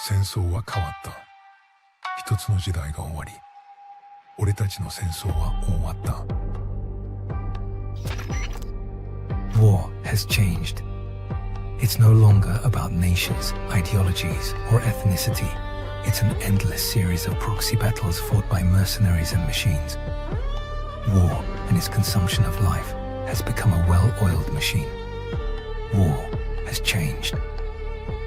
戦争は変わった。一つの時代が終わり、俺たちの戦争は終わった。War has changed. It's no longer about nations, ideologies, or ethnicity. It's an endless series of proxy battles fought by mercenaries and machines. War and its consumption of life has become a well-oiled machine. War has changed.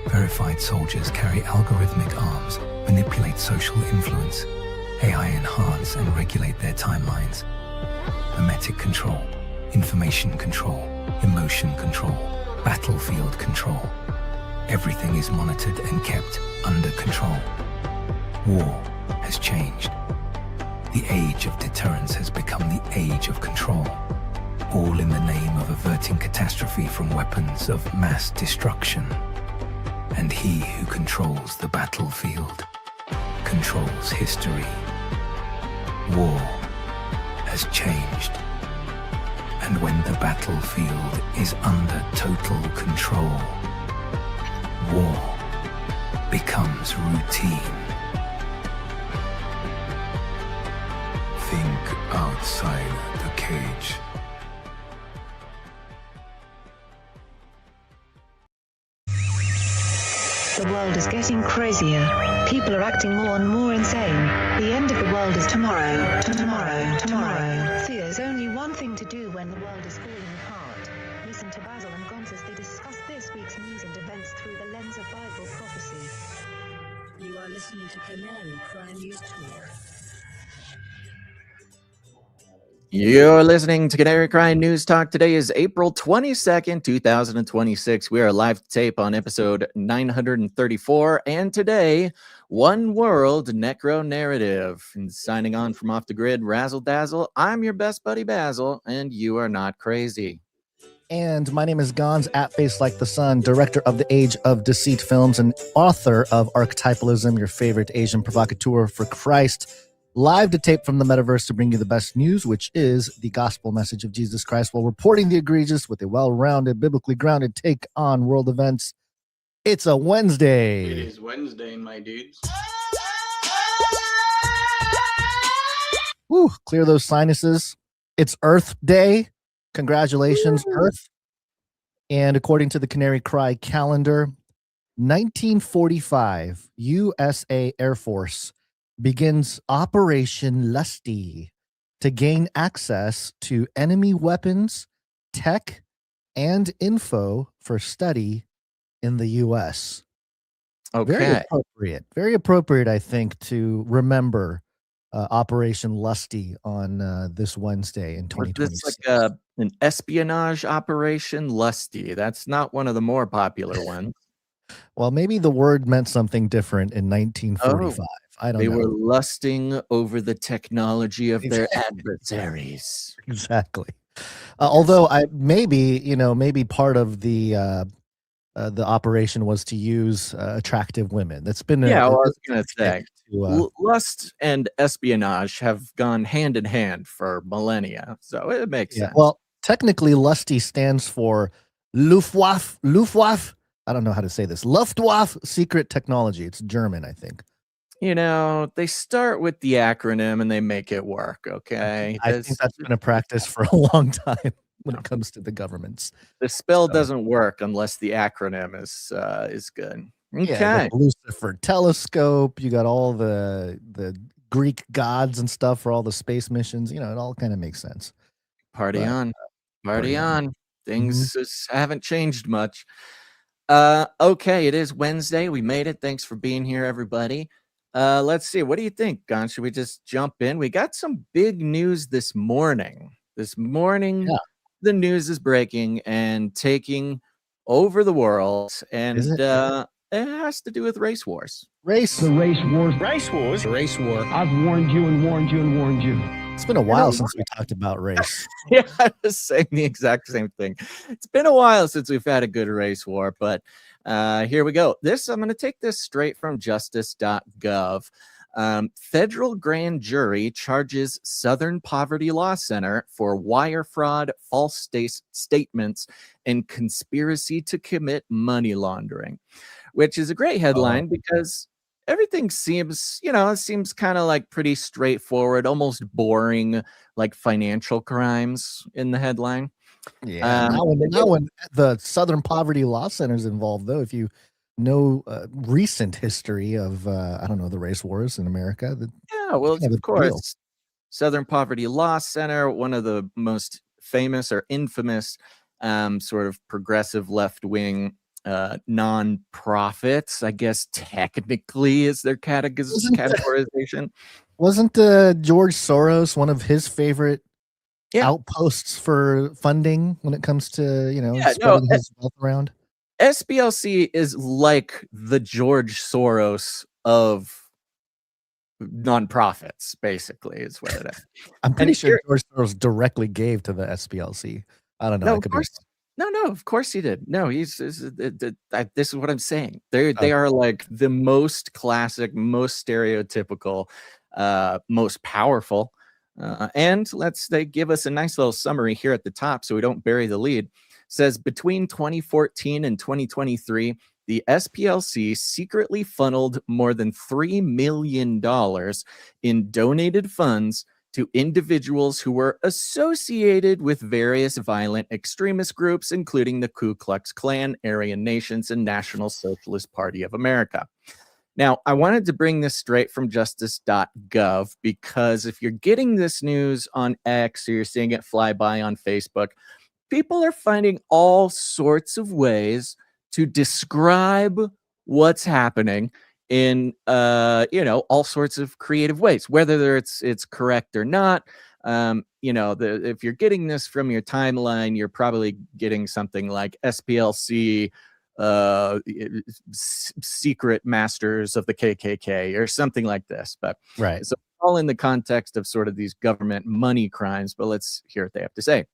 Verified soldiers carry algorithmic arms, manipulate social influence, AI enhance and regulate their timelines. Memetic control, information control, emotion control, battlefield control. Everything is monitored and kept under control. War has changed. The age of deterrence has become the age of control, all in the name of averting catastrophe from weapons of mass destruction. And he who controls the battlefield controls history. War has changed. And when the battlefield is under total control, war becomes routine. Think outside the cage. The world is getting crazier. People are acting more and more insane. The end of the world is tomorrow. Tomorrow. There's only one thing to do when the world is falling apart. Listen to Basil and Gonz as they discuss this week's news and events through the lens of Bible prophecy. You are listening to Canary Cry News Talk. You're listening to Canary Cry News Talk. Today is April 22nd, 2026. We are live to tape on episode 934. And today, One World Necro Narrative. And signing on from Off the Grid, Razzle Dazzle. I'm your best buddy Basil, and you are not crazy. And my name is Gonz, at Face Like the Sun, director of the Age of Deceit films and author of Archetypalism, your favorite Asian provocateur for Christ. Live to tape from the metaverse to bring you the best news, which is the gospel message of Jesus Christ, while reporting the egregious with a well-rounded, biblically grounded take on world events. It's a Wednesday. It is Wednesday, my dudes. Woo, clear those sinuses. It's Earth Day. Congratulations, Earth. And according to the Canary Cry calendar, 1945, USA Air Force begins Operation Lusty to gain access to enemy weapons, tech, and info for study in the U.S. Okay. Very appropriate, I think, to remember Operation Lusty on this Wednesday in 2026. It's like an espionage operation, Lusty. That's not one of the more popular ones. Well, maybe the word meant something different in 1945. Oh. I don't know. They were lusting over the technology of their adversaries. Exactly. Although maybe part of the operation was to use attractive women. That's been I was going to say lust and espionage have gone hand in hand for millennia, so it makes sense. Well, technically, Lusty stands for Luftwaffe. I don't know how to say this. Luftwaffe secret technology. It's German, I think. You know, they start with the acronym and they make it work, okay? I think that's been a practice for a long time when it comes to the governments. The spell doesn't work unless the acronym is good. Okay. Yeah, the Lucifer telescope, you got all the Greek gods and stuff for all the space missions. You know, it all kind of makes sense. Party on. Things just haven't changed much. Okay, it is Wednesday. We made it. Thanks for being here, everybody. Let's see. What do you think, Gon? Should we just jump in? We got some big news this morning. The news is breaking and taking over the world, and it has to do with race wars. The race war. I've warned you and warned you and warned you. It's been a while since we talked about race. Yeah, I was saying the exact same thing. It's been a while since we've had a good race war, but here we go. I'm going to take this straight from Justice.gov. Federal grand jury charges Southern Poverty Law Center for wire fraud, false statements, and conspiracy to commit money laundering, which is a great headline because everything seems, it seems kind of like pretty straightforward, almost boring, like financial crimes in the headline. Yeah. Now when the Southern Poverty Law Center is involved, though, if you know recent history of, I don't know, the race wars in America. Yeah, well, of course, Southern Poverty Law Center, one of the most famous or infamous sort of progressive left-wing non-profits, I guess technically is their categorization. Wasn't George Soros one of his favorite outposts for funding when it comes to, spreading his wealth around? SPLC is like the George Soros of nonprofits, basically, is what it is. I'm pretty sure George Soros directly gave to the SPLC. I don't know. No, of course. No, of course he did. No, this is what I'm saying. They are like the most classic, most stereotypical, most powerful. And they give us a nice little summary here at the top so we don't bury the lead. Says between 2014 and 2023, the SPLC secretly funneled more than $3 million in donated funds to individuals who were associated with various violent extremist groups, including the Ku Klux Klan, Aryan Nations, and National Socialist Party of America. Now, I wanted to bring this straight from Justice.gov because if you're getting this news on X or you're seeing it fly by on Facebook, people are finding all sorts of ways to describe what's happening in all sorts of creative ways, whether it's correct or not. If you're getting this from your timeline, you're probably getting something like SPLC secret masters of the KKK or something like this. But right, so all in the context of sort of these government money crimes. But let's hear what they have to say.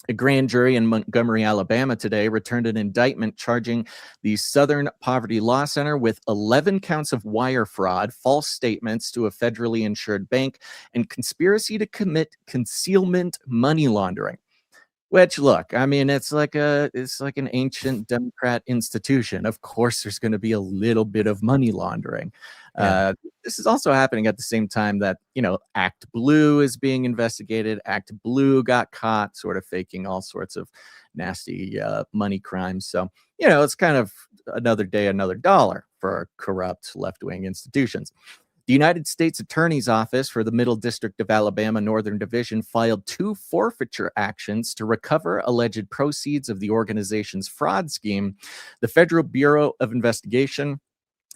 A grand jury in Montgomery, Alabama today returned an indictment charging the Southern Poverty Law Center with 11 counts of wire fraud, false statements to a federally insured bank, and conspiracy to commit concealment money laundering. Which, look, I mean, it's like an ancient Democrat institution. Of course, there's going to be a little bit of money laundering. Yeah. This is also happening at the same time that, Act Blue is being investigated. Act Blue got caught sort of faking all sorts of nasty money crimes. So, it's kind of another day, another dollar for corrupt left-wing institutions. The United States Attorney's Office for the Middle District of Alabama Northern Division filed 2 forfeiture actions to recover alleged proceeds of the organization's fraud scheme. The Federal Bureau of Investigation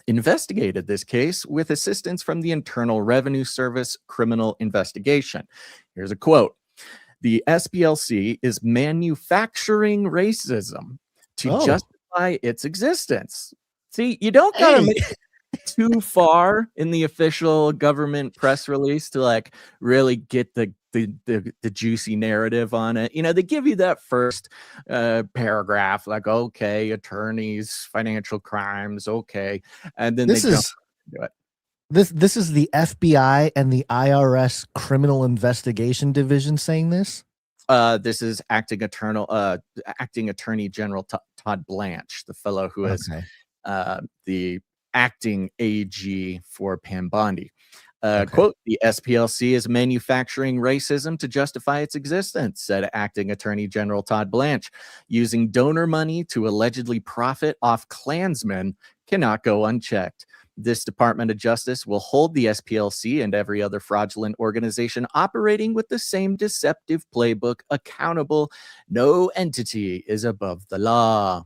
investigated this case with assistance from the Internal Revenue Service Criminal Investigation. Here's a quote. The SPLC is manufacturing racism to justify its existence. See, you don't gotta make too far in the official government press release to like really get the juicy narrative on it. They give you that first paragraph, like, okay, attorneys, financial crimes, okay, and then they jump into it. This is the FBI and the IRS Criminal Investigation Division saying this. This is acting Attorney General Todd Blanche, the fellow who is the acting AG for Pam Bondi. Quote, the SPLC is manufacturing racism to justify its existence, said acting Attorney General Todd Blanche. Using donor money to allegedly profit off Klansmen cannot go unchecked. This Department of Justice will hold the SPLC and every other fraudulent organization operating with the same deceptive playbook accountable. No entity is above the law.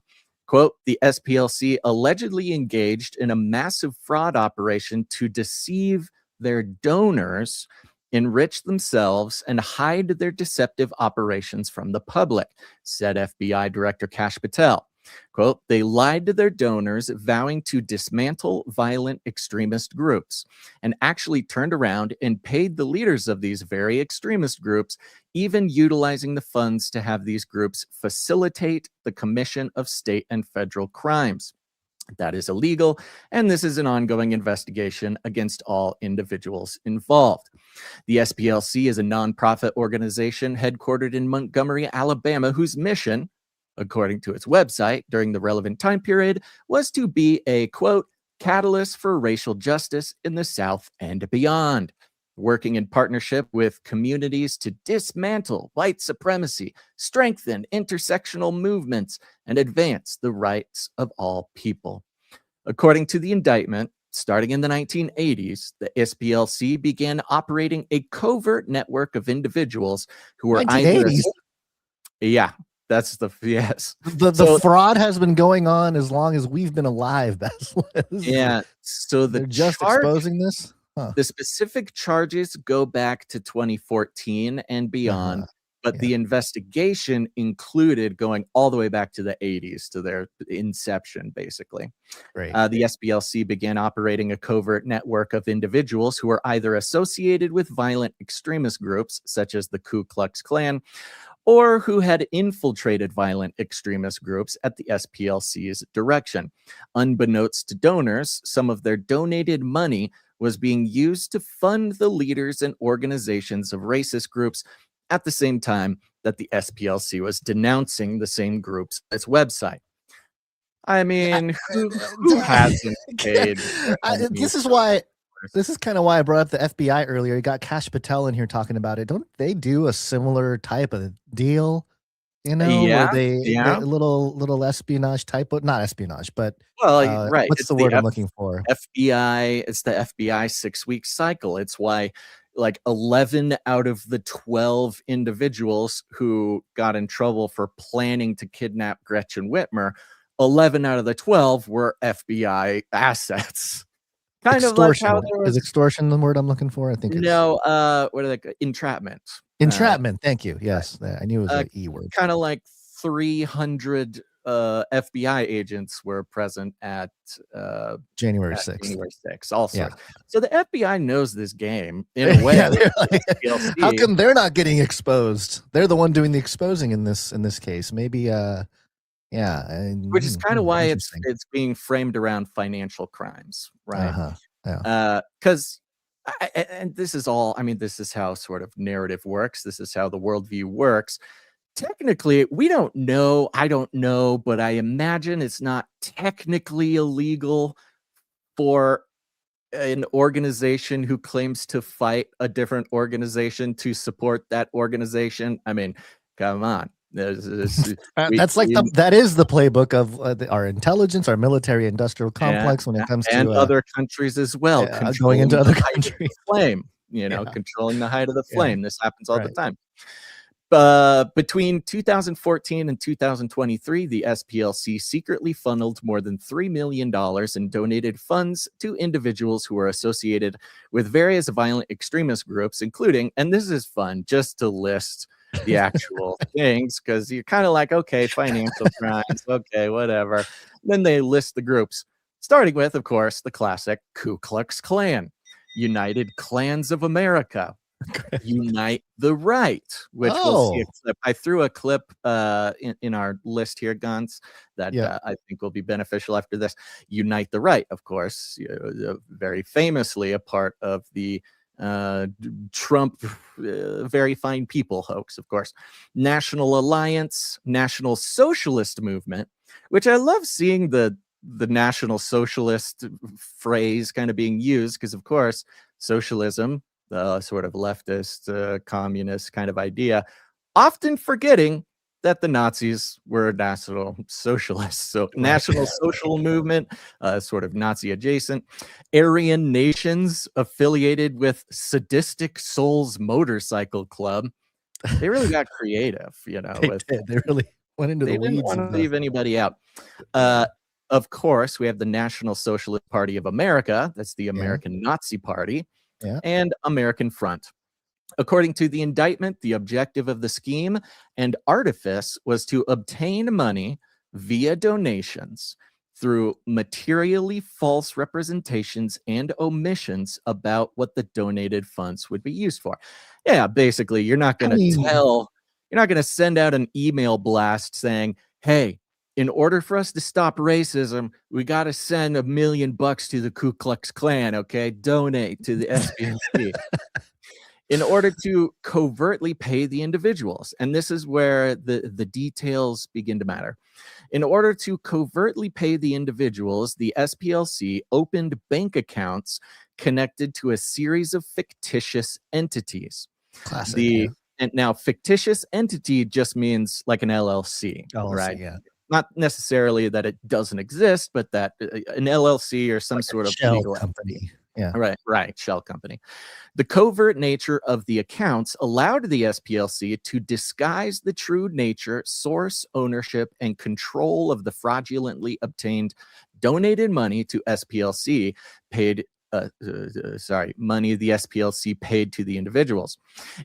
Quote, the SPLC allegedly engaged in a massive fraud operation to deceive their donors, enrich themselves, and hide their deceptive operations from the public, said FBI Director Kash Patel. Quote, they lied to their donors, vowing to dismantle violent extremist groups, and actually turned around and paid the leaders of these very extremist groups, even utilizing the funds to have these groups facilitate the commission of state and federal crimes. That is illegal, and this is an ongoing investigation against all individuals involved. The SPLC is a nonprofit organization headquartered in Montgomery, Alabama, whose mission, according to its website during the relevant time period, was to be a, quote, catalyst for racial justice in the South and beyond, working in partnership with communities to dismantle white supremacy, strengthen intersectional movements, and advance the rights of all people. According to the indictment, starting in the 1980s, the SPLC began operating a covert network of individuals who were either... 1980s? Yeah, that's the... Yes. The fraud has been going on as long as we've been alive. Yeah, so they're just exposing this? Huh. The specific charges go back to 2014 and beyond, but the investigation included going all the way back to the 80s, to their inception, basically. Right. The SPLC began operating a covert network of individuals who were either associated with violent extremist groups, such as the Ku Klux Klan, or who had infiltrated violent extremist groups at the SPLC's direction. Unbeknownst to donors, some of their donated money was being used to fund the leaders and organizations of racist groups at the same time that the SPLC was denouncing the same groups on its website. I mean, who hasn't paid? This is kind of why I brought up the FBI earlier. You got Kash Patel in here talking about it. Don't they do a similar type of deal? You know, where they a little espionage type, but not espionage, but right. What's the word I'm looking for? FBI. It's the FBI 6-week cycle. It's why like 11 out of the 12 individuals who got in trouble for planning to kidnap Gretchen Whitmer, 11 out of the 12 were FBI assets. Kind extortion. of like how is extortion the word I'm looking for? I think it's... No, what are they? Entrapment. Entrapment. Thank you. Yes, I knew it was an E word. Kind of like 300 FBI agents were present at January 6th. January 6th, all sorts. So the FBI knows this game in a way. How come they're not getting exposed? They're the one doing the exposing in this case. Maybe which is kind of why it's being framed around financial crimes, right? Because and this is all, I mean, this is how sort of narrative works. This is how the worldview works. Technically, we don't know. I don't know, but I imagine it's not technically illegal for an organization who claims to fight a different organization to support that organization. I mean, come on. That is the playbook of our intelligence, our military industrial complex when it comes to other countries as well. Going into other countries, flame, controlling the height of the flame. This happens all the time. Between 2014 and 2023, the SPLC secretly funneled more than $3 million in donated funds to individuals who are associated with various violent extremist groups, including, and this is fun, just to list the actual things, because you're kind of like, okay, financial crimes, okay, whatever. Then they list the groups, starting with, of course, the classic Ku Klux Klan, United Klans of America, Unite the Right, which we'll see a clip. I threw a clip in our list here, Gans, that I think will be beneficial after this. Unite the Right, of course, very famously a part of the Trump very fine people hoax, of course. National Alliance, National Socialist Movement, which I love seeing the National Socialist phrase kind of being used, because of course socialism, the sort of leftist communist kind of idea, often forgetting that the Nazis were National Socialists. So National Social Movement, sort of Nazi adjacent. Aryan Nations, affiliated with Sadistic Souls Motorcycle Club. They really got creative, They really went into the weeds. They didn't want to leave anybody out. Of course, we have the National Socialist Party of America. That's the American Nazi Party. And American Front. According to the indictment, the objective of the scheme and artifice was to obtain money via donations through materially false representations and omissions about what the donated funds would be used for. Yeah, basically, you're not going to send out an email blast saying, hey, in order for us to stop racism, we got to send $1 million to the Ku Klux Klan, okay? Donate to the SPLC. In order to covertly pay the individuals. And this is where the details begin to matter. In order to covertly pay the individuals, the SPLC opened bank accounts connected to a series of fictitious entities. Classic. And now, fictitious entity just means like an LLC, right? Yeah. Not necessarily that it doesn't exist, but that an LLC or some Like sort of shell legal company. Yeah. Right, shell company. The covert nature of the accounts allowed the SPLC to disguise the true nature, source, ownership, and control of the fraudulently obtained donated money to SPLC paid. Money the SPLC paid to the individuals.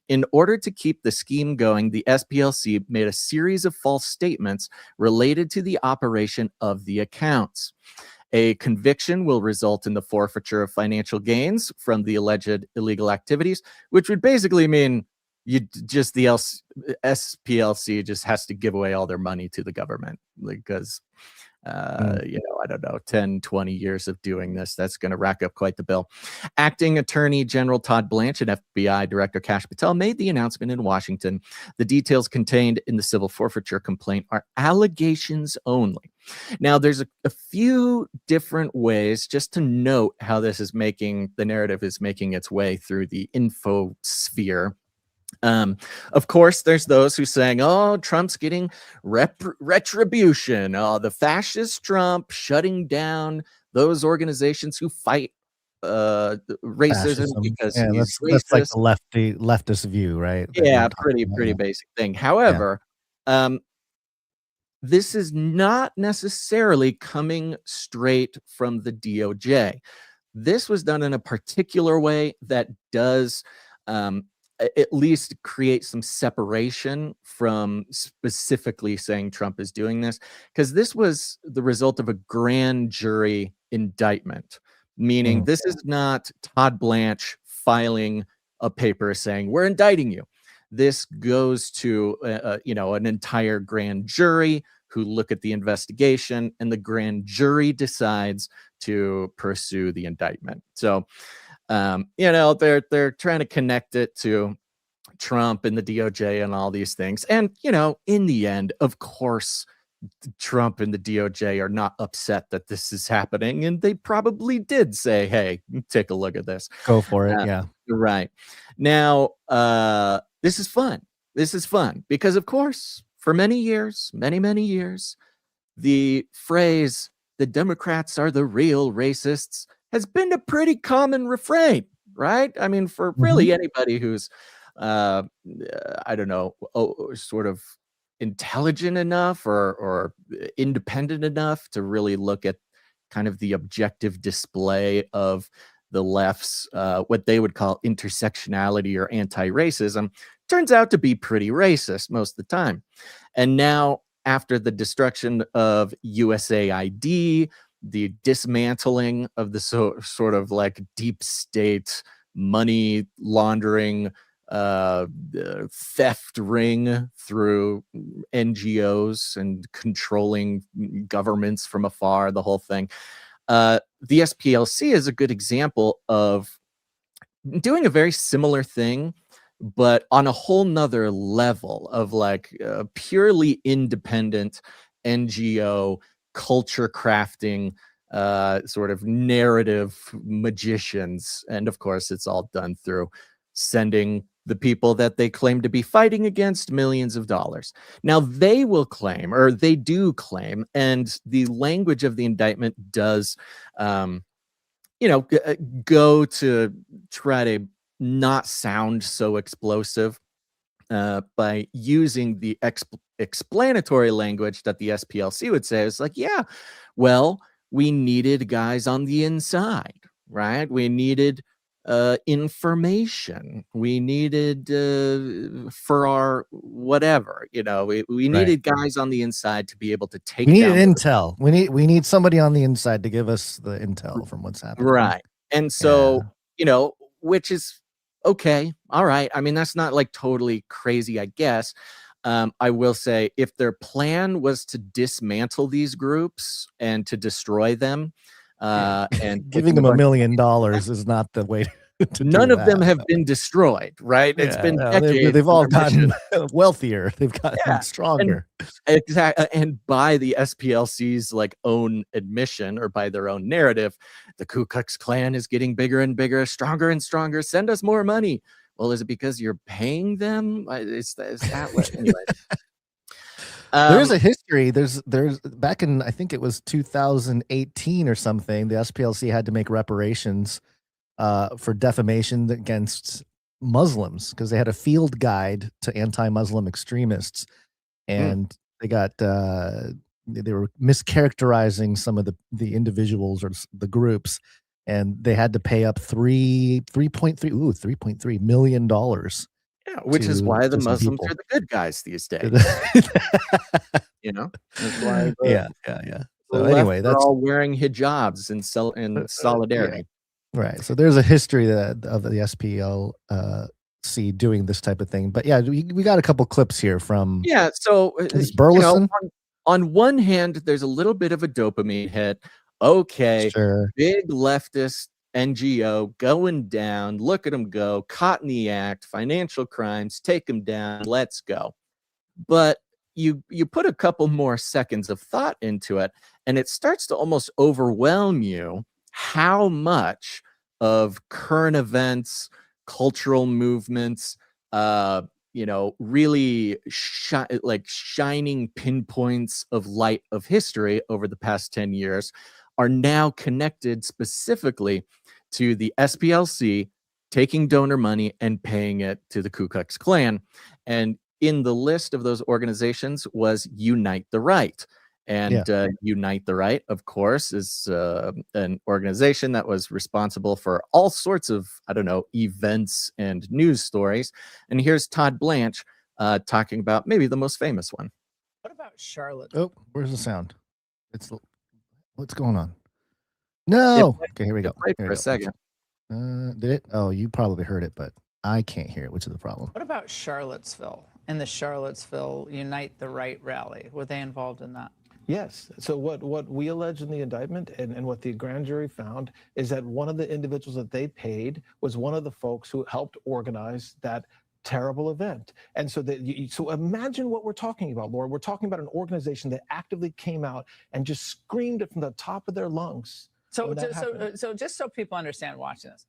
In order to keep the scheme going, the SPLC made a series of false statements related to the operation of the accounts. A conviction will result in the forfeiture of financial gains from the alleged illegal activities, which would basically mean the SPLC just has to give away all their money to the government because, I don't know, 10, 20 years of doing this, that's going to rack up quite the bill. Acting Attorney General Todd Blanche and FBI Director Kash Patel made the announcement in Washington. The details contained in the civil forfeiture complaint are allegations only. Now, there's a few different ways just to note how this is the narrative is making its way through the info sphere. Of course, there's those who saying, oh, Trump's getting retribution. Oh, the fascist Trump shutting down those organizations who fight racism because he's racist. That's like the leftist view, right? Yeah, pretty basic thing. However, this is not necessarily coming straight from the DOJ. This was done in a particular way that does at least create some separation from specifically saying Trump is doing this, because this was the result of a grand jury indictment, meaning this is not Todd Blanche filing a paper saying we're indicting you. This goes to an entire grand jury who look at the investigation, and the grand jury decides to pursue the indictment. So they're trying to connect it to Trump and the DOJ and all these things. And, in the end, of course, Trump and the DOJ are not upset that this is happening. And they probably did say, hey, take a look at this. Go for it. Yeah. Right. Now, this is fun. This is fun because, of course, for many years, many years, the phrase, the Democrats are the real racists, has been a pretty common refrain, right? I mean, for really anybody who's, sort of intelligent enough or independent enough to really look at kind of the objective display of the left's, what they would call intersectionality or anti-racism, turns out to be pretty racist most of the time. And now, after the destruction of USAID, the dismantling of the sort of like deep state money laundering theft ring through NGOs and controlling governments from afar, the whole thing. The SPLC is a good example of doing a very similar thing, but on a whole nother level of like purely independent NGO culture crafting sort of narrative magicians. And of course, it's all done through sending the people that they claim to be fighting against millions of dollars. Now, they will claim, or they do claim, and the language of the indictment does, go to try to not sound so explosive by using the explanatory language that the SPLC would say. It's like, yeah, well, we needed guys on the inside, right? We needed information. We needed for our whatever, we needed guys on the inside to be able to take. We needed intel. We need somebody on the inside to give us the intel from what's happening. Right. And so, which is okay. All right. I mean, that's not like totally crazy, I guess. I will say, if their plan was to dismantle these groups and to destroy them, and giving them $1 million is not the way to none do of them that, have but- been destroyed, right? It's Yeah, been no, decades. they've all of their gotten mission. wealthier. They've gotten stronger. Exactly, and by the SPLC's like own admission or by their own narrative, the Ku Klux Klan is getting bigger and bigger, stronger and stronger. Send us more money. Well, is it because you're paying them? Is that what? Anyway, There's a history. There's back in, I think it was 2018 or something. The SPLC had to make reparations for defamation against Muslims because they had a field guide to anti-Muslim extremists, and they got they were mischaracterizing some of the individuals or the groups, and they had to pay up $3.3 million. Yeah, which is why the Muslims people. are the good guys these days. You know, that's why. Yeah. So The anyway, left that's are all wearing hijabs in solidarity. right. So there's a history of the SPLC doing this type of thing. But yeah, we got a couple clips here from So is Burleson. On one hand, there's a little bit of a dopamine hit. Okay, Sure. big leftist NGO going down. Look at them go. Caught in the act. Financial crimes. Take them down. Let's go. But you put a couple more seconds of thought into it, and it starts to almost overwhelm you how much of current events, cultural movements, really shining pinpoints of light of history over the past 10 years are now connected specifically to the SPLC taking donor money and paying it to the Ku Klux Klan. And in the list of those organizations was Unite the Right. And Unite the Right, of course, is an organization that was responsible for all sorts of, events and news stories. And here's Todd Blanche talking about maybe the most famous one. What about Charlotte? Oh, where's the sound? What's going on? No. Okay, here we go. For a second. Did it? Oh, you probably heard it, but I can't hear it, which is the problem. What about Charlottesville and the Charlottesville Unite the Right rally? Were they involved in that? Yes. So what we allege in the indictment and what the grand jury found is that one of the individuals that they paid was one of the folks who helped organize that terrible event. And so so imagine what we're talking about, Laura. We're talking about an organization that actively came out and just screamed it from the top of their lungs. So just so people understand watching this,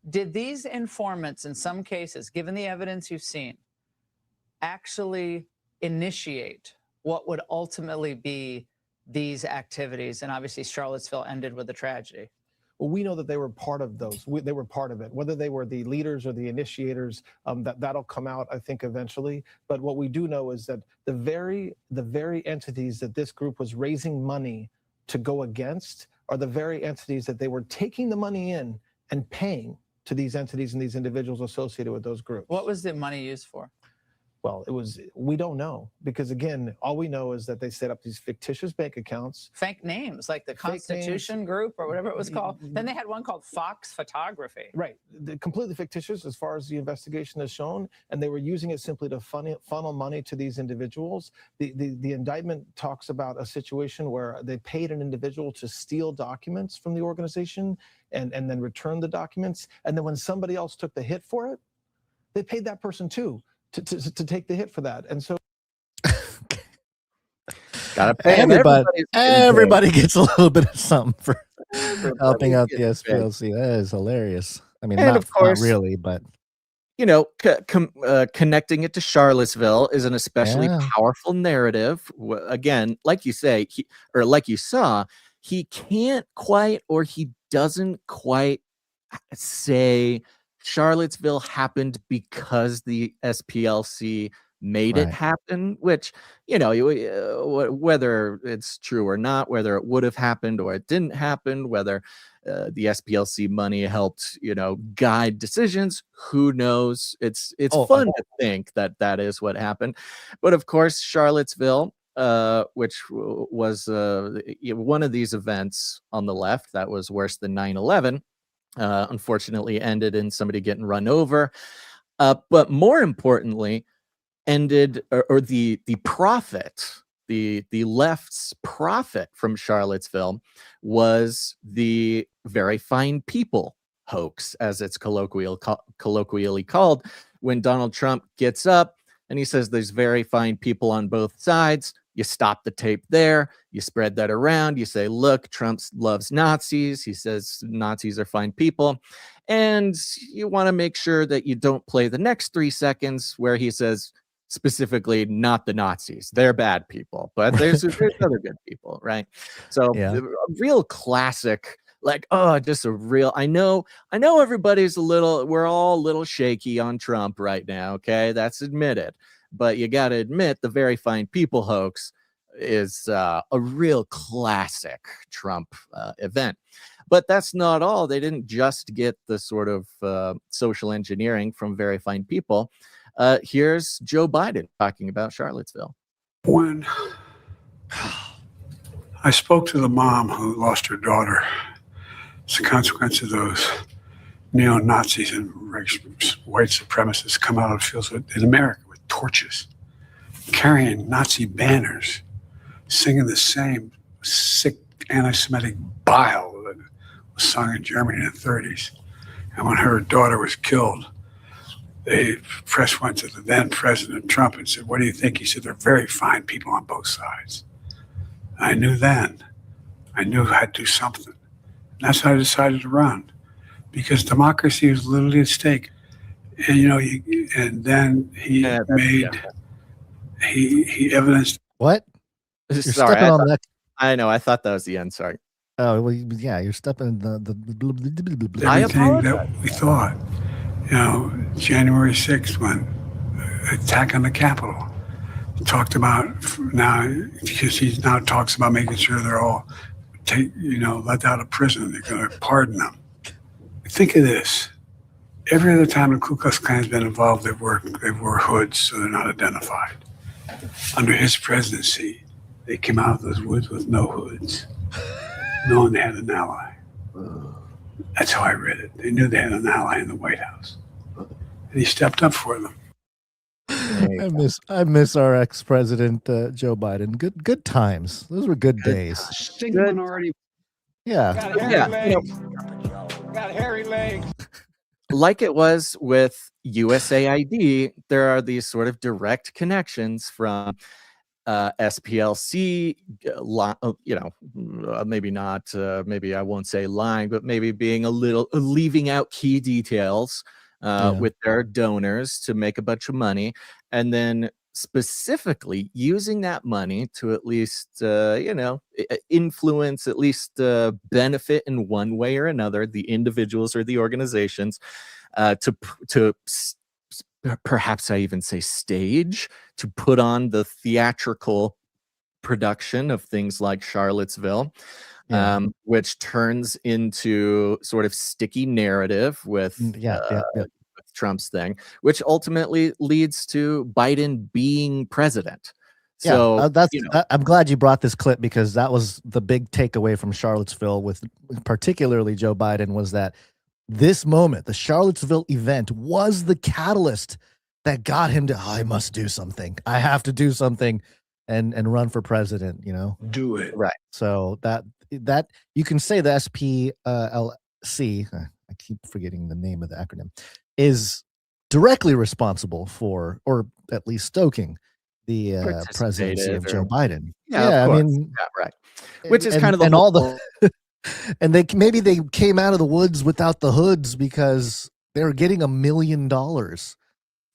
did these informants in some cases, given the evidence you've seen, actually initiate what would ultimately be these activities? And obviously Charlottesville ended with a tragedy. Well, we know that they were part of those. They were part of it. Whether they were the leaders or the initiators, that'll come out, I think, eventually. But what we do know is that the very entities that this group was raising money to go against are the very entities that they were taking the money in and paying to these entities and these individuals associated with those groups. What was the money used for? Well, we don't know, because again, all we know is that they set up these fictitious bank accounts. Fake names, like the Constitution Group or whatever it was called. Then they had one called Fox Photography. Right, completely fictitious as far as the investigation has shown, and they were using it simply to funnel money to these individuals. The indictment talks about a situation where they paid an individual to steal documents from the organization and then return the documents, and then when somebody else took the hit for it, they paid that person too to take the hit for that. And so gotta pay everybody gets a little bit of something for helping out the SPLC. That is hilarious. I mean, not really, but connecting it to Charlottesville is an especially powerful narrative. Again, like you say, like you saw, he can't quite, or he doesn't quite say Charlottesville happened because the SPLC made it happen, which, whether it's true or not, whether it would have happened or it didn't happen, whether the SPLC money helped, guide decisions, who knows? It's fun to think that is what happened. But of course, Charlottesville, which was one of these events on the left that was worse than 9/11, unfortunately ended in somebody getting run over. But more importantly, ended, or the profit, the left's profit from Charlottesville was the very fine people hoax, as it's colloquially called, when Donald Trump gets up and he says there's very fine people on both sides. You stop the tape there, you spread that around, you say, look, Trump loves Nazis, he says Nazis are fine people, and you want to make sure that you don't play the next 3 seconds where he says specifically not the Nazis, they're bad people, but there's other good people, right? So a real classic, like, oh, just a real, I know everybody's we're all a little shaky on Trump right now, okay, that's admitted, but you got to admit the very fine people hoax is a real classic Trump event. But that's not all. They didn't just get the sort of social engineering from very fine people. Here's Joe Biden talking about Charlottesville. When I spoke to the mom who lost her daughter as a consequence of those neo-Nazis and white supremacists come out of fields in America with torches, carrying Nazi banners, singing the same sick anti-Semitic bile that was sung in Germany in the 30s. And when her daughter was killed, the press went to the then President Trump and said, what do you think? He said, they're very fine people on both sides. I knew then. I knew I'd do something. And that's how I decided to run, because democracy was literally at stake. And, you know, and then he he evidenced. What? You're Sorry, stepping on that. I know. I thought that was the end. Sorry. Oh, well, yeah, you're stepping the everything that we thought. You know, January 6th, when attack on the Capitol, talked about now, because he now talks about making sure they're all let out of prison. They're going to pardon them. Think of this. Every other time the Ku Klux Klan's been involved, they wore hoods, so they're not identified. Under his presidency, they came out of those woods with no hoods, knowing they had an ally. That's how I read it. They knew they had an ally in the White House, and he stepped up for them. I miss our ex-president Joe Biden. Good times. Those were good days. Single minority. Yeah. Got hairy legs. Like it was with USAID, there are these sort of direct connections from SPLC, maybe not, maybe I won't say lying, but maybe being leaving out key details with their donors to make a bunch of money, and then specifically using that money to at least, influence, at least benefit in one way or another, the individuals or the organizations, to perhaps I even say stage, to put on the theatrical production of things like Charlottesville, which turns into sort of sticky narrative with Trump's thing, which ultimately leads to Biden being president. So I'm glad you brought this clip, because that was the big takeaway from Charlottesville, with particularly Joe Biden, was that this moment, the Charlottesville event, was the catalyst that got him to, I must do something. I have to do something and run for president, Do it. Right. So that you can say the SPLC, I keep forgetting the name of the acronym, is directly responsible for, or at least stoking, the presidency of Joe Biden. Yeah, of course. Right. Which is kind of and all the and they came out of the woods without the hoods because they were getting $1 million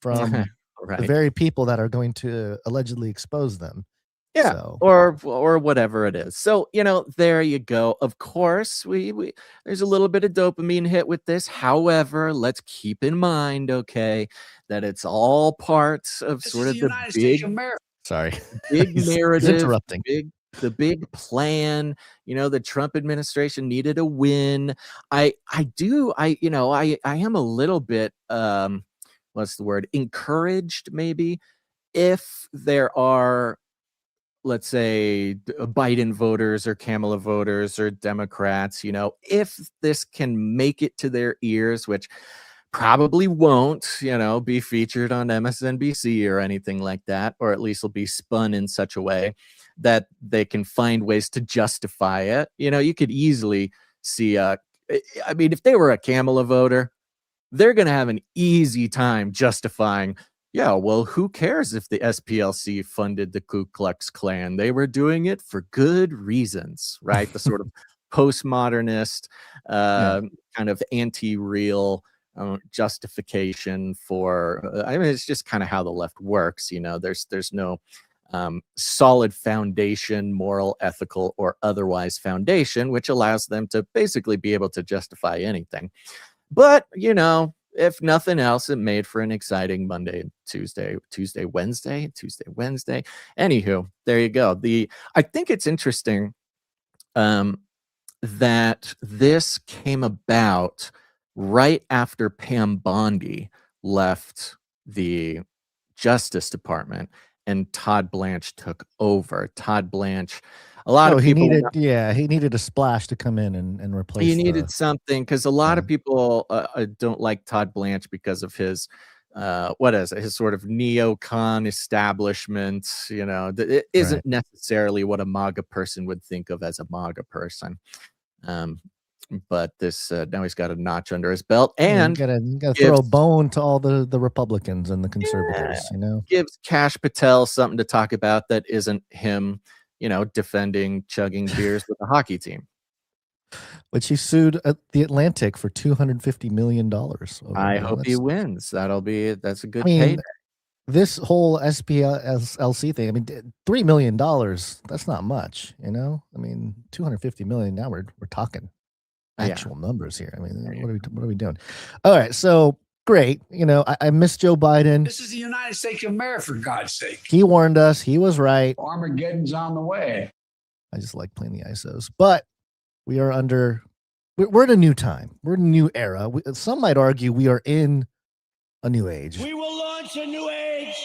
from the very people that are going to allegedly expose them. Yeah, so. or whatever it is. So, there you go. Of course, we there's a little bit of dopamine hit with this. However, let's keep in mind, okay, that it's all parts of sort of the big, big narrative, interrupting. The big plan. The Trump administration needed a win. I am a little bit what's the word? Encouraged, maybe, if there are, let's say, Biden voters or Kamala voters or Democrats, if this can make it to their ears, which Probably won't, be featured on MSNBC or anything like that, or at least will be spun in such a way that they can find ways to justify it. You could easily see, if they were a Kamala voter, they're going to have an easy time justifying, yeah, well, who cares if the SPLC funded the Ku Klux Klan? They were doing it for good reasons, right? The sort of postmodernist, kind of anti-real justification for, it's just kind of how the left works. There's no solid foundation, moral, ethical, or otherwise foundation, which allows them to basically be able to justify anything. But, if nothing else, it made for an exciting Monday, Tuesday, Wednesday. Anywho, there you go. I think it's interesting that this came about right after Pam Bondi left the Justice Department and Todd Blanche took over. Todd Blanche, a lot of people he needed a splash to come in and replace. He needed something, because a lot of people don't like Todd Blanche because of his his sort of neocon establishment. It isn't necessarily what a MAGA person would think of as a MAGA person. But this now he's got a notch under his belt, and you gotta throw a bone to all the Republicans and the conservatives. Gives Kash Patel something to talk about that isn't him, defending chugging beers with the hockey team, which he sued the Atlantic for $250 million. I hope he wins. That's a good payday. This whole SPLC thing, $3 million, that's not much, $250 million, now we're talking actual numbers here. What are we doing? All right, so great. I miss Joe Biden. This is the United States of America, for God's sake. He warned us. He was right. Armageddon's on the way. I just like playing the ISOs. But we're in a new time. We're in a new era. Some might argue we are in a new age. We will launch a new age.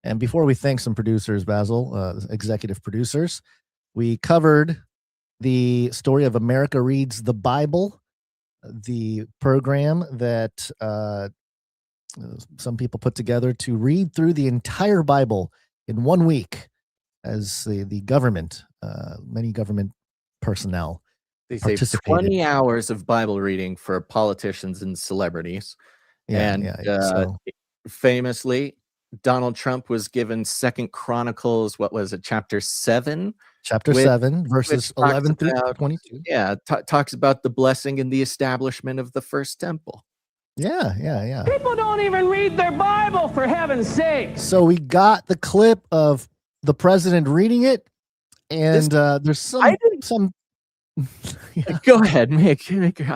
And before we thank some producers, Basil, executive producers, we covered the story of America Reads the Bible, the program that some people put together to read through the entire Bible in 1 week, as the government, many government personnel, they say 20 hours of Bible reading for politicians and celebrities. Famously, Donald Trump was given 2 Chronicles, what was it, chapter 7? Chapter 7, verses 11 through 22. Yeah, talks about the blessing and the establishment of the first temple. Yeah. People don't even read their Bible, for heaven's sake. So we got the clip of the president reading it, and there's some. Go ahead, make.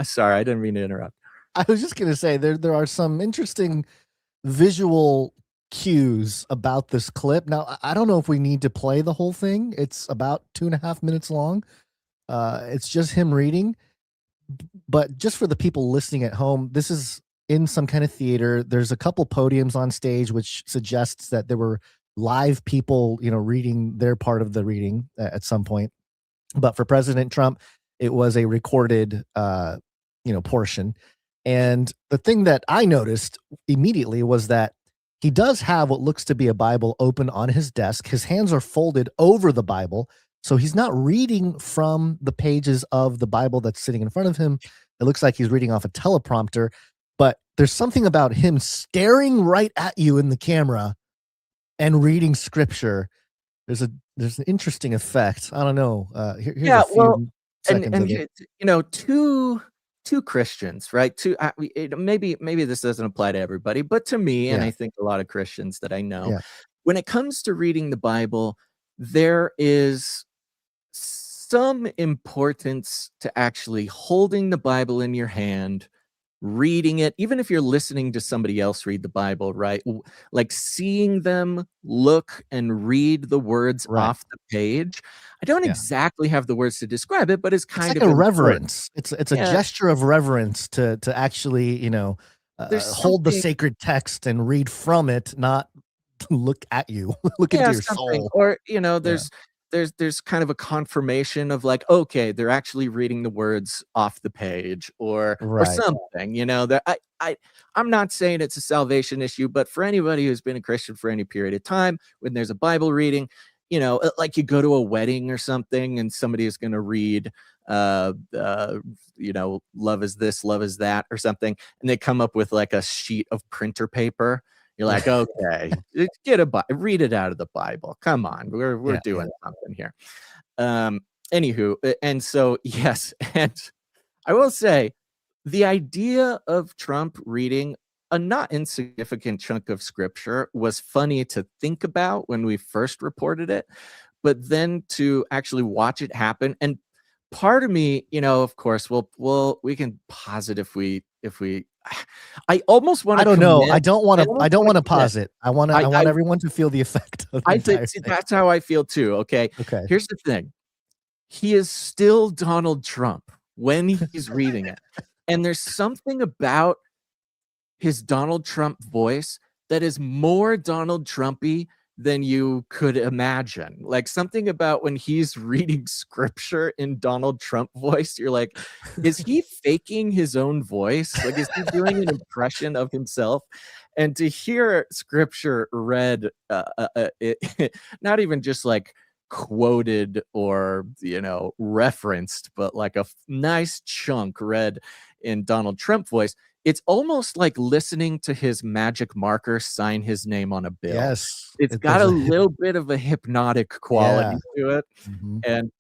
Sorry, I didn't mean to interrupt. I was just going to say there are some interesting visual cues about this clip. Now, I don't know if we need to play the whole thing. It's about 2.5 minutes long. It's just him reading. But just for the people listening at home, this is in some kind of theater. There's a couple podiums on stage, which suggests that there were live people, reading their part of the reading at some point. But for President Trump, it was a recorded, portion. And the thing that I noticed immediately was that he does have what looks to be a Bible open on his desk. His hands are folded over the Bible. So he's not reading from the pages of the Bible that's sitting in front of him. It looks like he's reading off a teleprompter. But there's something about him staring right at you in the camera and reading scripture. There's an interesting effect. I don't know. Here's a few seconds of it. Two Christians, right? Maybe this doesn't apply to everybody, but to me, and I think a lot of Christians that I know, when it comes to reading the Bible, there is some importance to actually holding the Bible in your hand, reading it, even if you're listening to somebody else read the Bible, right? Like seeing them look and read the words off the page. I don't exactly have the words to describe it, but it's kind of a reverence. It's a gesture of reverence to actually, hold the sacred text and read from it, not look at you, look into your soul. Or, there's there's kind of a confirmation of like, okay, they're actually reading the words off the page or something, you know. That I'm not saying it's a salvation issue, but for anybody who's been a Christian for any period of time, when there's a Bible reading, you know, like you go to a wedding or something and somebody is going to read you know, love is this, love is that or something, and they come up with like a sheet of printer paper. You're like, okay, read it out of the Bible. Come on, we're doing something here. Anywho, and so yes, and I will say, the idea of Trump reading a not insignificant chunk of scripture was funny to think about when we first reported it, but then to actually watch it happen. And part of me, you know, of course, we can pause it if we. I almost want to. I don't know. I don't want to pause it. I want everyone to feel the effect of the entire thing. That's how I feel too. Okay. Here's the thing. He is still Donald Trump when he's reading it. And there's something about his Donald Trump voice that is more Donald Trumpy than you could imagine. Like something about when he's reading scripture in Donald Trump voice, you're like, is he faking his own voice? Like, is he doing an impression of himself? And to hear scripture read, not even just like quoted or, you know, referenced, but like a nice chunk read in Donald Trump voice, it's almost like listening to his magic marker sign his name on a bill. Yes. It's got a little bit of a hypnotic quality to it. And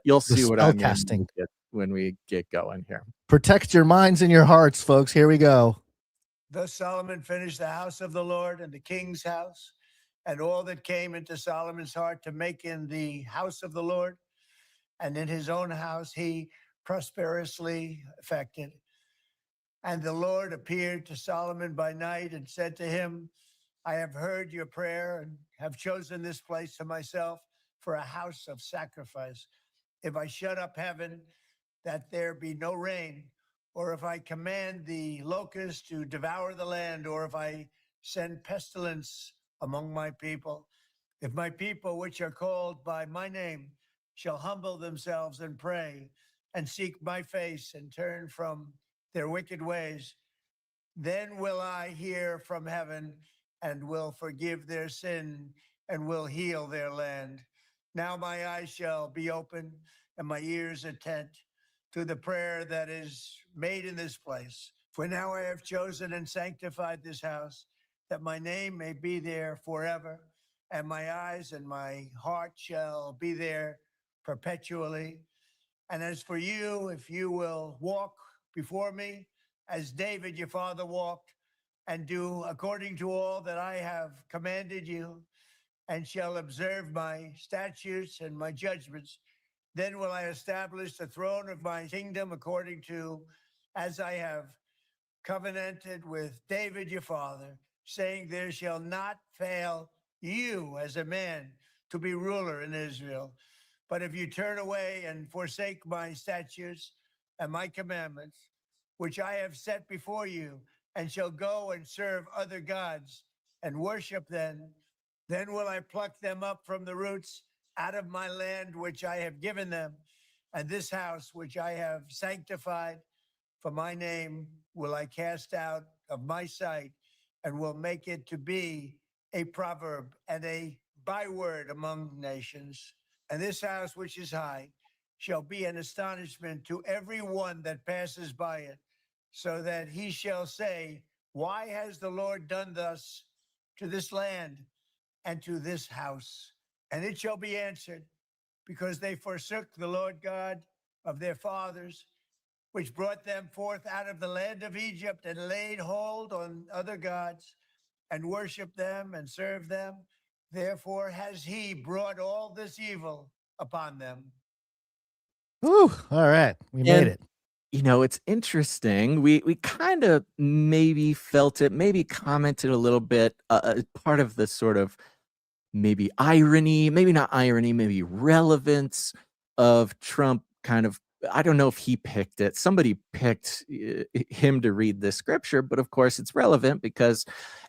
you'll see what I'm casting when we get going here. Protect your minds and your hearts, folks. Here we go. Thus Solomon finished the house of the Lord and the king's house, and all that came into Solomon's heart to make in the house of the Lord, and in his own house he prosperously effected. And the Lord appeared to Solomon by night and said to him, I have heard your prayer and have chosen this place to myself for a house of sacrifice. If I shut up heaven, that there be no rain, or if I command the locusts to devour the land, or if I send pestilence among my people, if my people, which are called by my name, shall humble themselves and pray and seek my face and turn from their wicked ways, then will I hear from heaven and will forgive their sin and will heal their land. Now my eyes shall be open and my ears attent to the prayer that is made in this place. For now I have chosen and sanctified this house, that my name may be there forever, and my eyes and my heart shall be there perpetually. And as for you, if you will walk before me, as David your father walked, and do according to all that I have commanded you, and shall observe my statutes and my judgments, then will I establish the throne of my kingdom according to as I have covenanted with David your father, saying, there shall not fail you as a man to be ruler in Israel. But if you turn away and forsake my statutes and my commandments, which I have set before you, and shall go and serve other gods and worship them, then will I pluck them up from the roots out of my land which I have given them, and this house which I have sanctified for my name will I cast out of my sight, and will make it to be a proverb and a byword among nations. And this house which is high shall be an astonishment to every one that passes by it, so that he shall say, why has the Lord done thus to this land and to this house? And it shall be answered, because they forsook the Lord God of their fathers, which brought them forth out of the land of Egypt, and laid hold on other gods, and worshiped them and served them. Therefore has he brought all this evil upon them. Whew, all right, we made it. You know, it's interesting. We kind of maybe felt it, maybe commented a little bit, part of the sort of maybe irony, maybe not irony, maybe relevance of Trump kind of I don't know if he picked it. Somebody picked him to read this scripture, but of course it's relevant because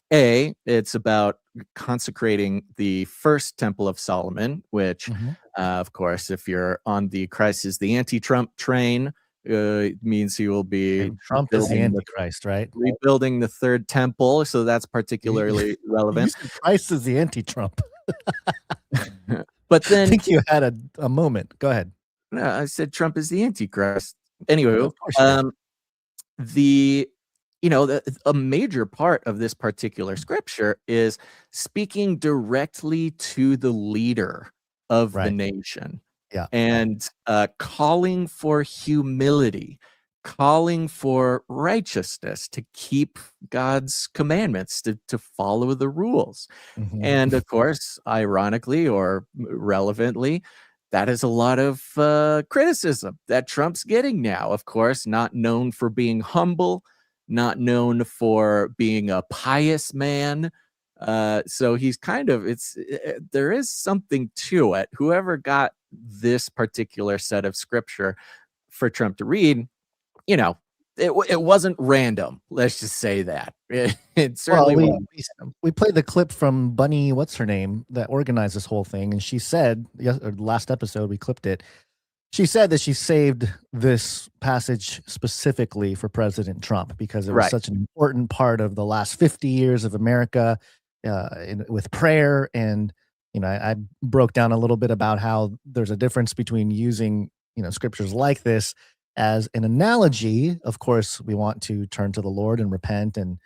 it's about consecrating the first Temple of Solomon, which, of course, if you're on the Christ is the anti-Trump train, it means he will be And Trump is the Antichrist, right? rebuilding the third temple. So that's particularly You relevant. said Christ is the anti-Trump. But I then think you had a moment. Go ahead. no, I said Trump is the Antichrist. Anyway, Of course you did. a major part of this particular scripture is speaking directly to the leader of the Right. nation. Yeah. And calling for humility, calling for righteousness, to keep God's commandments, to follow the rules. Mhm. And of course, ironically or relevantly, that is a lot of criticism that Trump's getting now. Of course, not known for being humble, not known for being a pious man. So he's kind of, there is something to it. Whoever got this particular set of scripture for Trump to read, it wasn't random. Let's just say that. It certainly Well, wasn't. we played the clip from Bunny, what's her name, that organized this whole thing, and she said, last episode we clipped it. She said that she saved this passage specifically for President Trump because it was Right. such an important part of the last 50 years of America, with prayer. And I broke down a little bit about how there's a difference between using scriptures like this as an analogy. Of course, we want to turn to the Lord and repent and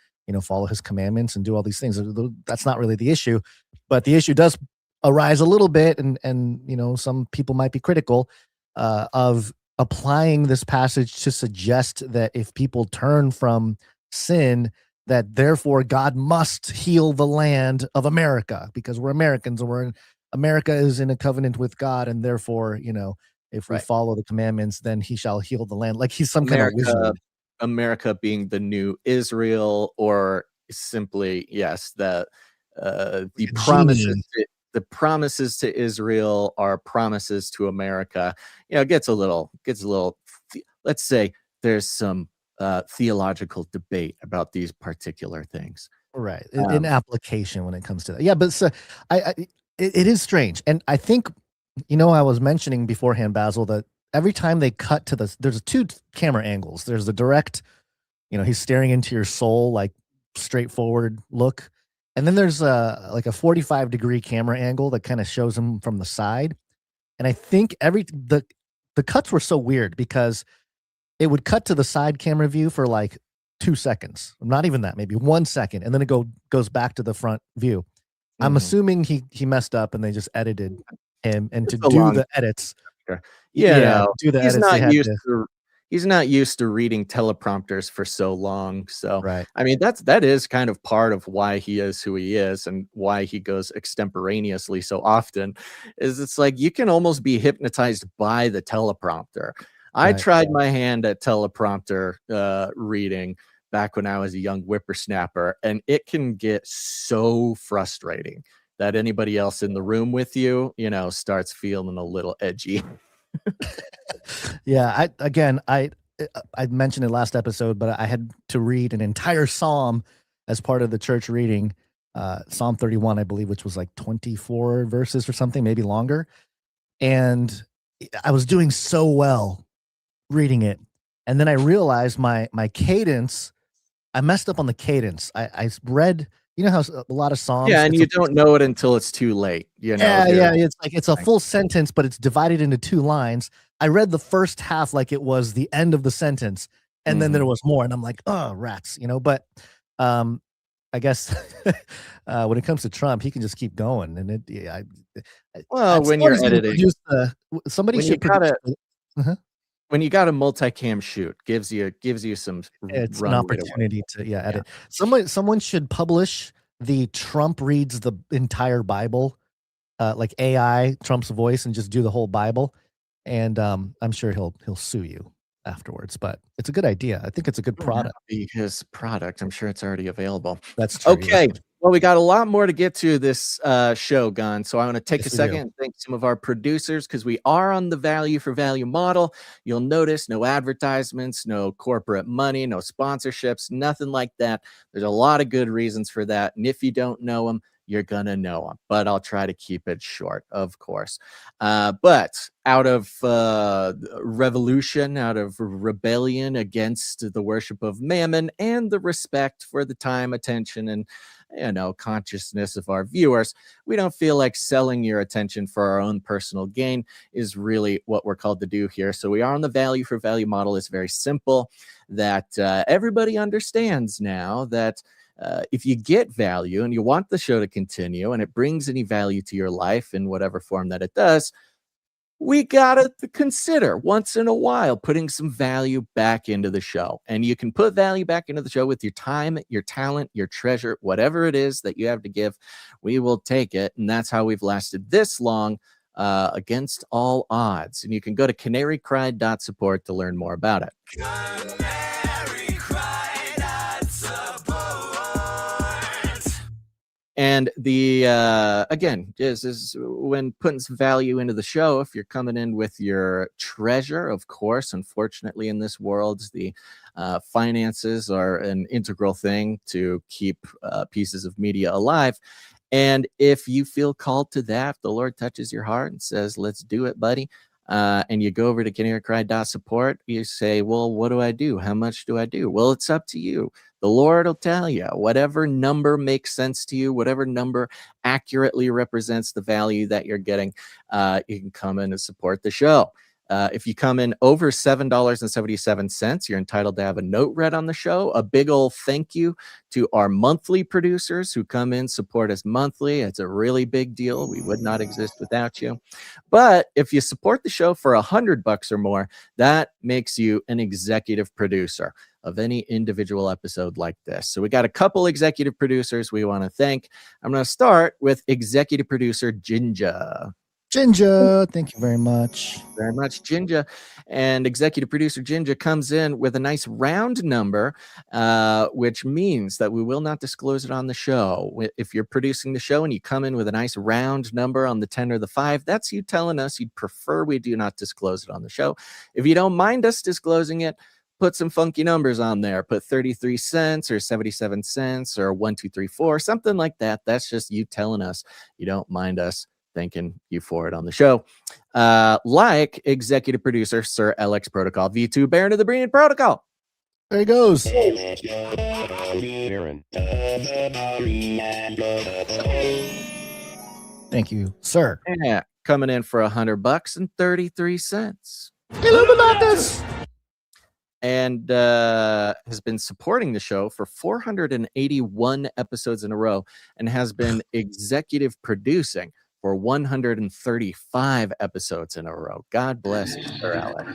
follow His commandments and do all these things. That's not really the issue, but the issue does arise a little bit, and some people might be critical of applying this passage to suggest that if people turn from sin, that therefore God must heal the land of America because we're Americans and America is in a covenant with God, and therefore, if we Right. follow the commandments, then He shall heal the land. Like he's some kind of wizard. America being the new Israel, or simply, yes, the promises. The promises to Israel are promises to America. It gets a little. Let's say there's some theological debate about these particular things. Right. In application when it comes to that. Yeah, but so it is strange. And I think, I was mentioning beforehand, Basil, that every time they cut to there's two camera angles. There's the direct, he's staring into your soul, like straightforward look. And then there's like a 45-degree camera angle that kind of shows him from the side. And I think the cuts were so weird because it would cut to the side camera view for like 2 seconds, not even that, maybe 1 second, and then it goes back to the front view. I'm assuming he messed up and they just edited him, and to do the edits. Do the edits. He's not used to reading teleprompters for so long. So right. I mean, that is kind of part of why he is who he is and why he goes extemporaneously so often. Is it's like you can almost be hypnotized by the teleprompter. I tried my hand at teleprompter reading back when I was a young whippersnapper, and it can get so frustrating that anybody else in the room with you, starts feeling a little edgy. Yeah, I mentioned it last episode, but I had to read an entire psalm as part of the church reading, Psalm 31, I believe, which was like 24 verses or something, maybe longer. And I was doing so well reading it. And then I realized my cadence, I messed up on the cadence. I read, how a lot of psalms. Yeah, and you don't know it until it's too late. Yeah. It's a full sentence, but it's divided into 2 lines. I read the first half like it was the end of the sentence, and then there was more, and I'm like, oh, rats, But I guess when it comes to Trump, he can just keep going, and when you're editing, somebody should produce. When you got a multicam shoot, gives you some. It's an opportunity to edit. Someone should publish the Trump reads the entire Bible, like AI Trump's voice, and just do the whole Bible. And I'm sure he'll sue you afterwards. But it's a good idea. I think it's a good product. Be his product. I'm sure it's already available. That's true. Okay. Well, we got a lot more to get to this show, Gun. So I want to take Yes, a we second do. and thank some of our producers because we are on the value for value model. You'll notice no advertisements, no corporate money, no sponsorships, nothing like that. There's a lot of good reasons for that. And if you don't know them, you're going to know them. But I'll try to keep it short, of course. But out of revolution, out of rebellion against the worship of mammon and the respect for the time, attention, and consciousness of our viewers, we don't feel like selling your attention for our own personal gain is really what we're called to do here. So we are on the value for value model. It's very simple that everybody understands now that if you get value and you want the show to continue and it brings any value to your life in whatever form that it does, we gotta consider once in a while putting some value back into the show. And you can put value back into the show with your time, your talent, your treasure, whatever it is that you have to give. We will take it. And that's how we've lasted this long against all odds. And you can go to canarycry.support to learn more about it. And the again, is when putting some value into the show, if you're coming in with your treasure, of course, unfortunately in this world, the finances are an integral thing to keep pieces of media alive. And if you feel called to that, if the Lord touches your heart and says, let's do it, buddy, and you go over to canarycry.support, you say, well, what do I do? How much do I do? Well, it's up to you. The Lord will tell you whatever number makes sense to you, whatever number accurately represents the value that you're getting. You can come in and support the show. If you come in over $7.77, you're entitled to have a note read on the show. A big old thank you to our monthly producers who come in, support us monthly. It's a really big deal. We would not exist without you. But if you support the show for $100 or more, that makes you an executive producer of any individual episode like this. So we got a couple executive producers we want to thank. I'm going to start with executive producer Jinja. Jinja, thank you very much. Very much, Jinja. And executive producer Jinja comes in with a nice round number, which means that we will not disclose it on the show. If you're producing the show and you come in with a nice round number on the 10 or the 5, that's you telling us you'd prefer we do not disclose it on the show. If you don't mind us disclosing it, put some funky numbers on there. Put 33 cents or 77 cents or 1, 2, 3, 4, something like that. That's just you telling us you don't mind us thanking you for it on the show. Like executive producer Sir LX Protocol V2, Baron of the Breen Protocol. There he goes. Thank you, sir. Yeah, coming in for $100 and 33 cents. Illuminatus! And has been supporting the show for 481 episodes in a row and has been executive producing for 135 episodes in a row. God bless you, Sir Alex.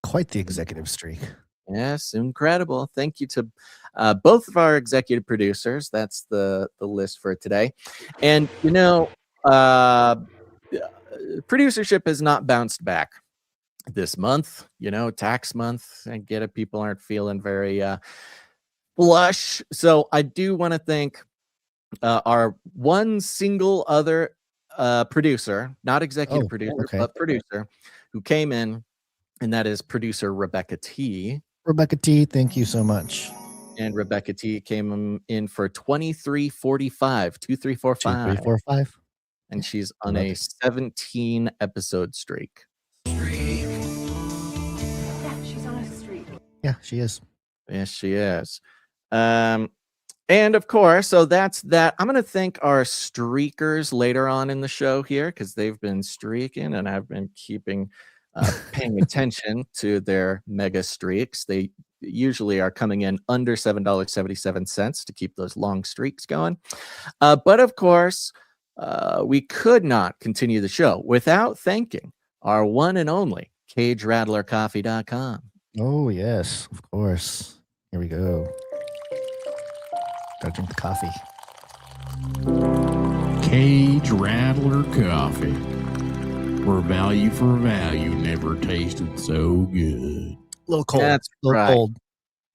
Quite the executive streak. Yes, incredible. Thank you to both of our executive producers. That's the list for today. And, producership has not bounced back this month, tax month. I get it. People aren't feeling very flush. So I do want to thank our one single other producer, not executive producer, but producer, who came in, and that is producer Rebecca T. Rebecca T, thank you so much. And Rebecca T came in for 2345, 2345. 2345. And she's on a 17 episode streak. Yeah, she is. Yes, she is. And of course, so that's that. I'm going to thank our streakers later on in the show here because they've been streaking and I've been paying attention to their mega streaks. They usually are coming in under $7.77 to keep those long streaks going. But of course, we could not continue the show without thanking our one and only CageRattlerCoffee.com. Oh, yes, of course. Here we go. Gotta drink the coffee. Cage Rattler Coffee. Where value for value never tasted so good. A little cold. That's a little right. cold,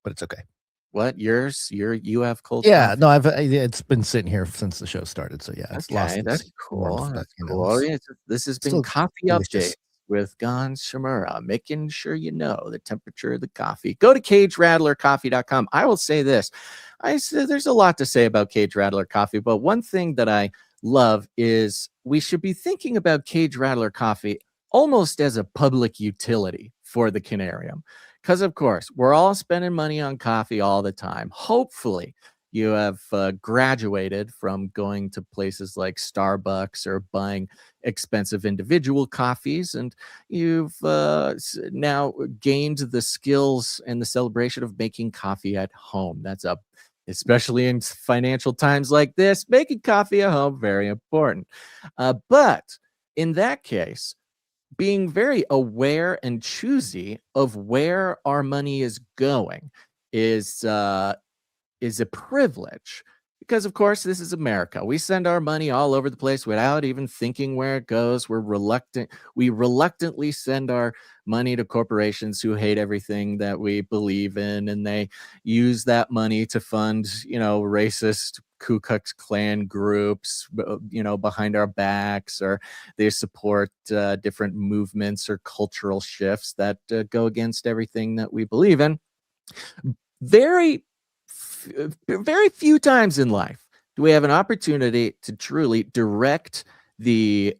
but it's okay. What yours? You have cold Yeah, coffee? no, it's been sitting here since the show started, so yeah, it's lost Okay, that's its cool. warmth, but That's you know, cool. it's Yeah, this has been still Coffee delicious. Update with Gons Shimura, making sure you know the temperature of the coffee. Go to CageRattlerCoffee.com. I will say this. There's a lot to say about Cage Rattler Coffee, but one thing that I love is we should be thinking about Cage Rattler Coffee almost as a public utility for the Canarium. Because, of course, we're all spending money on coffee all the time. Hopefully, you have graduated from going to places like Starbucks or buying expensive individual coffees, and you've now gained the skills and the celebration of making coffee at home. That's especially in financial times like this, making coffee at home, very important. But in that case, being very aware and choosy of where our money is going is a privilege, because of course this is America. We send our money all over the place without even thinking where it goes. We reluctantly send our money to corporations who hate everything that we believe in, and they use that money to fund, racist Ku Klux Klan groups, behind our backs, or they support different movements or cultural shifts that go against everything that we believe in. Very few times in life do we have an opportunity to truly direct the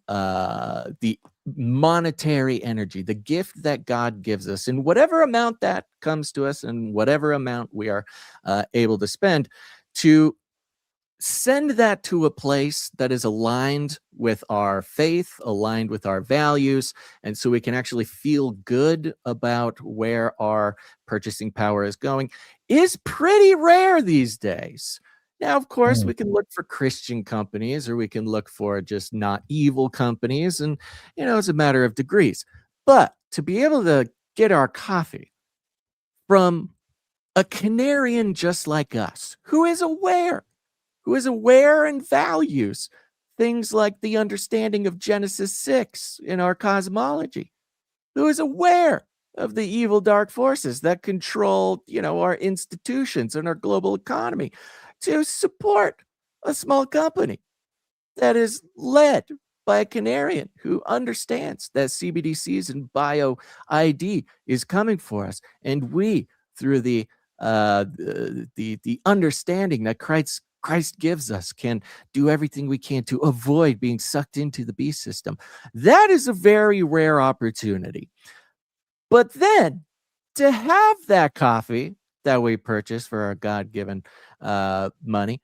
monetary energy, the gift that God gives us, in whatever amount that comes to us and whatever amount we are able to spend, to send that to a place that is aligned with our faith, aligned with our values, and so we can actually feel good about where our purchasing power is going, is pretty rare these days. Now, of course, we can look for Christian companies, or we can look for just not evil companies, and it's a matter of degrees. But to be able to get our coffee from a Canarian just like us, who is aware and values things like the understanding of Genesis 6 in our cosmology, who is aware of the evil dark forces that control, our institutions and our global economy, to support a small company that is led by a Canarian who understands that CBDCs and bio ID is coming for us, and we, through the understanding that Christ gives us, can do everything we can to avoid being sucked into the beast system. That is a very rare opportunity. But then, to have that coffee that we purchase for our God-given money,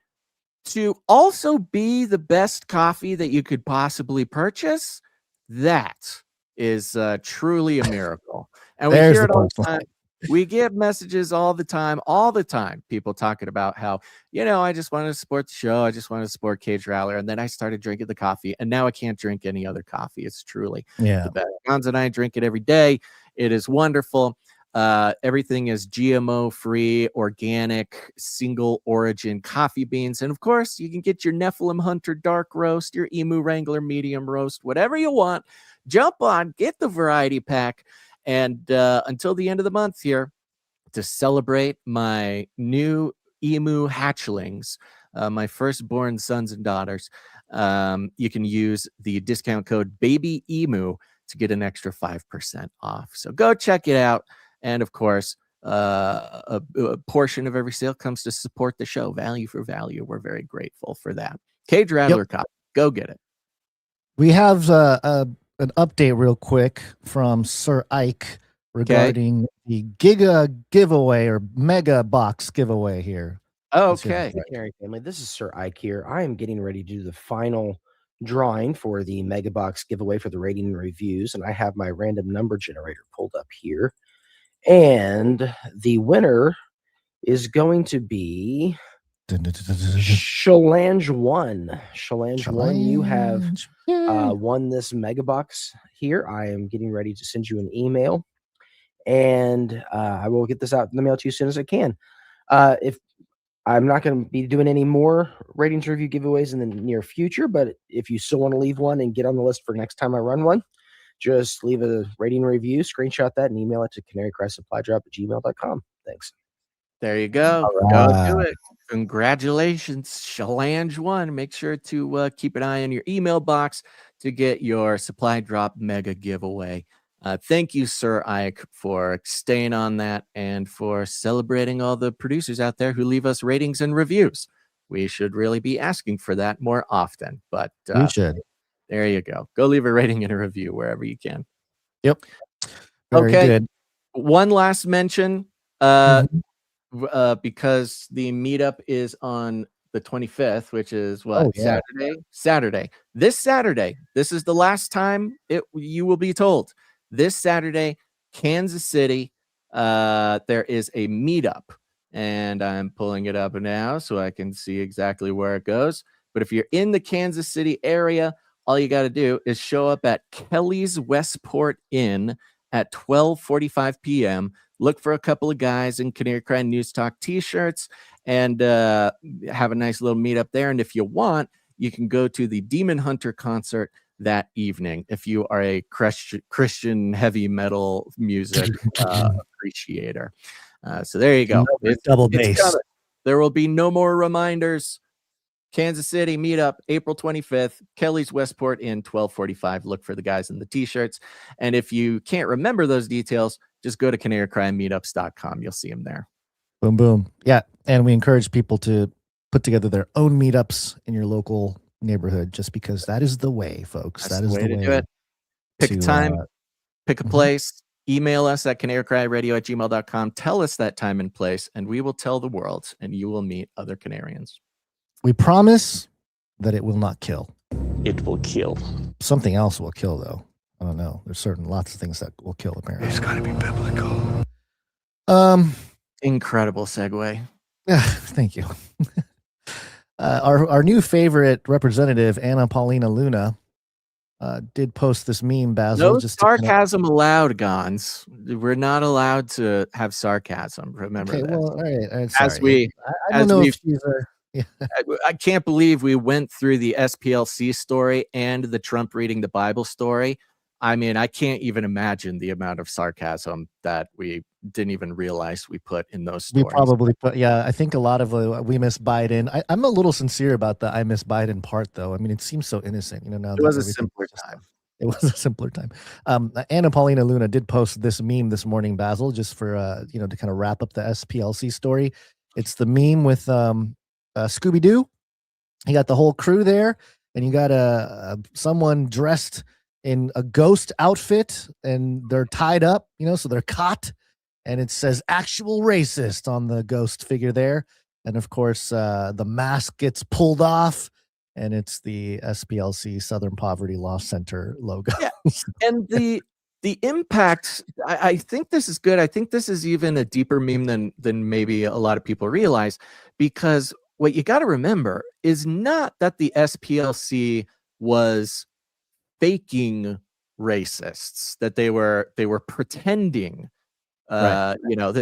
to also be the best coffee that you could possibly purchase, that is truly a miracle. And we hear it all the time. We get messages all the time, people talking about how, I just wanted to support the show. I just wanted to support Cage Rattler. And then I started drinking the coffee, and now I can't drink any other coffee. It's truly the best. Hans and I drink it every day. It is wonderful. Everything is GMO free, organic, single origin coffee beans. And of course, you can get your Nephilim Hunter dark roast, your Emu Wrangler medium roast, whatever you want. Jump on, get the variety pack. And until the end of the month here, to celebrate my new emu hatchlings, my firstborn sons and daughters, you can use the discount code BABYEMU to get an extra 5% off. So go check it out. And of course, a portion of every sale comes to support the show. Value for value. We're very grateful for that. Cage Rattler Coffee. Go get it. We have an update real quick from Sir Ike regarding the Giga giveaway or Mega Box giveaway here. Okay. Canary family, this is Sir Ike here. I am getting ready to do the final drawing for the Mega Box giveaway for the rating and reviews, and I have my random number generator pulled up here. And the winner is going to be Shalange 1. Shalange 1, you have won this Mega Box here. I am getting ready to send you an email, and I will get this out in the mail to you as soon as I can. If I'm not going to be doing any more ratings review giveaways in the near future, but if you still want to leave one and get on the list for next time I run one, just leave a rating review, screenshot that, and email it to canarycrysupplydrop@gmail.com. Thanks. There you go. All Go right. do it. Congratulations, Shalange One. Make sure to keep an eye on your email box to get your supply drop mega giveaway. Thank you, Sir Ike, for staying on that and for celebrating all the producers out there who leave us ratings and reviews. We should really be asking for that more often. But We should. there you go. Go leave a rating and a review wherever you can. Yep. Very Okay. good. One last mention. Mhm. Because the meetup is on the 25th, which is what? Oh, yeah. Saturday. This Saturday. This is the last time you will be told. This Saturday, Kansas City, there is a meetup, and I'm pulling it up now so I can see exactly where it goes. But if you're in the Kansas City area, all you got to do is show up at Kelly's Westport Inn at 12:45 p.m. Look for a couple of guys in Canary Cry News Talk t-shirts and have a nice little meetup there. And if you want, you can go to the Demon Hunter concert that evening if you are a Christian heavy metal music appreciator. So there you go. It's double bass. Coming. There will be no more reminders. Kansas City meetup, April 25th, Kelly's Westport Inn, 12:45. Look for the guys in the t-shirts. And if you can't remember those details, just go to canarycrymeetups.com. You'll see them there. Boom, boom. Yeah. And we encourage people to put together their own meetups in your local neighborhood just because that is the way, folks. That's that is the way the way to do it. Pick a time, pick a place, email us at canarycryradio@gmail.com. Tell us that time and place, and we will tell the world, and you will meet other Canarians. We promise that it will not kill. It will kill. Something else will kill, though. I don't know. There's lots of things that will kill, apparently. It's got to be biblical. Incredible segue. Thank you. Our new favorite representative, Paulina Luna, did post this meme, Basil. No just sarcasm allowed, Gons. We're not allowed to have sarcasm. Remember that. Well, all right. I don't know if she's I can't believe we went through the SPLC story and the Trump reading the Bible story. I mean, I can't even imagine the amount of sarcasm that we didn't even realize we put in those stories. We probably put, I think a lot of we miss Biden. I'm a little sincere about the I miss Biden part, though. I mean, it seems so innocent, now. It was a simpler time. It was a simpler time. Paulina Luna did post this meme this morning, Basil, just for to kind of wrap up the SPLC story. It's the meme with Scooby-Doo. You got the whole crew there, and you got someone dressed in a ghost outfit, and they're tied up, so they're caught, and it says actual racist on the ghost figure there. And of course, the mask gets pulled off, and it's the SPLC Southern Poverty Law Center logo. Yeah. And the impact, I think this is good. I think this is even a deeper meme than maybe a lot of people realize, because what you got to remember is not that the SPLC was faking racists, that they were pretending, right.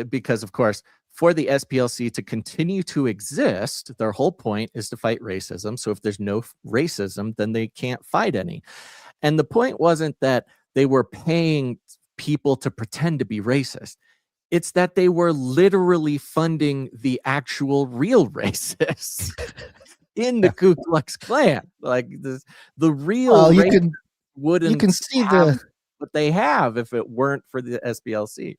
Because of course, for the SPLC to continue to exist, their whole point is to fight racism. So if there's no racism, then they can't fight any. And the point wasn't that they were paying people to pretend to be racist. It's that they were literally funding the actual real racists in the Ku Klux Klan. Like the real racists wouldn't you can see have what they have if it weren't for the SPLC.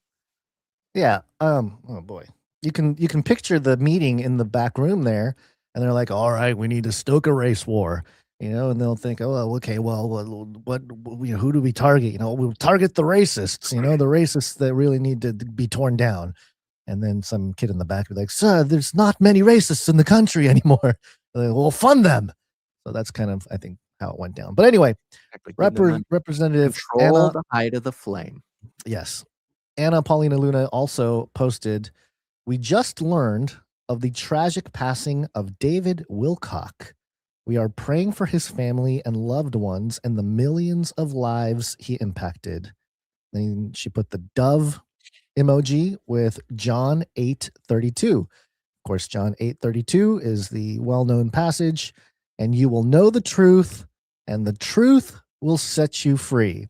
Yeah. Oh boy. You can picture the meeting in the back room there, and they're like, all right, we need to stoke a race war. And they'll think, oh, okay, well, who do we target? We'll target the racists, the racists that really need to be torn down. And then some kid in the back will be like, sir, there's not many racists in the country anymore. Like, we'll fund them. So that's kind of, I think, how it went down. But anyway, Representative Control the height of the flame. Yes. Paulina Luna also posted, we just learned of the tragic passing of David Wilcock. We are praying for his family and loved ones and the millions of lives he impacted. Then she put the dove emoji with John 8:32. Of course, John 8:32 is the well-known passage, and you will know the truth, and the truth will set you free.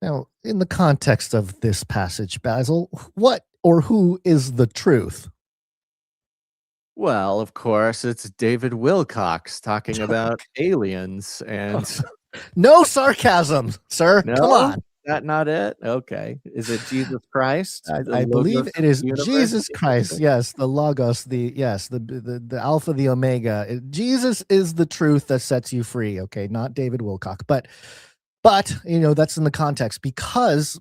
Now, in the context of this passage, Basil, what or who is the truth? Well, of course, it's David Wilcock talking about aliens and No sarcasm, sir. no, Come on. that not it? Okay. Is it Jesus Christ? The I believe Logos it is of the universe? Jesus Christ. Yes, the Logos, the Alpha, the Omega. Jesus is the truth that sets you free. Okay, not David Wilcock, but that's in the context because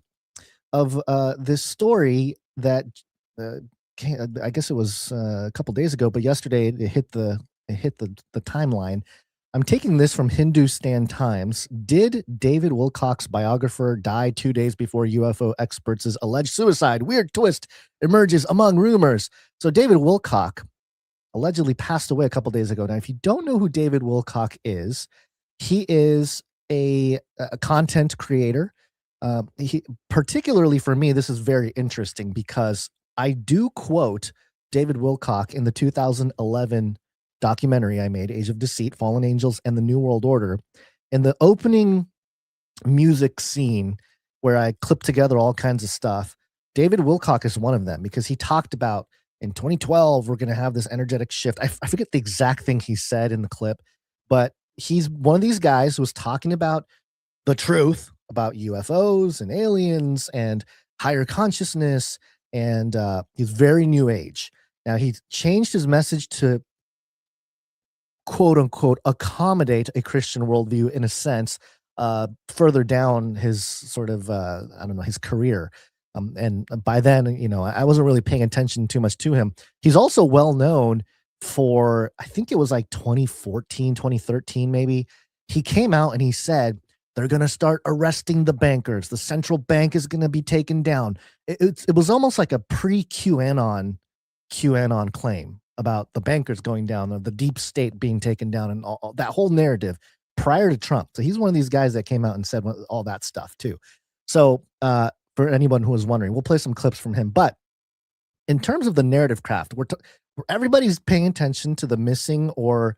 of this story that I guess it was a couple days ago, but yesterday it hit the timeline. I'm taking this from Hindustan Times. Did David Wilcock's biographer die 2 days before UFO experts' alleged suicide? Weird twist emerges among rumors. So David Wilcock allegedly passed away a couple days ago. Now, if you don't know who David Wilcock is, he is a content creator. He, particularly for me, this is very interesting because I do quote David Wilcock in the 2011 documentary I made, Age of Deceit, Fallen Angels, and the New World Order. In the opening music scene where I clipped together all kinds of stuff, David Wilcock is one of them because he talked about in 2012, we're going to have this energetic shift. I forget the exact thing he said in the clip, but he's one of these guys who was talking about the truth about UFOs and aliens and higher consciousness, and he's very new age. Now, he changed his message to quote unquote accommodate a Christian worldview in a sense further down his sort of his career. And by then, I wasn't really paying attention too much to him. He's also well known for, I think it was like 2014, 2013, maybe. He came out and he said, they're going to start arresting the bankers. The central bank is going to be taken down. It was almost like a pre-QAnon claim about the bankers going down, or the deep state being taken down, and all that whole narrative prior to Trump. So he's one of these guys that came out and said all that stuff too. So for anyone who was wondering, we'll play some clips from him. But in terms of the narrative craft, everybody's paying attention to the missing or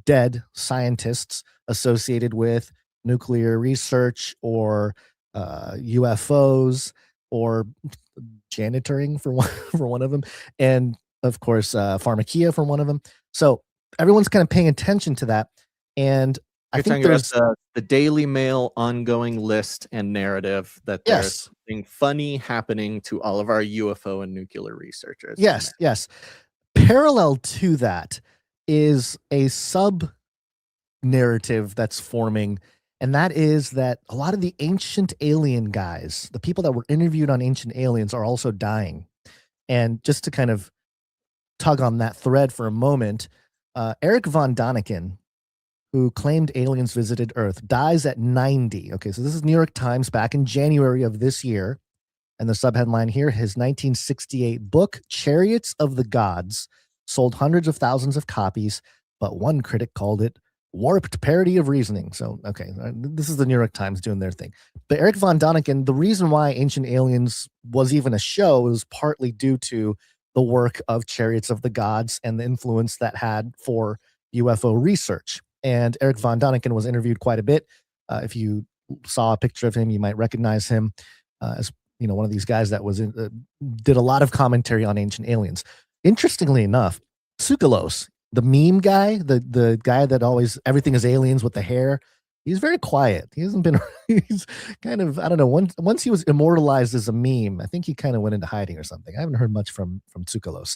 dead scientists associated with nuclear research or UFOs or janitoring for one of them, and of course pharmakia for one of them. So everyone's kind of paying attention to that, and I think there's the Daily Mail ongoing list and narrative that there's something funny happening to all of our UFO and nuclear researchers. Yes. Parallel to that is a sub narrative that's forming. And that is that a lot of the ancient alien guys, the people that were interviewed on Ancient Aliens, are also dying. And just to kind of tug on that thread for a moment, Erich von Däniken, who claimed aliens visited Earth, dies at 90. Okay, so this is New York Times back in January of this year. And the subheadline here, his 1968 book, Chariots of the Gods, sold hundreds of thousands of copies, but one critic called it warped parody of reasoning. So, okay, this is the New York Times doing their thing. But Erich von Däniken, the reason why Ancient Aliens was even a show was partly due to the work of Chariots of the Gods and the influence that had for UFO research. And Erich von Däniken was interviewed quite a bit. If you saw a picture of him, you might recognize him as one of these guys that was did a lot of commentary on Ancient Aliens. Interestingly enough, Tsoukalos, the meme guy, the guy that always everything is aliens with the hair, he's very quiet. He hasn't been. He's kind of, I don't know. Once he was immortalized as a meme, I think he kind of went into hiding or something. I haven't heard much from Tsoukalos.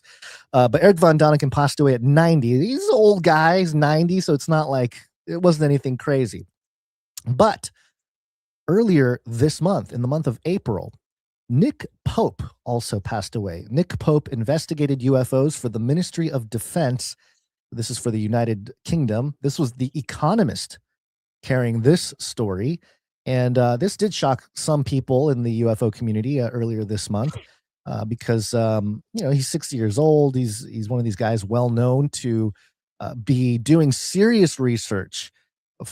But Erich von Däniken passed away at 90. He's an old guy. He's 90, so it's not like it wasn't anything crazy. But earlier this month, in the month of April, Nick Pope also passed away. Nick Pope investigated UFOs for the Ministry of Defense. This is for the United Kingdom. This was the Economist carrying this story. And this did shock some people in the UFO community earlier this month because, he's 60 years old. He's one of these guys well known to be doing serious research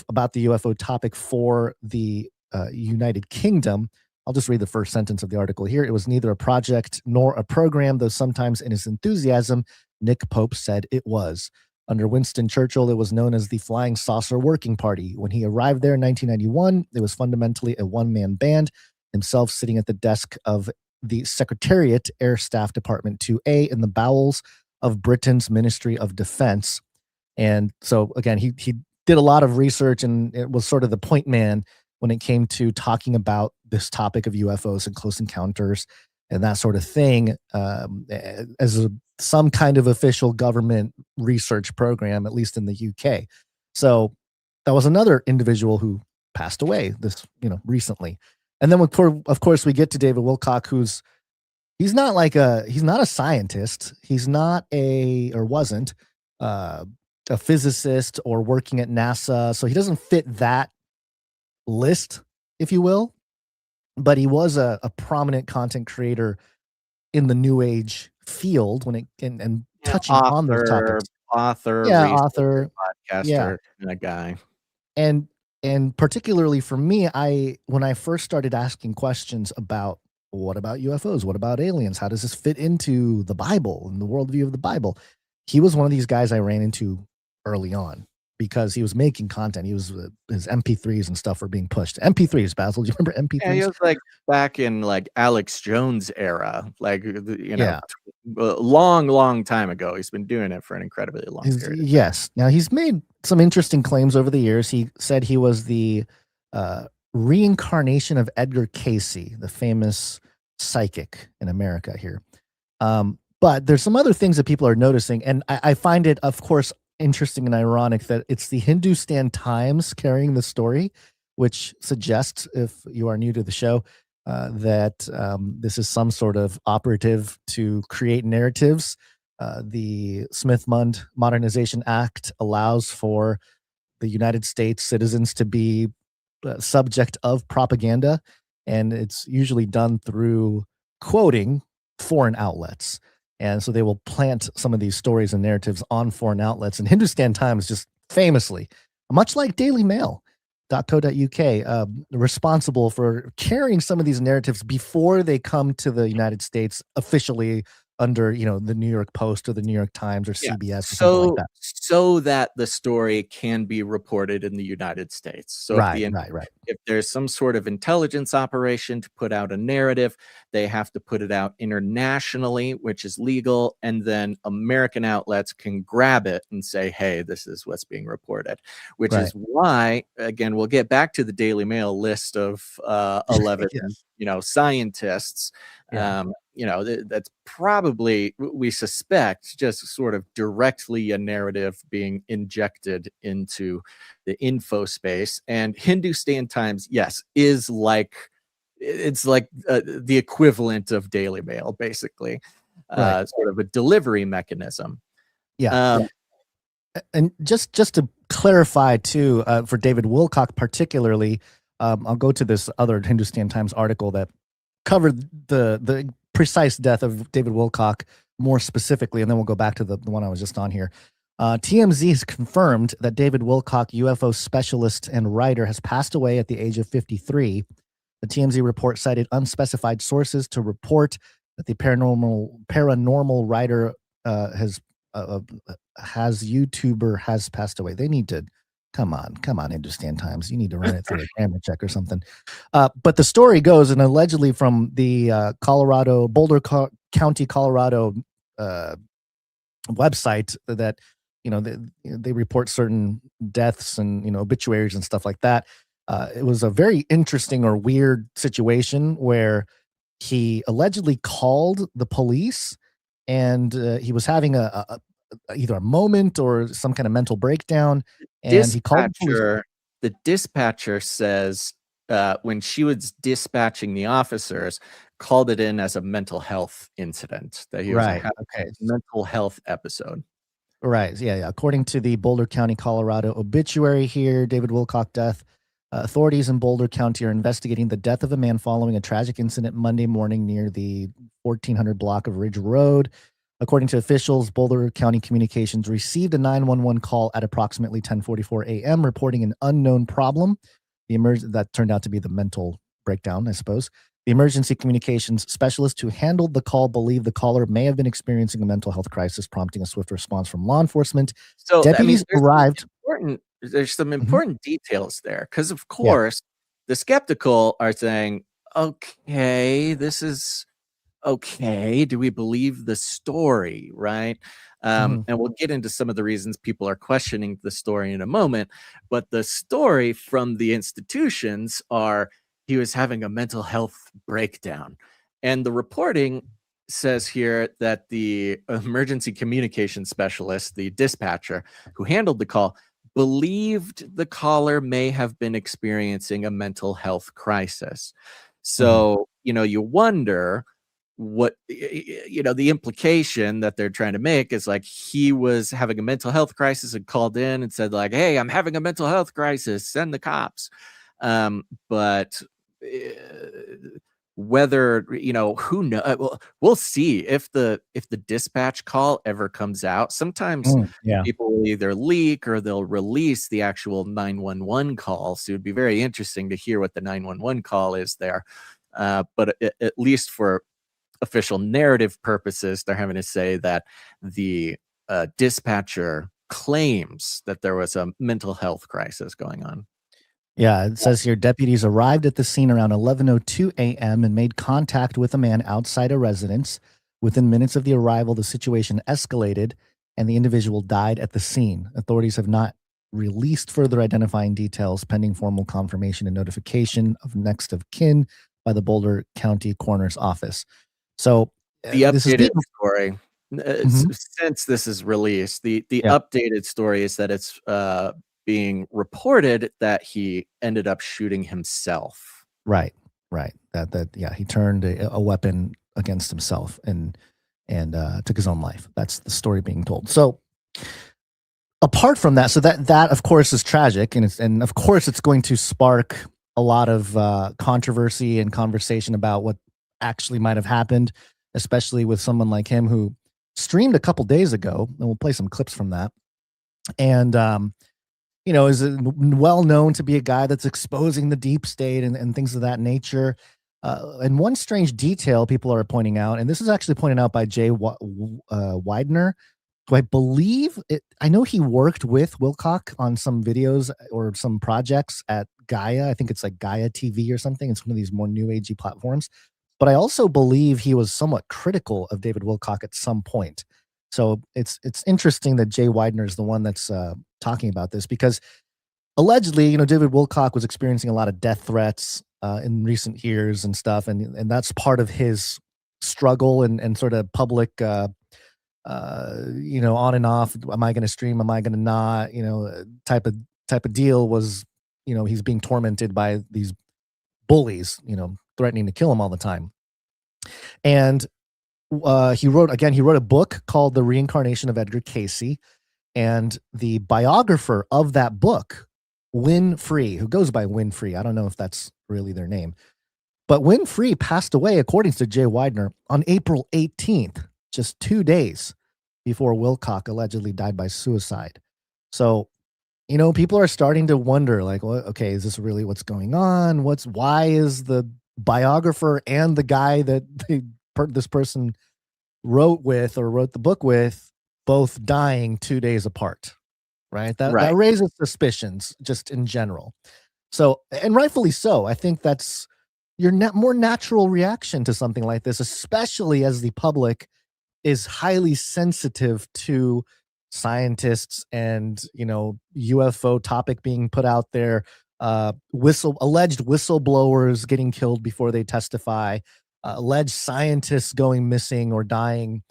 about the UFO topic for the United Kingdom. I'll just read the first sentence of the article here. It was neither a project nor a program, though sometimes in his enthusiasm, Nick Pope said it was. Under Winston Churchill, it was known as the Flying Saucer Working Party. When he arrived there in 1991, it was fundamentally a one-man band, himself sitting at the desk of the Secretariat Air Staff Department 2A in the bowels of Britain's Ministry of Defense. And so again, he did a lot of research, and it was sort of the point man when it came to talking about this topic of UFOs and close encounters and that sort of thing, as some kind of official government research program, at least in the UK. So that was another individual who passed away recently. And then of course we get to David Wilcock, he's not a scientist. He's not wasn't a physicist or working at NASA. So he doesn't fit that list, if you will. But he was a prominent content creator in the New Age field and touching on those topics. Author, podcaster, kind of guy. And particularly for me, when I first started asking questions about what about UFOs, what about aliens, how does this fit into the Bible and the worldview of the Bible, he was one of these guys I ran into early on because he was making content. His MP3s and stuff were being pushed. MP3s, Basil, do you remember MP3s? Yeah, he was like back in like Alex Jones era, long time ago. He's been doing it for an incredibly long period. Yes. Now he's made some interesting claims over the years. He said he was the reincarnation of Edgar Cayce, the famous psychic in America here. But there's some other things that people are noticing, and I find it, of course, interesting and ironic that it's the Hindustan Times carrying the story, which suggests, if you are new to the show, that this is some sort of operative to create narratives. The Smith-Mundt Modernization Act allows for the United States citizens to be subject of propaganda, and it's usually done through quoting foreign outlets. And so they will plant some of these stories and narratives on foreign outlets. And Hindustan Times just famously, much like Daily Mail.co.uk, responsible for carrying some of these narratives before they come to the United States officially under, the New York Post or the New York Times or CBS or something like that. So that the story can be reported in the United States. So if there's some sort of intelligence operation to put out a narrative, they have to put it out internationally, which is legal, and then American outlets can grab it and say, hey, this is what's being reported, which is why, again, we'll get back to the Daily Mail list of 11 scientists. That's probably, we suspect, just sort of directly a narrative being injected into the info space. And Hindustan Times, yes, is like, it's like the equivalent of Daily Mail, basically, sort of a delivery mechanism. And just to clarify too, for David Wilcock particularly, I'll go to this other Hindustan Times article that covered the precise death of David Wilcock more specifically, and then we'll go back to the one I was just on here. TMZ has confirmed that David Wilcock, UFO specialist and writer, has passed away at the age of 53. The TMZ report cited unspecified sources to report that the paranormal writer has passed away. They need to come on, Hindustan Times. You need to run it through a camera check or something. But the story goes, and allegedly from the Boulder County, Colorado website, that they report certain deaths and obituaries and stuff like that. It was a very interesting or weird situation where he allegedly called the police, and he was having either a moment or some kind of mental breakdown. And he called the dispatcher says when she was dispatching the officers, called it in as a mental health incident, that he was having a mental health episode. Right. Yeah. According to the Boulder County, Colorado obituary here, David Wilcock death. Authorities in Boulder County are investigating the death of a man following a tragic incident Monday morning near the 1400 block of Ridge Road. According to officials, Boulder County Communications received a 911 call at approximately 10:44 a.m. reporting an unknown problem. That turned out to be the mental breakdown, I suppose. The emergency communications specialist who handled the call believed the caller may have been experiencing a mental health crisis, prompting a swift response from law enforcement. So deputies arrived. There's some important details there, because of course the skeptical are saying, okay, this is okay, do we believe the story, right? And we'll get into some of the reasons people are questioning the story in a moment. But the story from the institutions are he was having a mental health breakdown. And the reporting says here that the emergency communication specialist, the dispatcher who handled the call, believed the caller may have been experiencing a mental health crisis. So, you wonder what, the implication that they're trying to make is like he was having a mental health crisis and called in and said like, hey, I'm having a mental health crisis, send the cops. But whether, who knows, we'll see if the dispatch call ever comes out. Sometimes people will either leak or they'll release the actual 911 call. So it'd be very interesting to hear what the 911 call is there. But at least for official narrative purposes, they're having to say that the dispatcher claims that there was a mental health crisis going on. Yeah, it says here, deputies arrived at the scene around 11:02 a.m. and made contact with a man outside a residence. Within minutes of the arrival, the situation escalated and the individual died at the scene. Authorities have not released further identifying details pending formal confirmation and notification of next of kin by the Boulder County Coroner's Office. So the updated story, since this is released, the updated story is that it's being reported that he ended up shooting himself. Right. He turned a weapon against himself and took his own life. That's the story being told. So apart from that, so that of course is tragic, and of course it's going to spark a lot of controversy and conversation about what actually might have happened, especially with someone like him who streamed a couple days ago, and we'll play some clips from that. And is well known to be a guy that's exposing the deep state and things of that nature. And one strange detail people are pointing out, and this is actually pointed out by Jay Widener, who I believe I know he worked with Wilcock on some videos or some projects at Gaia. I think it's like Gaia TV or something. It's one of these more new agey platforms. But I also believe he was somewhat critical of David Wilcock at some point. So it's interesting that Jay Widener is the one that's talking about this, because allegedly, David Wilcock was experiencing a lot of death threats in recent years and stuff, and that's part of his struggle and sort of public, on and off. Am I going to stream? Am I going to not? Type of deal was, he's being tormented by these bullies, threatening to kill him all the time. And he wrote a book called The Reincarnation of Edgar Cayce, and the biographer of that book, Winfrey, who goes by Winfrey, I don't know if that's really their name, but Winfrey passed away, according to Jay Widener, on April 18th, just 2 days before Wilcock allegedly died by suicide. So, people are starting to wonder, like, well, okay, is this really what's going on? Why is the biographer and the guy that this person wrote the book with both dying 2 days apart, right? That raises suspicions just in general. So, and rightfully so. I think that's your more natural reaction to something like this, especially as the public is highly sensitive to scientists and, UFO topic being put out there, alleged whistleblowers getting killed before they testify, alleged scientists going missing or dying,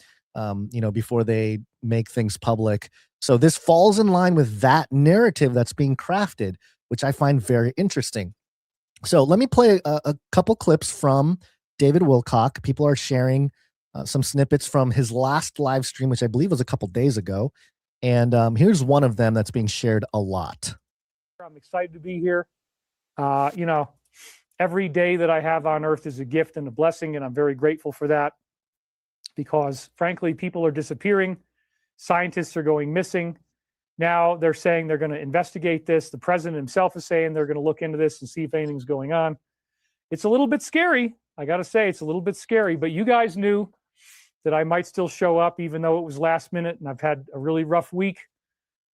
before they make things public. So this falls in line with that narrative that's being crafted, which I find very interesting. So let me play a couple clips from David Wilcock. People are sharing some snippets from his last live stream, which I believe was a couple days ago. And here's one of them that's being shared a lot. I'm excited to be here. Every day that I have on earth is a gift and a blessing, and I'm very grateful for that, because frankly, people are disappearing. Scientists are going missing. Now they're saying they're going to investigate this. The president himself is saying they're going to look into this and see if anything's going on. It's a little bit scary. I got to say, it's a little bit scary, but you guys knew that I might still show up, even though it was last minute and I've had a really rough week.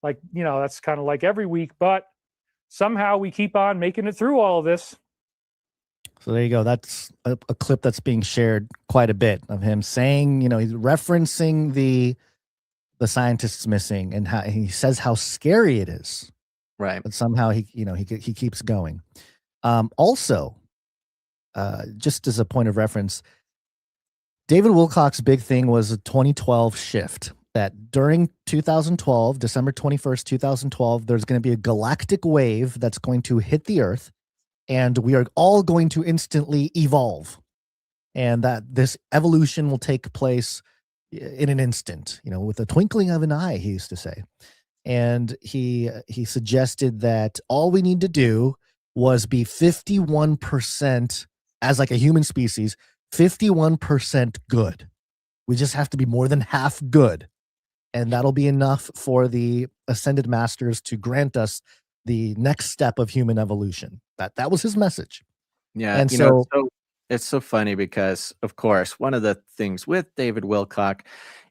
That's kind of like every week, but somehow we keep on making it through all of this. So there you go. That's a clip that's being shared quite a bit of him saying, he's referencing the scientists missing and how he says how scary it is. Right. But somehow he keeps going. Also, just as a point of reference, David Wilcock's big thing was a 2012 shift. That during 2012, December 21st, 2012, there's going to be a galactic wave that's going to hit the Earth, and we are all going to instantly evolve. And that this evolution will take place in an instant, with the twinkling of an eye, he used to say. And he suggested that all we need to do was be 51% as like a human species, 51% good. We just have to be more than half good. And that'll be enough for the ascended masters to grant us the next step of human evolution. That was his message. Yeah. And so it's so funny because, of course, one of the things with David Wilcock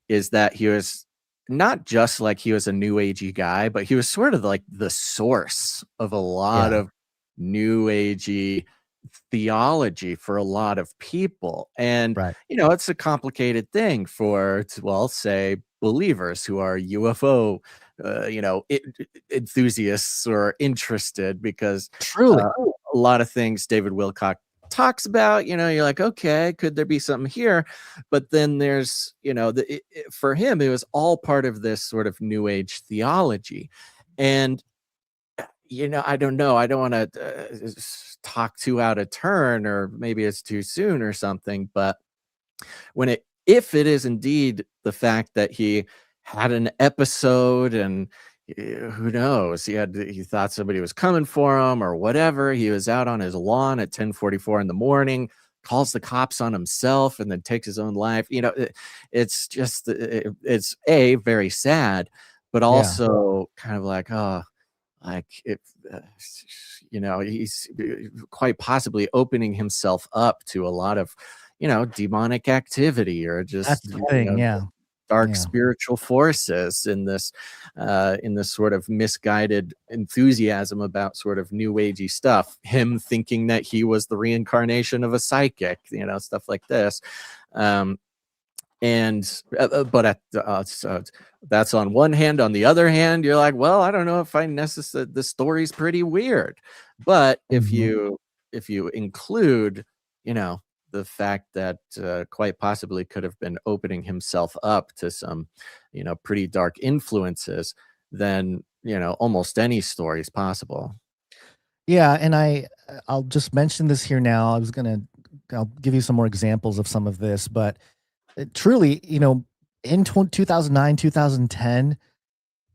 is that he was not just like he was a new agey guy, but he was sort of like the source of a lot of new agey theology for a lot of people. And, it's a complicated thing for, say, believers who are UFO, enthusiasts or interested, because truly a lot of things David Wilcock talks about, you're like, okay, could there be something here? But then there's, for him, it was all part of this sort of new age theology. And, I don't know. I don't want to talk too out of turn, or maybe it's too soon or something. But if it is indeed the fact that he had an episode and who knows, he thought somebody was coming for him or whatever. He was out on his lawn at 10:44 in the morning, calls the cops on himself, and then takes his own life. It's just, it's very sad, but also kind of like, he's quite possibly opening himself up to a lot of, demonic activity, or just that's the thing, dark spiritual forces in this sort of misguided enthusiasm about sort of new agey stuff. Him thinking that he was the reincarnation of a psychic, stuff like this. That's on one hand. On the other hand, you're like, well, I don't know if the story's pretty weird. But if you include, the fact that quite possibly could have been opening himself up to some, pretty dark influences, then, almost any story is possible. Yeah. And I'll just mention this here now. I'll give you some more examples of some of this, but truly, in 2009, 2010,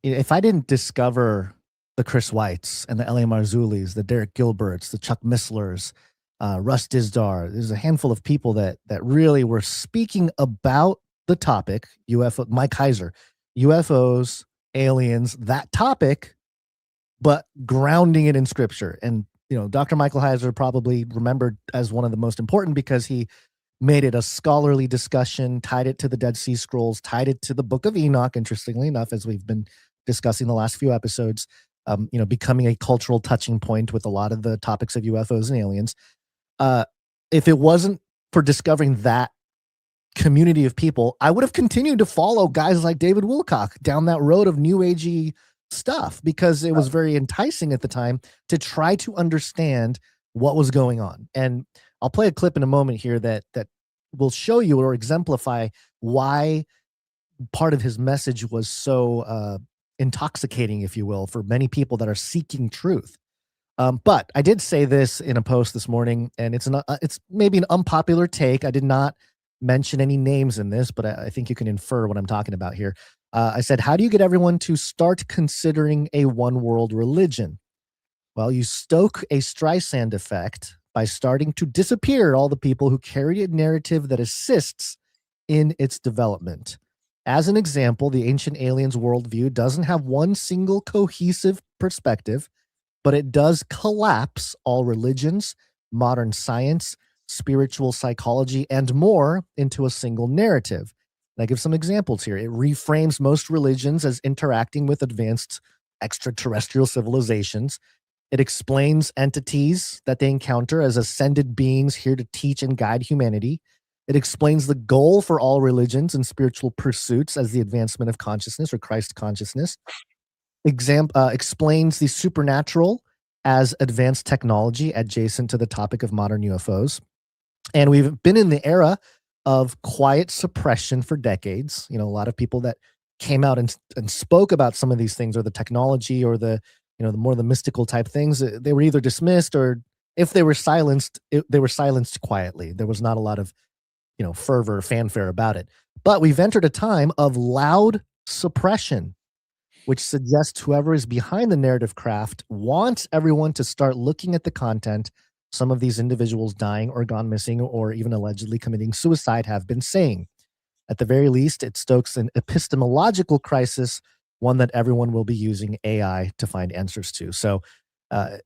if I didn't discover the Chris Whites and the L.A. Marzulis, the Derek Gilberts, the Chuck Misslers, Russ Dizdar, there's a handful of people that really were speaking about the topic, UFO, Mike Heiser, UFOs, aliens, that topic, but grounding it in scripture. And, Dr. Michael Heiser probably remembered as one of the most important because he made it a scholarly discussion, tied it to the Dead Sea Scrolls, tied it to the Book of Enoch, interestingly enough, as we've been discussing the last few episodes, becoming a cultural touching point with a lot of the topics of UFOs and aliens. If it wasn't for discovering that community of people, I would have continued to follow guys like David Wilcock down that road of new agey stuff, because it was very enticing at the time to try to understand what was going on. And I'll play a clip in a moment here that will show you or exemplify why part of his message was so intoxicating, if you will, for many people that are seeking truth. But I did say this in a post this morning, and it's maybe an unpopular take. I did not mention any names in this, but I think you can infer what I'm talking about here. I said, how do you get everyone to start considering a one world religion? Well, you stoke a Streisand effect by starting to disappear all the people who carry a narrative that assists in its development. As an example, the ancient aliens worldview doesn't have one single cohesive perspective, but it does collapse all religions, modern science, spiritual psychology, and more into a single narrative. And I give some examples here. It reframes most religions as interacting with advanced extraterrestrial civilizations. It explains entities that they encounter as ascended beings here to teach and guide humanity. It explains the goal for all religions and spiritual pursuits as the advancement of consciousness or Christ consciousness. Explains the supernatural as advanced technology adjacent to the topic of modern UFOs. And we've been in the era of quiet suppression for decades. You know, a lot of people that came out and spoke about some of these things, or the technology, or the, you know, the more the mystical type things, they were either dismissed, or if they were silenced, they were silenced quietly. There was not a lot of, you know, fervor, fanfare about it. But we've entered a time of loud suppression, which suggests whoever is behind the narrative craft wants everyone to start looking at the content some of these individuals dying or gone missing or even allegedly committing suicide have been saying. At the very least, it stokes an epistemological crisis, one that everyone will be using AI to find answers to. So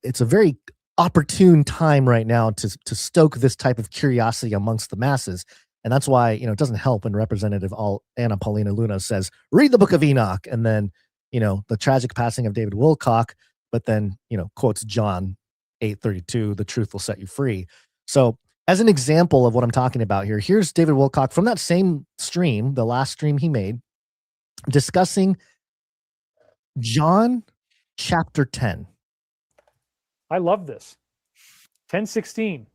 it's a very opportune time right now to stoke this type of curiosity amongst the masses. And that's why, you know, it doesn't help when Representative Anna Paulina Luna says, read the Book of Enoch, and then, you know, the tragic passing of David Wilcock, but then, you know, quotes John 8:32, the truth will set you free. So as an example of what I'm talking about here, here's David Wilcock from that same stream, the last stream he made, discussing John chapter 10. I love this. 10:16.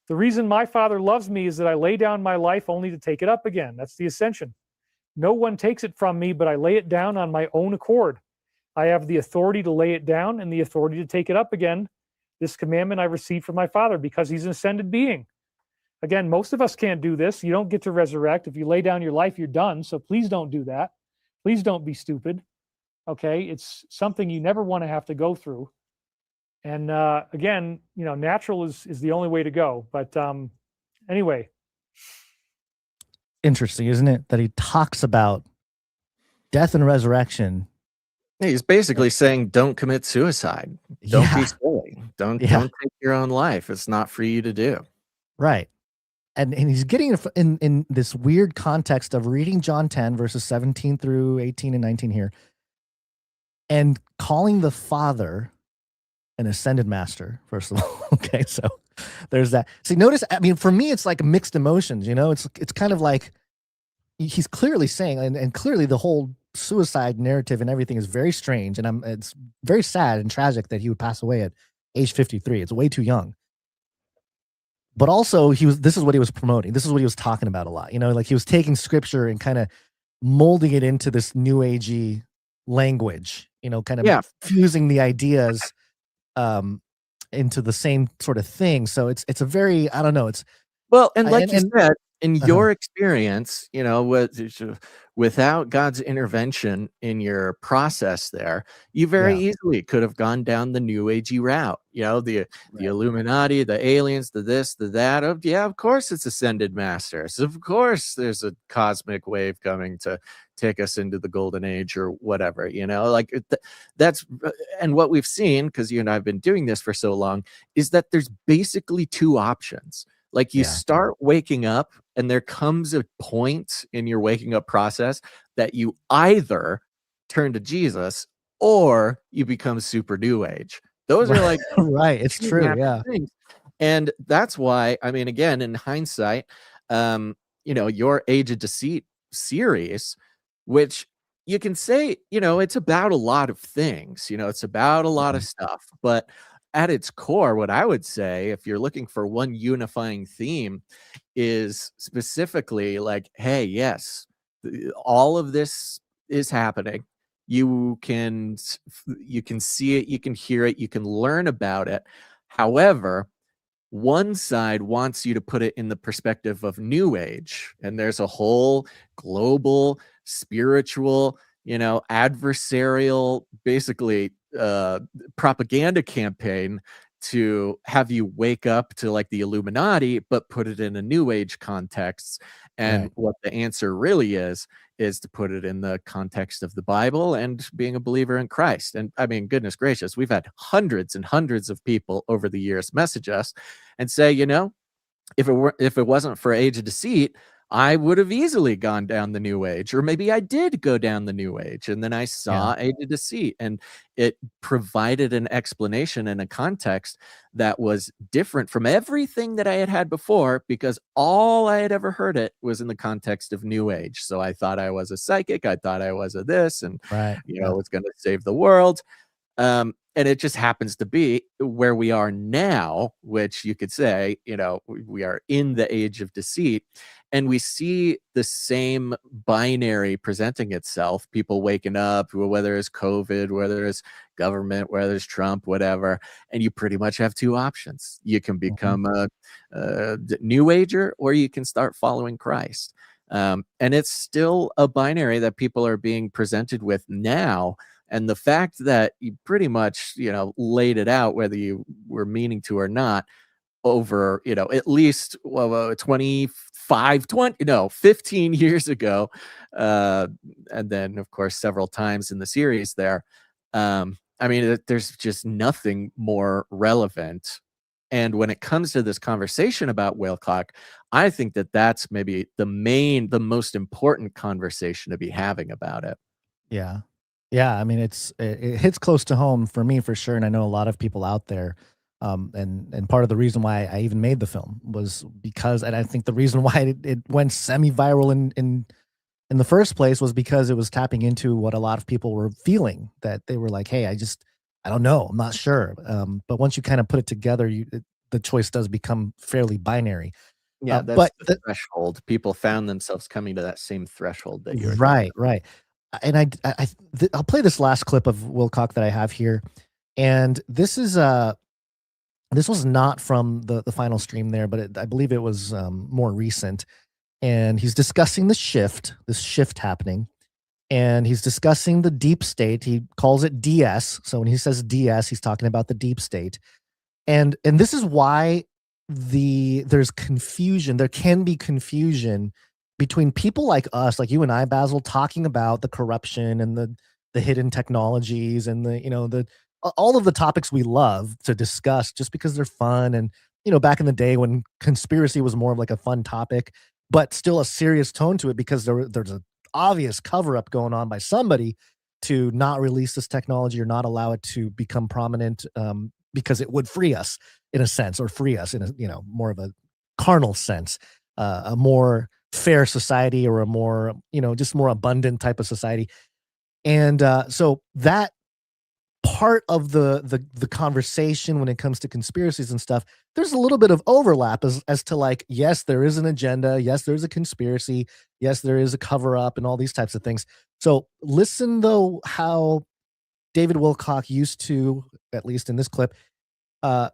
The reason my Father loves me is that I lay down my life only to take it up again. That's the ascension. No one takes it from me, but I lay it down on my own accord. I have the authority to lay it down and the authority to take it up again. This commandment I received from my Father because he's an ascended being. Again, most of us can't do this. You don't get to resurrect. If you lay down your life, you're done. So please don't do that. Please don't be stupid. Okay? It's something you never want to have to go through. And again, you know, natural is the only way to go. But anyway. Interesting, isn't it? That he talks about death and resurrection. He's basically saying, don't commit suicide. Don't be silly. Don't take your own life. It's not for you to do. Right. And he's getting in this weird context of reading John 10, verses 17 through 18 and 19 here, and calling the Father an ascended master, first of all. Okay, so there's that. See, notice, I mean, for me, it's like mixed emotions, you know? It's kind of like he's clearly saying, and clearly the whole suicide narrative and everything is very strange, and it's very sad and tragic that he would pass away at age 53. It's way too young. But also this is what he was promoting. This is what he was talking about a lot. You know, like he was taking scripture and kind of molding it into this new agey language, you know, kind of fusing the ideas into the same sort of thing. So it's a very, I don't know, it's well, and like you said, in your experience, you know, without God's intervention in your process there, you very easily could have gone down the new agey route. You know, the Illuminati, the aliens, the this, the that. Of course it's ascended masters. Of course there's a cosmic wave coming to take us into the golden age or whatever, you know, like that's, and what we've seen, because you and I have been doing this for so long, is that there's basically two options. Like you start waking up and there comes a point in your waking up process that you either turn to Jesus or you become super new age. Those are like, right. It's true. Yeah. Things. And that's why, I mean, again, in hindsight, you know, your Age of Deceit series, which you can say, you know, it's about a lot of things, you know, it's about a lot of stuff, but at its core, what I would say, if you're looking for one unifying theme, is specifically like, hey, yes, all of this is happening. You can see it, you can hear it, you can learn about it. However, one side wants you to put it in the perspective of New Age, and there's a whole global, spiritual, you know, adversarial, basically propaganda campaign to have you wake up to like the Illuminati, but put it in a New Age context. And what the answer really is to put it in the context of the Bible and being a believer in Christ. And I mean, goodness gracious, we've had hundreds and hundreds of people over the years message us and say, you know, if it wasn't for Age of Deceit, I would have easily gone down the New Age, or maybe I did go down the New Age, and then I saw A to Deceit, and it provided an explanation and a context that was different from everything that I had had before, because all I had ever heard it was in the context of New Age. So I thought I was a psychic, I thought I was a this, and was going to save the world. And it just happens to be where we are now, which you could say, we are in the age of deceit, and we see the same binary presenting itself. People waking up, whether it's COVID, whether it's government, whether it's Trump, whatever, and you pretty much have two options. You can become a New Ager, or you can start following Christ. And it's still a binary that people are being presented with now. And the fact that you pretty much, laid it out, whether you were meaning to or not, over, at least 15 years ago. And then, of course, several times in the series there. There's just nothing more relevant. And when it comes to this conversation about Wilcock, I think that that's maybe the most important conversation to be having about it. Yeah. Yeah, it hits close to home for me, for sure, and I know a lot of people out there. And part of the reason why I even made the film was because, and I think the reason why it went semi-viral in the first place was because it was tapping into what a lot of people were feeling, that they were like, hey, I don't know, I'm not sure. But once you kind of put it together, the choice does become fairly binary. Yeah, that's the threshold. People found themselves coming to that same threshold that you're right. And I'll play this last clip of Wilcock that I have here, and this was not from the final stream there, but I believe it was more recent. And he's discussing this shift happening, and he's discussing the deep state. He calls it DS. So when he says DS, he's talking about the deep state, and this is why there's confusion. There can be confusion between people like us, like you and I, Basil, talking about the corruption and the hidden technologies and the all of the topics we love to discuss just because they're fun. And back in the day when conspiracy was more of like a fun topic, but still a serious tone to it, because there's an obvious cover up going on by somebody to not release this technology or not allow it to become prominent, because it would free us in a sense, or free us in a more of a carnal sense, a more fair society, or a more just more abundant type of society. And so that part of the conversation when it comes to conspiracies and stuff, there's a little bit of overlap as to like, yes, there is an agenda, yes, there's a conspiracy, yes, there is a cover up, and all these types of things. So listen though how David Wilcock used to, at least in this clip,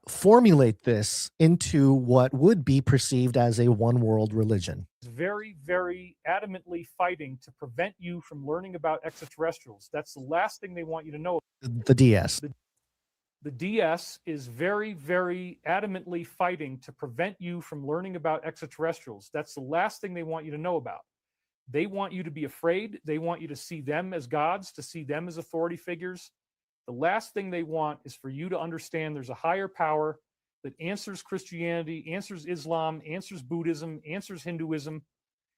formulate this into what would be perceived as a one world religion. Very, very adamantly fighting to prevent you from learning about extraterrestrials. That's the last thing they want you to know. The DS. The DS is very, very adamantly fighting to prevent you from learning about extraterrestrials. That's the last thing they want you to know about. They want you to be afraid. They want you to see them as gods, to see them as authority figures. The last thing they want is for you to understand there's a higher power that answers Christianity, answers Islam, answers Buddhism, answers Hinduism.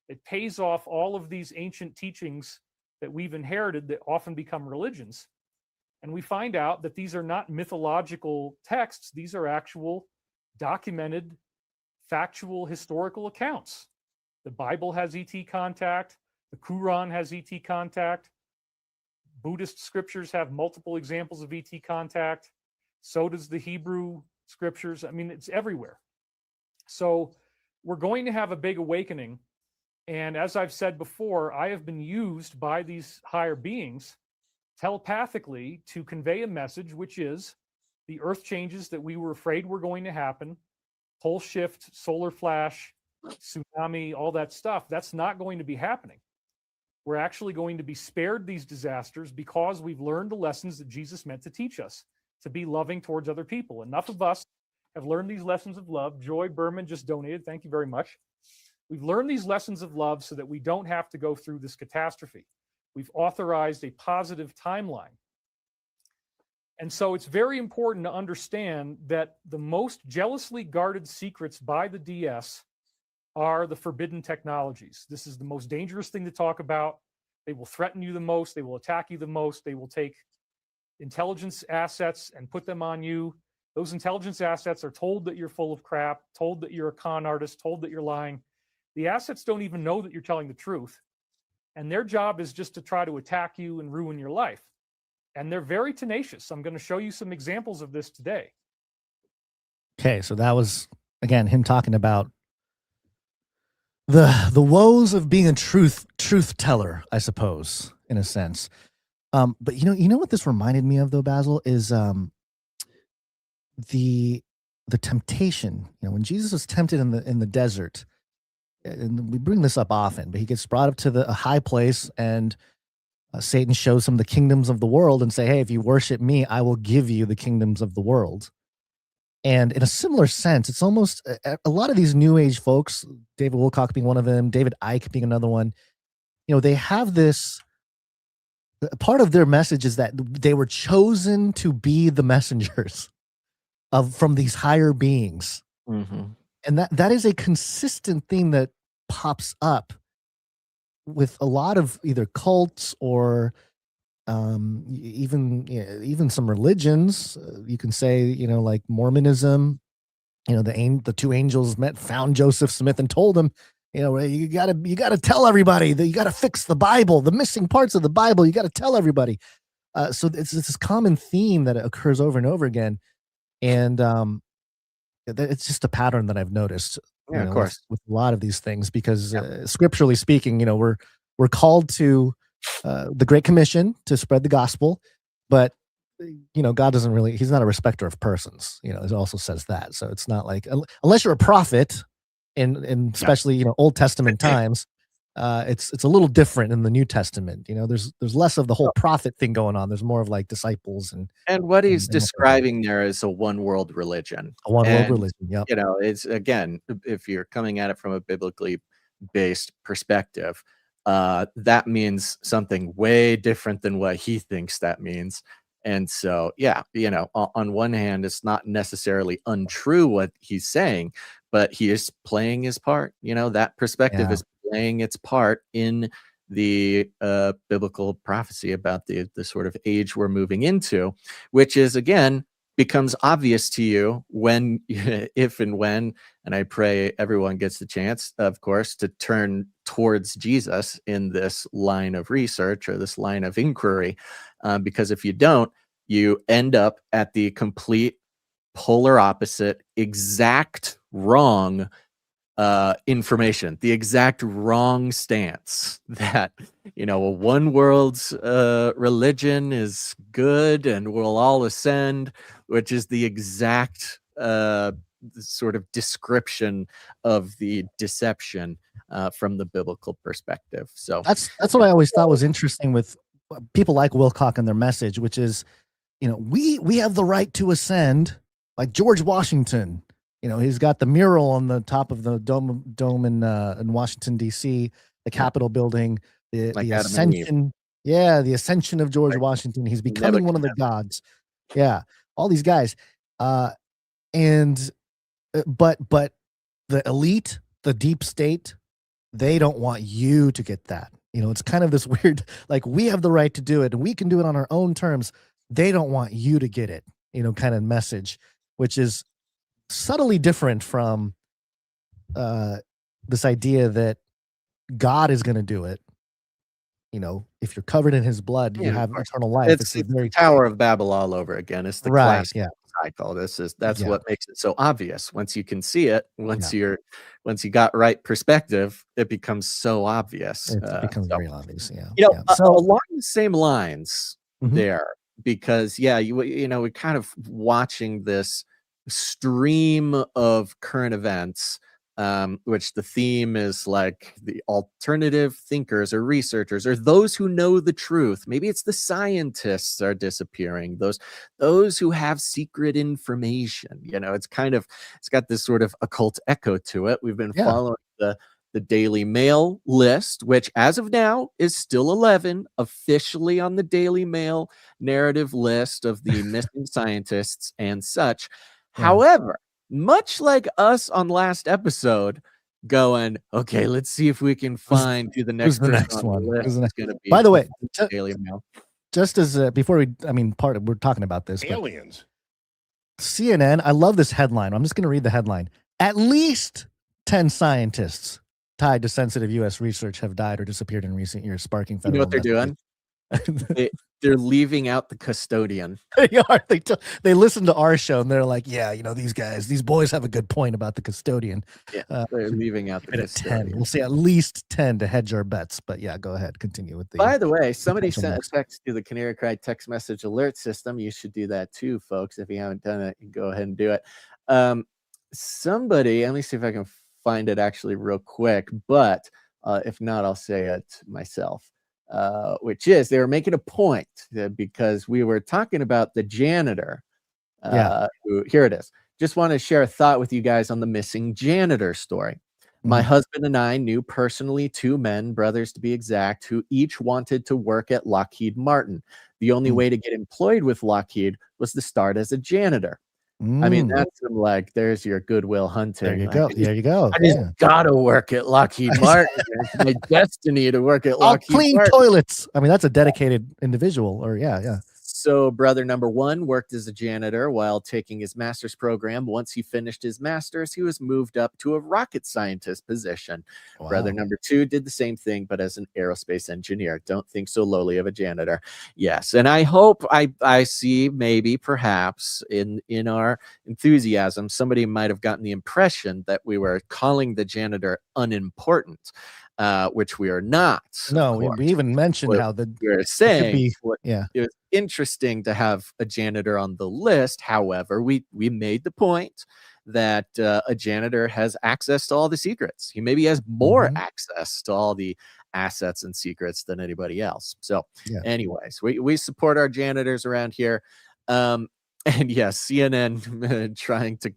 It pays off all of these ancient teachings that we've inherited that often become religions. And we find out that these are not mythological texts. These are actual documented, factual, historical accounts. The Bible has ET contact. The Quran has ET contact. Buddhist scriptures have multiple examples of ET contact. So does the Hebrew scriptures. It's everywhere. So we're going to have a big awakening. And as I've said before, I have been used by these higher beings telepathically to convey a message, which is the earth changes that we were afraid were going to happen, pole shift, solar flash, tsunami, all that stuff. That's not going to be happening. We're actually going to be spared these disasters because we've learned the lessons that Jesus meant to teach us, to be loving towards other people. Enough of us have learned these lessons of love. Joy Berman just donated. Thank you very much. We've learned these lessons of love so that we don't have to go through this catastrophe. We've authorized a positive timeline. And so it's very important to understand that the most jealously guarded secrets by the DS are the forbidden technologies. This is the most dangerous thing to talk about. They will threaten you the most. They will attack you the most. They will take intelligence assets and put them on you. Those intelligence assets are told that you're full of crap, told that you're a con artist, told that you're lying. The assets don't even know that you're telling the truth. And their job is just to try to attack you and ruin your life. And they're very tenacious. I'm going to show you some examples of this today. Okay, so that was, again, him talking about the woes of being a truth teller, I suppose, in a sense. But you know what this reminded me of, though, Basil, is the temptation. When Jesus was tempted in the desert, and we bring this up often, but he gets brought up to a high place, and Satan shows him the kingdoms of the world and say, hey, if you worship me, I will give you the kingdoms of the world. And in a similar sense, it's almost a lot of these new age folks, David Wilcock being one of them, David Icke being another one, they have this, part of their message is that they were chosen to be the messengers from these higher beings. Mm-hmm. And that is a consistent theme that pops up with a lot of either cults or even some religions. You can say, like Mormonism. The two angels found Joseph Smith and told him, you gotta tell everybody that you gotta fix the Bible, the missing parts of the Bible. You gotta tell everybody. So it's this common theme that occurs over and over again, and it's just a pattern that I've noticed. Yeah, of course, with a lot of these things, because scripturally speaking, we're called to the Great Commission to spread the gospel, but God doesn't really, he's not a respecter of persons. It also says that. So it's not like, unless you're a prophet in especially, Old Testament times, it's a little different in the New Testament. There's less of the whole prophet thing going on. There's more of like disciples and what he's describing there is a one world religion. A one world religion. Yeah. It's, again, if you're coming at it from a biblically based perspective, that means something way different than what he thinks that means. And so, on one hand, it's not necessarily untrue what he's saying, but he is playing his part. That perspective is playing its part in the biblical prophecy about the sort of age we're moving into, which is, again, becomes obvious to you when, if and when, and I pray everyone gets the chance, of course, to turn towards Jesus in this line of research or this line of inquiry, because if you don't, you end up at the complete polar opposite, exact wrong information, the exact wrong stance that, a one world's religion is good and we'll all ascend, which is the exact sort of description of the deception from the biblical perspective. So that's what I always thought was interesting with people like Wilcock and their message, which is, we have the right to ascend, like George Washington. He's got the mural on the top of the dome in Washington, D.C., the Capitol building, the ascension. Yeah, the ascension of George Washington. He's becoming one of the gods. Yeah, all these guys. But the elite, the deep state, they don't want you to get that. It's kind of this weird, like, we have the right to do it and we can do it on our own terms. They don't want you to get it, kind of message, which is subtly different from this idea that God is going to do it. If you're covered in his blood, you have eternal life. It's the very Tower of Babel all over again. It's the classic cycle. That's what makes it so obvious. Once you can see it, once you got right perspective, it becomes so obvious. It becomes very obvious. So along the same lines there, because we're kind of watching this stream of current events, which the theme is like the alternative thinkers or researchers or those who know the truth. Maybe it's the scientists are disappearing, those who have secret information. It's got this sort of occult echo to it. We've been following the Daily Mail list, which as of now is still 11 officially on the Daily Mail narrative list of the missing scientists and such. However, much like us on last episode, going, okay, let's see if we can find who the next the person next on one? the list Who's the is going to be. By the way, Daily Mail. just as before we're talking about this. Aliens. CNN, I love this headline. I'm just going to read the headline. At least 10 scientists tied to sensitive U.S. research have died or disappeared in recent years, sparking federal. You know what they're doing? They're leaving out the custodian. They are. They listen to our show and they're like, yeah, these boys have a good point about the custodian. Yeah, they're leaving out the custodian. 10. We'll say at least 10 to hedge our bets. But yeah, go ahead. Continue with the. By the way, somebody sent a text to the Canary Cry text message alert system. You should do that too, folks. If you haven't done it, go ahead and do it. Somebody, let me see if I can find it actually real quick. But if not, I'll say it myself. Which is they were making a point because we were talking about the janitor. Here it is. Just want to share a thought with you guys on the missing janitor story. My husband and I knew personally 2 men, brothers to be exact, who each wanted to work at Lockheed Martin. The only way to get employed with Lockheed was to start as a janitor. I mean, that's like, there's your Goodwill Hunting. There you go. There you go. I just gotta work at Lockheed Martin. It's my destiny to work at Lockheed clean Martin. Toilets. I mean, that's a dedicated individual. Or yeah. So brother number 1 worked as a janitor while taking his master's program. Once he finished his master's, he was moved up to a rocket scientist position. Wow. Brother number 2 did the same thing, but as an aerospace engineer. Don't think so lowly of a janitor. Yes, and I hope I see maybe perhaps in our enthusiasm, somebody might have gotten the impression that we were calling the janitor unimportant. Which we are not. No, we even mentioned how we're saying it was interesting to have a janitor on the list. However, we made the point that a janitor has access to all the secrets. He maybe has more access to all the assets and secrets than anybody else. So anyways, we support our janitors around here. And yes, CNN trying to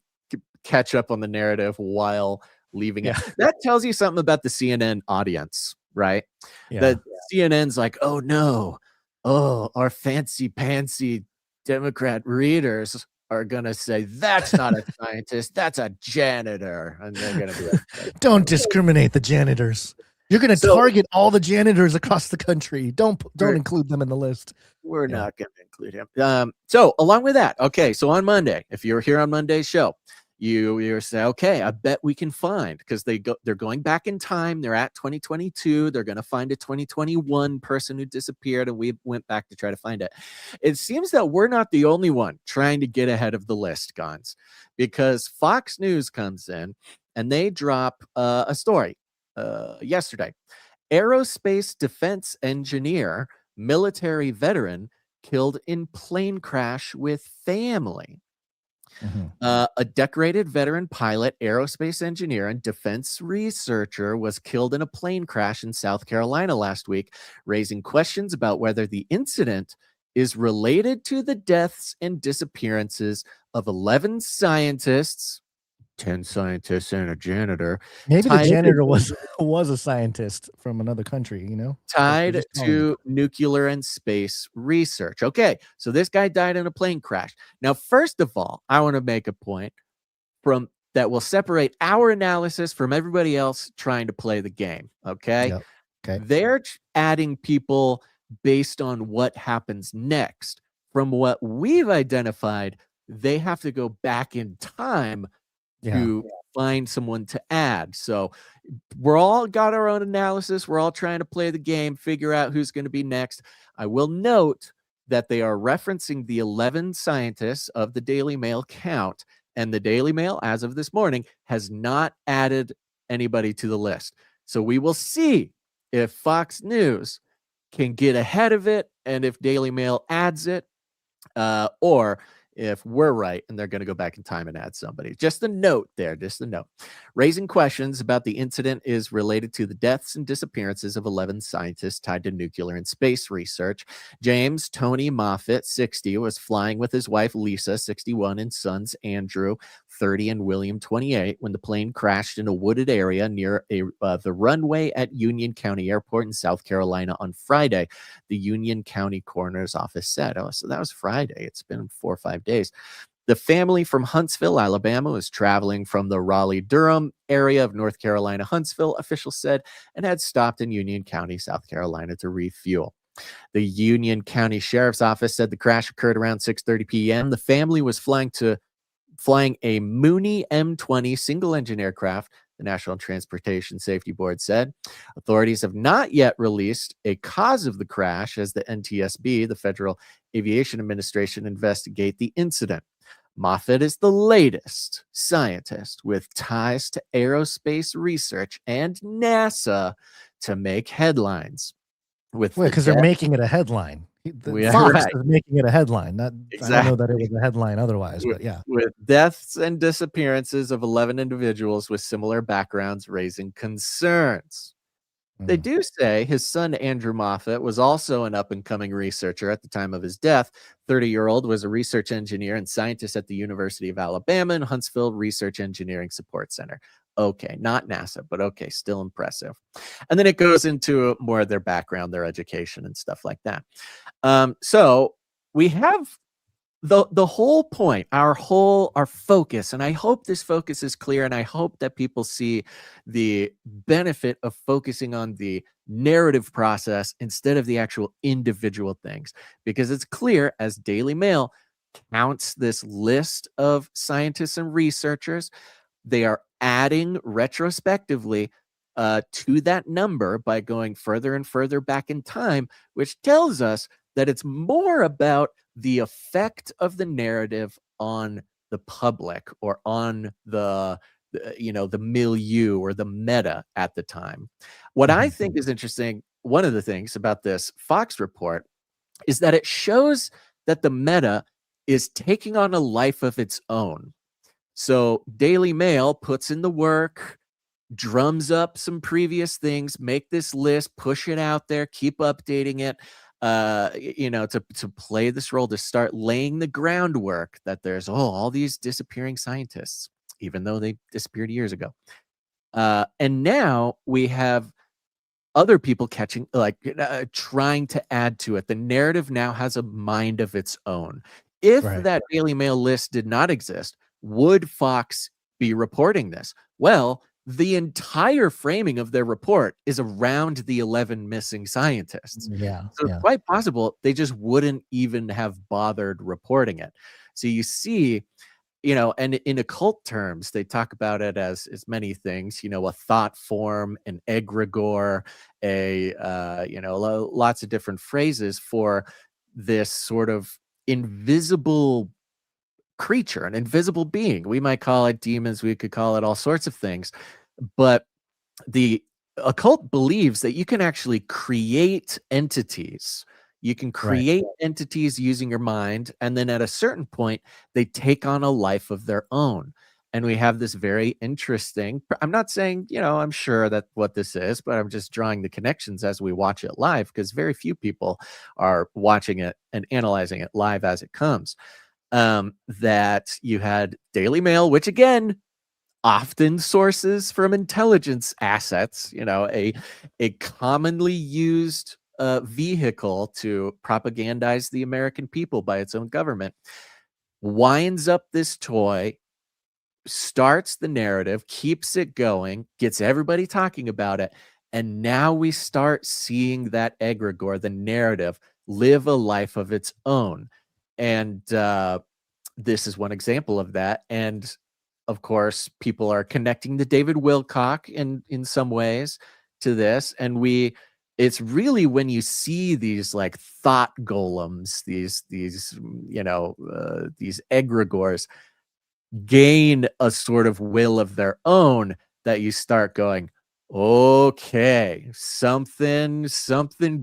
catch up on the narrative while leaving it. That tells you something about the CNN audience, right? That CNN's like, oh no, our fancy pantsy Democrat readers are gonna say that's not a scientist, that's a janitor, and they're gonna be like, don't discriminate the janitors. You're gonna target all the janitors across the country. Don't include them in the list. We're not gonna include him. So along with that, okay, so on Monday, if you're here on Monday's show, you say, okay, I bet we can find, because they're going back in time. They're at 2022. They're going to find a 2021 person who disappeared, and we went back to try to find it. It seems that we're not the only one trying to get ahead of the list, Gons, because Fox News comes in and they drop a story yesterday. Aerospace defense engineer, military veteran, killed in plane crash with family. A decorated veteran pilot, aerospace engineer, and defense researcher was killed in a plane crash in South Carolina last week, raising questions about whether the incident is related to the deaths and disappearances of 11 scientists, 10 scientists and a janitor. Maybe the janitor was a scientist from another country, tied to nuclear and space research. Okay, so this guy died in a plane crash. Now, first of all, I want to make a point that will separate our analysis from everybody else trying to play the game. Okay, okay. They're adding people based on what happens next. From what we've identified, they have to go back in time to find someone to add. So we're all got our own analysis. We're all trying to play the game, figure out who's going to be next. I will note that they are referencing the 11 scientists of the Daily Mail count, and the Daily Mail, as of this morning, has not added anybody to the list. So we will see if Fox News can get ahead of it and if Daily Mail adds it, or if we're right and they're going to go back in time and add somebody. Just a note there, just a note. Raising questions about the incident is related to the deaths and disappearances of 11 scientists tied to nuclear and space research. James Tony Moffat, 60, was flying with his wife Lisa, 61, and sons Andrew, 30, and William, 28, when the plane crashed in a wooded area near the runway at Union County Airport in South Carolina on Friday, the Union County Coroner's Office said. Oh, so that was Friday. It's been 4 or 5 days. The family from Huntsville, Alabama, was traveling from the Raleigh-Durham area of North Carolina, Huntsville, officials said, and had stopped in Union County, South Carolina, to refuel. The Union County Sheriff's Office said the crash occurred around 6:30 p.m. The family was flying a Mooney M20 single-engine aircraft, the National Transportation Safety Board said. Authorities have not yet released a cause of the crash as the NTSB, the Federal Aviation Administration, investigate the incident. Moffett is the latest scientist with ties to aerospace research and NASA to make headlines. Because they're making it a headline. Yeah, Fox right. is making it a headline. Not, Exactly. I don't know that it was a headline otherwise, but yeah. With deaths and disappearances of 11 individuals with similar backgrounds raising concerns. They do say his son, Andrew Moffett, was also an up-and-coming researcher at the time of his death. 30-year-old was a research engineer and scientist at the University of Alabama and Huntsville Research Engineering Support Center. Okay, not NASA, but okay, still impressive. And then it goes into more of their background, their education, and stuff like that. So we have the whole point, our focus, and I hope this focus is clear, and I hope that people see the benefit of focusing on the narrative process instead of the actual individual things, because it's clear as Daily Mail counts this list of scientists and researchers, they are adding retrospectively to that number by going further and further back in time, which tells us that it's more about the effect of the narrative on the public or on the milieu or the meta at the time. What I think is interesting, one of the things about this Fox report is that it shows that the meta is taking on a life of its own. So Daily Mail puts in the work, drums up some previous things, make this list, push it out there, keep updating it, to play this role, to start laying the groundwork that there's all these disappearing scientists, even though they disappeared years ago. And now we have other people trying to add to it. The narrative now has a mind of its own. If that Daily Mail list did not exist, would Fox be reporting this? Well, the entire framing of their report is around the 11 missing scientists. So it's quite possible they just wouldn't even have bothered reporting it. So you see, and in occult terms, they talk about it as many things, a thought form, an egregore, lots of different phrases for this sort of invisible creature, an invisible being. We might call it demons, we could call it all sorts of things, but the occult believes that you can actually create entities. You can create entities using your mind, and then at a certain point they take on a life of their own. And we have this very interesting, I'm not saying, I'm sure that what this is, but I'm just drawing the connections as we watch it live, because very few people are watching it and analyzing it live as it comes. That you had Daily Mail, which again often sources from intelligence assets, a commonly used vehicle to propagandize the American people by its own government, winds up this toy, starts the narrative, keeps it going, gets everybody talking about it, and now we start seeing that egregore, the narrative, live a life of its own. And this is one example of that. And of course, people are connecting the David Wilcock in some ways to this. And it's really when you see these like thought golems, these egregores gain a sort of will of their own, that you start going, okay, something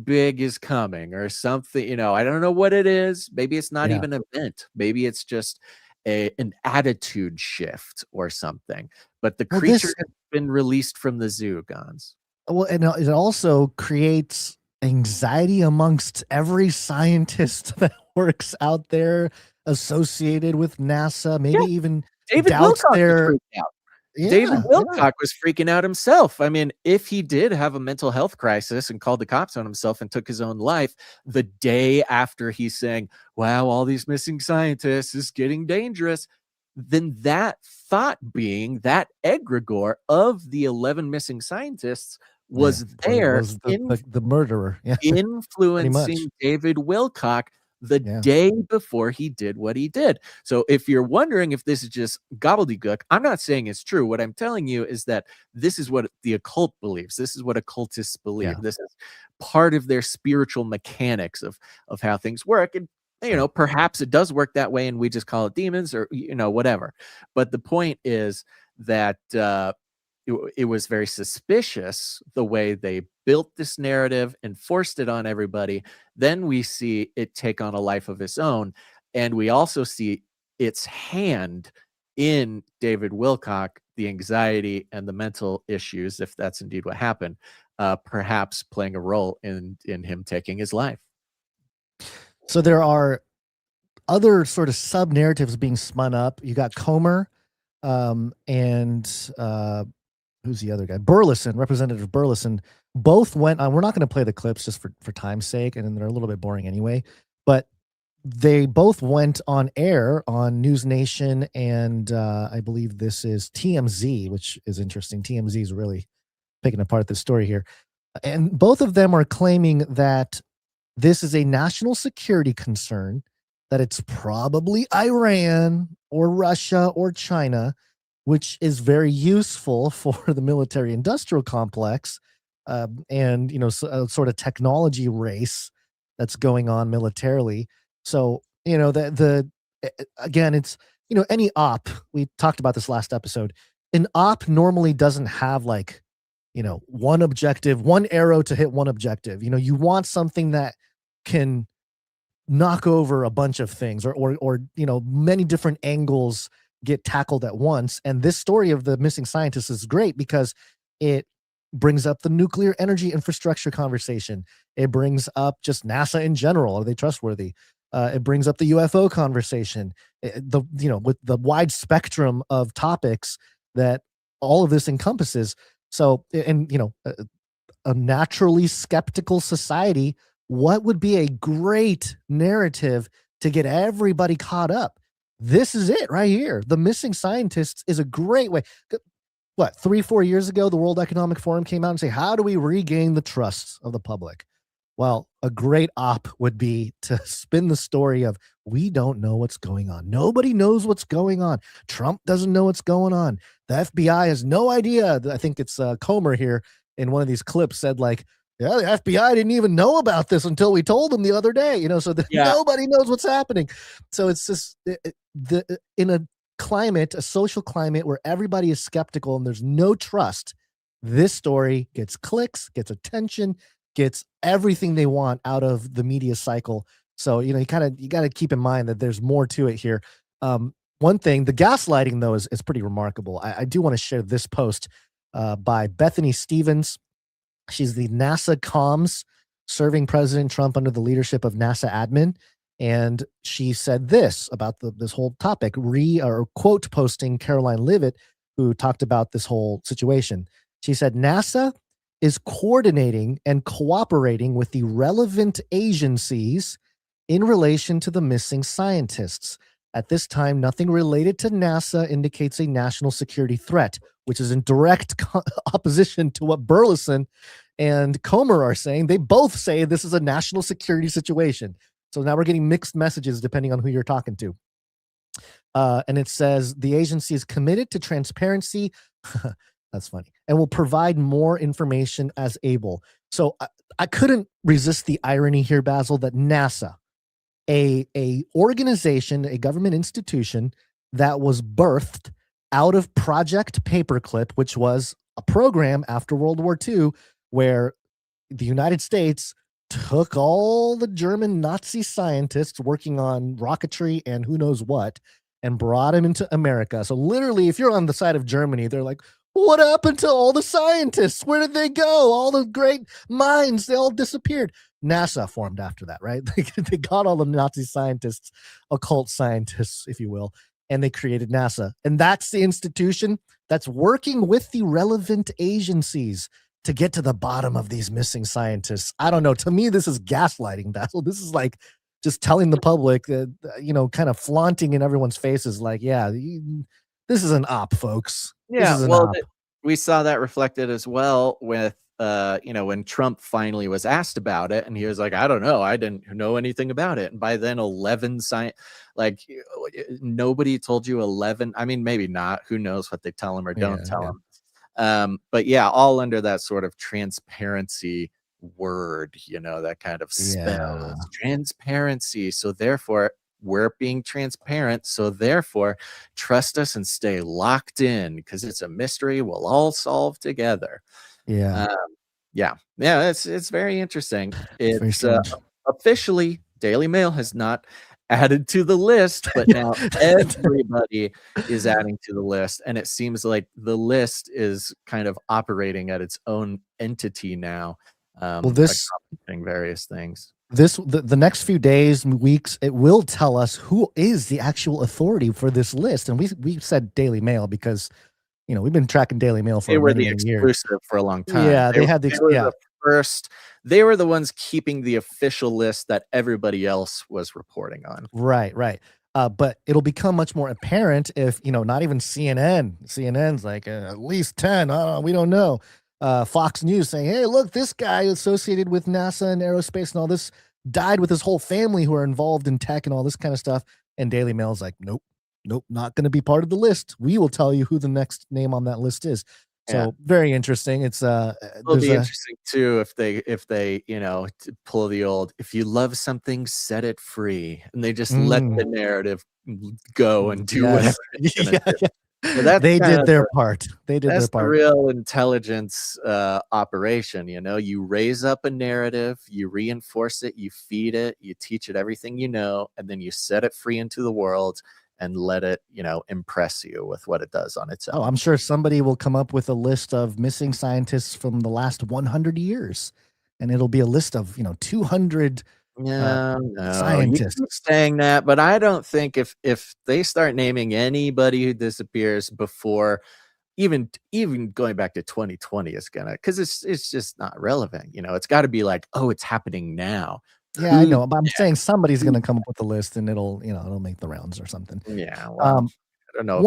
big is coming, or something, I don't know what it is. Maybe it's not even an event. Maybe it's just an attitude shift or something. But the creature has been released from the zoo, Gons. Well, and it also creates anxiety amongst every scientist that works out there associated with NASA. Maybe even David doubts Wilcock their. freaked out. David Wilcock was freaking out himself. I mean, if he did have a mental health crisis and called the cops on himself and took his own life the day after he's saying, wow, all these missing scientists is getting dangerous, then that thought being, that egregore of the 11 missing scientists was there was the murderer, influencing David Wilcock the day before he did what he did. So if you're wondering if this is just gobbledygook, I'm not saying it's true. What I'm telling you is that this is what the occult believes. This is what occultists believe. This is part of their spiritual mechanics of how things work. And, you know, perhaps it does work that way and we just call it demons or, you know, whatever. But the point is that it was very suspicious the way they built this narrative and forced it on everybody. Then we see it take on a life of its own. And we also see its hand in David Wilcock, the anxiety and the mental issues, if that's indeed what happened, perhaps playing a role in him taking his life. So there are other sort of sub narratives being spun up. You got Comer and who's the other guy? Burleson, Representative Burleson. Both went on. We're not going to play the clips just for time's sake, and they're a little bit boring anyway. But they both went on air on News Nation, and I believe this is TMZ, which is interesting. TMZ is really picking apart this story here. And both of them are claiming that this is a national security concern, that it's probably Iran or Russia or China, which is very useful for the military industrial complex and, you know, a sort of technology race that's going on militarily. So, you know, again, it's, you know, any op, we talked about this last episode, an op normally doesn't have like, you know, one objective, one arrow to hit one objective. You know, you want something that can knock over a bunch of things or you know, many different angles get tackled at once. And this story of the missing scientists is great because it brings up the nuclear energy infrastructure conversation. It brings up just NASA in general. Are they trustworthy? It brings up the UFO conversation, you know, with the wide spectrum of topics that all of this encompasses. So, and, you know, a naturally skeptical society, what would be a great narrative to get everybody caught up? This is it right here. The missing scientists is a great way. What, 3-4 years ago, the World Economic Forum came out and say, how do we regain the trust of the public? Well, a great op would be to spin the story of, we don't know what's going on. Nobody knows what's going on. Trump doesn't know what's going on. The FBI has no idea. I think it's Comer here in one of these clips said like, yeah, the FBI didn't even know about this until we told them the other day, you know, so nobody knows what's happening. So it's just in a climate, a social climate where everybody is skeptical and there's no trust, this story gets clicks, gets attention, gets everything they want out of the media cycle. So, you know, you got to keep in mind that there's more to it here. One thing, the gaslighting though is pretty remarkable. I do want to share this post by Bethany Stevens. She's the NASA comms serving President Trump under the leadership of NASA admin. And she said this about this whole topic, quote posting Caroline Leavitt, who talked about this whole situation. She said, NASA is coordinating and cooperating with the relevant agencies in relation to the missing scientists. At this time, nothing related to NASA indicates a national security threat, which is in direct opposition to what Burleson and Comer are saying. They both say this is a national security situation. So now we're getting mixed messages depending on who you're talking to. And it says the agency is committed to transparency. That's funny. And will provide more information as able. So I couldn't resist the irony here, Basil, that NASA, a organization, a government institution that was birthed out of Project Paperclip, which was a program after World War II where the United States took all the German Nazi scientists working on rocketry and who knows what and brought them into America. So literally, if you're on the side of Germany, they're like, what happened to all the scientists? Where did they go? All the great minds, they all disappeared. NASA formed after that, right? They got all the Nazi scientists, occult scientists, if you will, and they created NASA. And that's the institution that's working with the relevant agencies to get to the bottom of these missing scientists. I don't know. To me, this is gaslighting, Basil. This is like just telling the public that, kind of flaunting in everyone's faces, like, this is an op, folks. This is an op. We saw that reflected as well with, when Trump finally was asked about it, and he was like, I don't know, I didn't know anything about it. And by then, 11 nobody told you 11. I mean, maybe not. Who knows what they tell him or don't tell him. But yeah, all under that sort of transparency word, that kind of spell. Transparency. So therefore, we're being transparent. So therefore, trust us and stay locked in, because it's a mystery we'll all solve together. It's very interesting. It's officially Daily Mail has not added to the list, but now everybody is adding to the list, and it seems like the list is kind of operating at its own entity now. Various things. The next few days, weeks, it will tell us who is the actual authority for this list. And we said Daily Mail because, we've been tracking Daily Mail for many years. Exclusive for a long time. Yeah, they had the first. They were the ones keeping the official list that everybody else was reporting on. Right. But it'll become much more apparent if, not even CNN's like at least 10. We don't know. Fox News saying, hey, look, this guy associated with NASA and aerospace and all this died with his whole family who are involved in tech and all this kind of stuff. And Daily Mail's like, nope, not going to be part of the list. We will tell you who the next name on that list is. So very interesting. It's it'll be interesting too if they pull the old, if you love something, set it free, and they just let the narrative go and do whatever. So they did their part. That's the real intelligence operation. You raise up a narrative, you reinforce it, you feed it, you teach it everything you know, and then you set it free into the world and let it, impress you with what it does on its own. Oh, I'm sure somebody will come up with a list of missing scientists from the last 100 years, and it'll be a list of 200 scientists. You keep saying that, but I don't think if they start naming anybody who disappears before even going back to 2020 is gonna, because it's just not relevant. It's got to be like, oh, it's happening now. Yeah, I know, but I'm saying somebody's going to come up with a list, and it'll make the rounds or something. Yeah. Well, I don't know.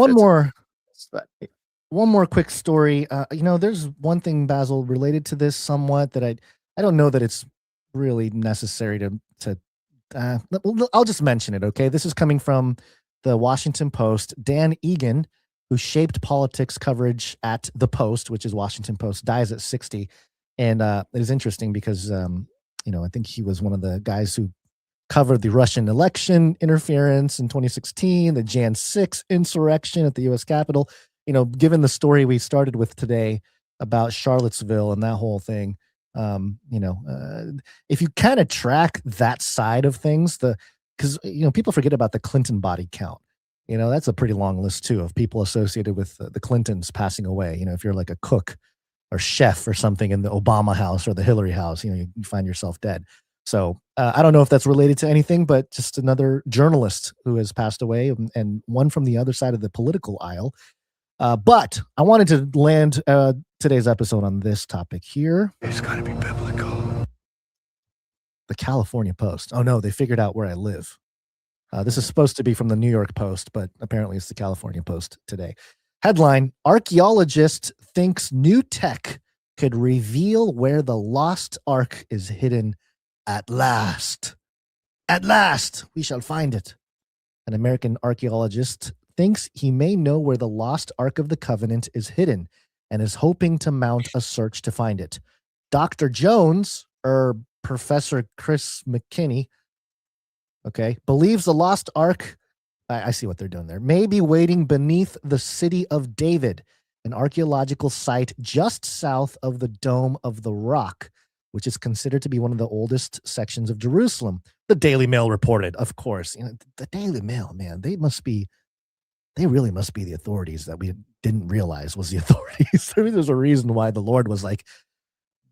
One more quick story. There's one thing, Basil, related to this somewhat that I don't know that it's really necessary to. I'll just mention it. Okay, this is coming from the Washington Post. Däniken, who shaped politics coverage at the Post, which is Washington Post, dies at 60, and it is interesting because. I think he was one of the guys who covered the Russian election interference in 2016, the Jan 6 insurrection at the U.S. Capitol. Given the story we started with today about Charlottesville and that whole thing, if you kind of track that side of things, because people forget about the Clinton body count. That's a pretty long list too of people associated with the Clintons passing away. If you're like a cook or chef or something in the Obama house or the Hillary house, you find yourself dead. So I don't know if that's related to anything, but just another journalist who has passed away, and one from the other side of the political aisle. But I wanted to land today's episode on this topic here. It's got to be biblical. The California Post. Oh no, they figured out where I live. This is supposed to be from the New York Post, but apparently it's the California Post today. Headline: Archaeologist thinks new tech could reveal where the lost Ark is hidden at last. At last, we shall find it. An American archaeologist thinks he may know where the lost Ark of the Covenant is hidden and is hoping to mount a search to find it. Dr. Jones, or Professor Chris McKinney, believes the lost Ark, I see what they're doing there, may be waiting beneath the City of David, an archaeological site just south of the Dome of the Rock, which is considered to be one of the oldest sections of Jerusalem. The Daily Mail reported, of course. The Daily Mail, man, they really must be the authorities that we didn't realize was the authorities. There's a reason why the Lord was like,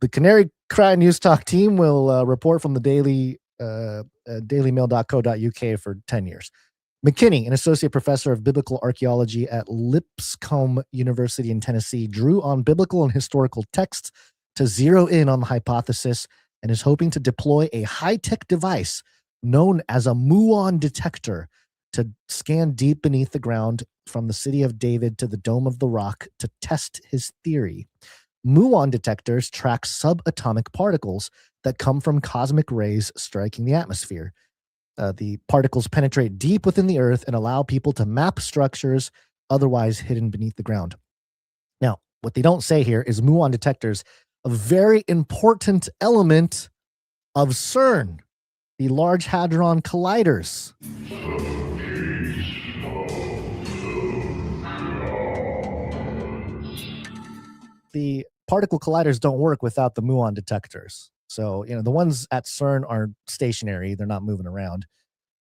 the Canary Cry News Talk team will report from the daily, dailymail.co.uk for 10 years. McKinney, an associate professor of biblical archaeology at Lipscomb University in Tennessee, drew on biblical and historical texts to zero in on the hypothesis and is hoping to deploy a high-tech device known as a muon detector to scan deep beneath the ground from the city of David to the Dome of the Rock to test his theory. Muon detectors track subatomic particles that come from cosmic rays striking the atmosphere. The particles penetrate deep within the earth and allow people to map structures otherwise hidden beneath the ground. Now, what they don't say here is muon detectors, a very important element of CERN, the Large Hadron Colliders. The particle colliders don't work without the muon detectors. So, the ones at CERN are stationary. They're not moving around.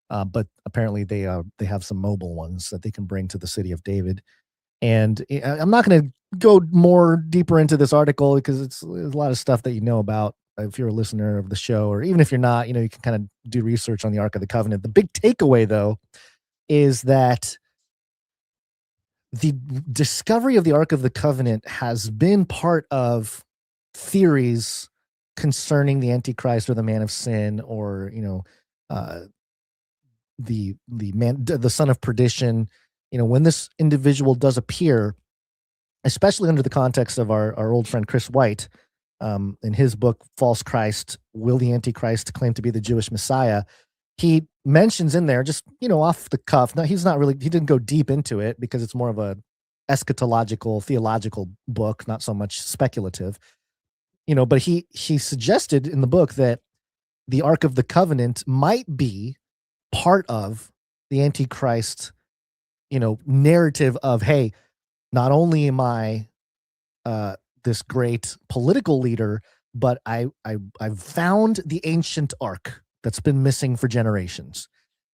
But apparently they have some mobile ones that they can bring to the city of David. And I'm not going to go more deeper into this article because there's a lot of stuff that you know about if you're a listener of the show, or even if you're not, you can kind of do research on the Ark of the Covenant. The big takeaway, though, is that the discovery of the Ark of the Covenant has been part of theories concerning the Antichrist or the man of sin, or the son of perdition. When this individual does appear, especially under the context of our old friend Chris White, in his book False Christ, Will the Antichrist Claim to be the Jewish Messiah? He mentions in there, just off the cuff. Now, he didn't go deep into it because it's more of a eschatological, theological book, not so much speculative. But he suggested in the book that the Ark of the Covenant might be part of the Antichrist, narrative of, hey, not only am I this great political leader, but I've found the ancient Ark that's been missing for generations,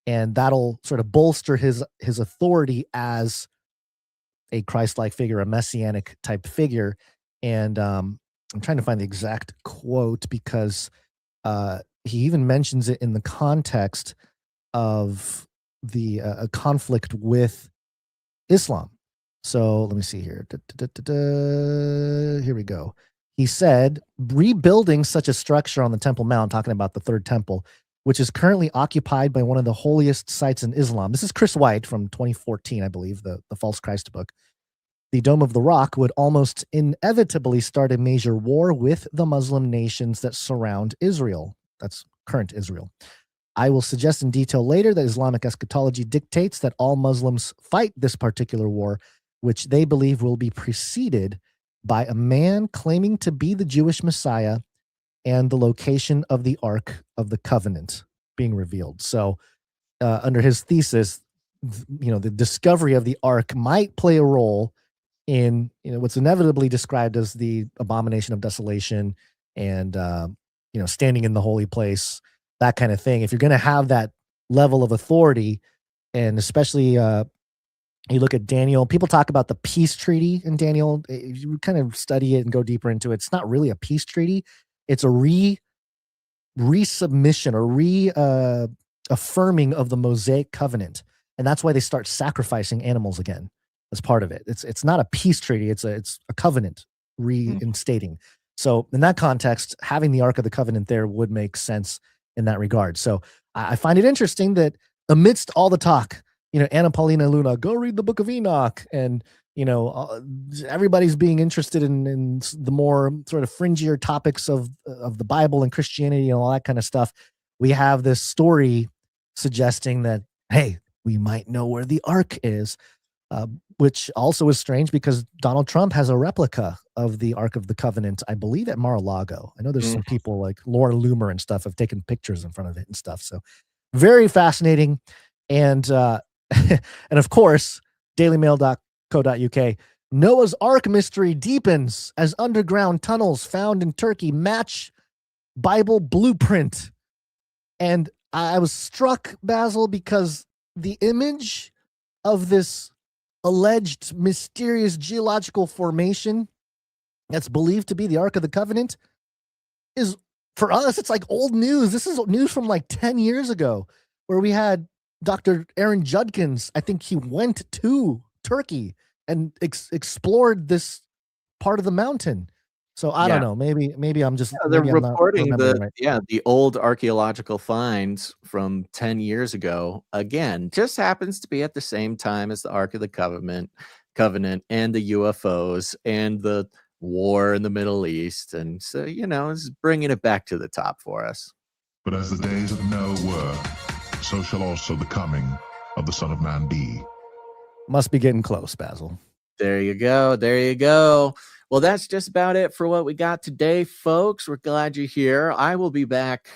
and that'll sort of bolster his authority as a Christ-like figure, a messianic type figure. And I'm trying to find the exact quote because he even mentions it in the context of the a conflict with Islam. So let me see here. Here we go. He said, rebuilding such a structure on the Temple Mount, talking about the third temple, which is currently occupied by one of the holiest sites in Islam. This is Chris White from 2014, I believe, the False Christ book. The Dome of the Rock would almost inevitably start a major war with the Muslim nations that surround Israel. That's current Israel. I will suggest in detail later that Islamic eschatology dictates that all Muslims fight this particular war, which they believe will be preceded by a man claiming to be the Jewish Messiah and the location of the Ark of the Covenant being revealed. So under his thesis, the discovery of the Ark might play a role in what's inevitably described as the abomination of desolation and standing in the holy place, that kind of thing. If you're going to have that level of authority, and especially you look at Daniel, people talk about the peace treaty in Daniel. If you kind of study it and go deeper into it, it's not really a peace treaty. It's a resubmission or affirming of the Mosaic covenant. And that's why they start sacrificing animals again as part of it. It's not a peace treaty. It's a covenant reinstating. So in that context, having the Ark of the Covenant there would make sense in that regard. So I find it interesting that amidst all the talk, Anna Paulina Luna, go read the Book of Enoch, and everybody's being interested in the more sort of fringier topics of the Bible and Christianity and all that kind of stuff. We have this story suggesting that, hey, we might know where the Ark is, which also is strange because Donald Trump has a replica of the Ark of the Covenant, I believe, at Mar-a-Lago. I know there's some people like Laura Loomer and stuff have taken pictures in front of it and stuff. So very fascinating. And and of course, dailymail.co.uk, Noah's Ark mystery deepens as underground tunnels found in Turkey match Bible blueprint. And I was struck, Basil, because the image of this alleged mysterious geological formation that's believed to be the Ark of the Covenant is, for us, it's like old news. This is news from like 10 years ago, where we had Dr. Aaron Judkins, I think he went to Turkey and explored this part of the mountain. So I don't know. Maybe I'm just they're maybe I'm not reporting remembering right. the old archaeological finds from 10 years ago. Again, just happens to be at the same time as the Ark of the Covenant and the UFOs and the war in the Middle East. And so, it's bringing it back to the top for us. But as the days of Noah were, so shall also the coming of the Son of Man be. Must be getting close, Basil. There you go. There you go. Well, that's just about it for what we got today, folks. We're glad you're here. I will be back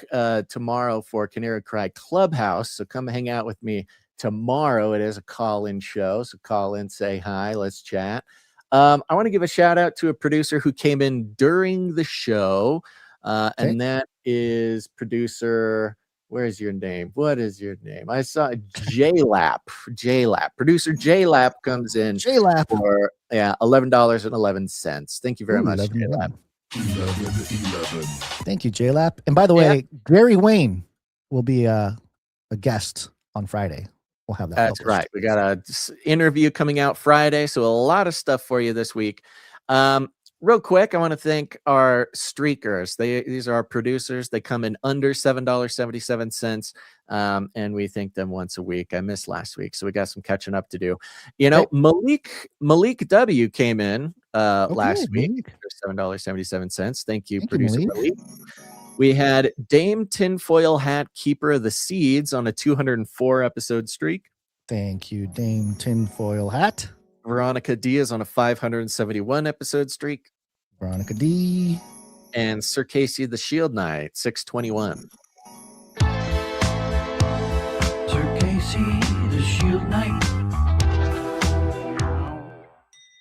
tomorrow for Canary Cry Clubhouse. So come hang out with me tomorrow. It is a call-in show. So call in, say hi, let's chat. I want to give a shout out to a producer who came in during the show. And that is producer. Where's your name? What is your name? I saw JLap. Producer JLap comes in for $11.11. Thank you very much, JLap. 11. Thank you, JLap. And by the way, Gary Wayne will be a guest on Friday. We'll have that. That's right. We got a interview coming out Friday, so a lot of stuff for you this week. Real quick, I want to thank our streakers. These are our producers. They come in under $7.77, and we thank them once a week. I missed last week, so we got some catching up to do. Malik W came in last week for $7.77. Thank you, producer Malik. We had Dame Tinfoil Hat, Keeper of the Seeds, on a 204 episode streak. Thank you, Dame Tinfoil Hat. Veronica D is on a 571 episode streak. Veronica D. And Sir Casey the Shield Knight, 621. Sir Casey the Shield Knight.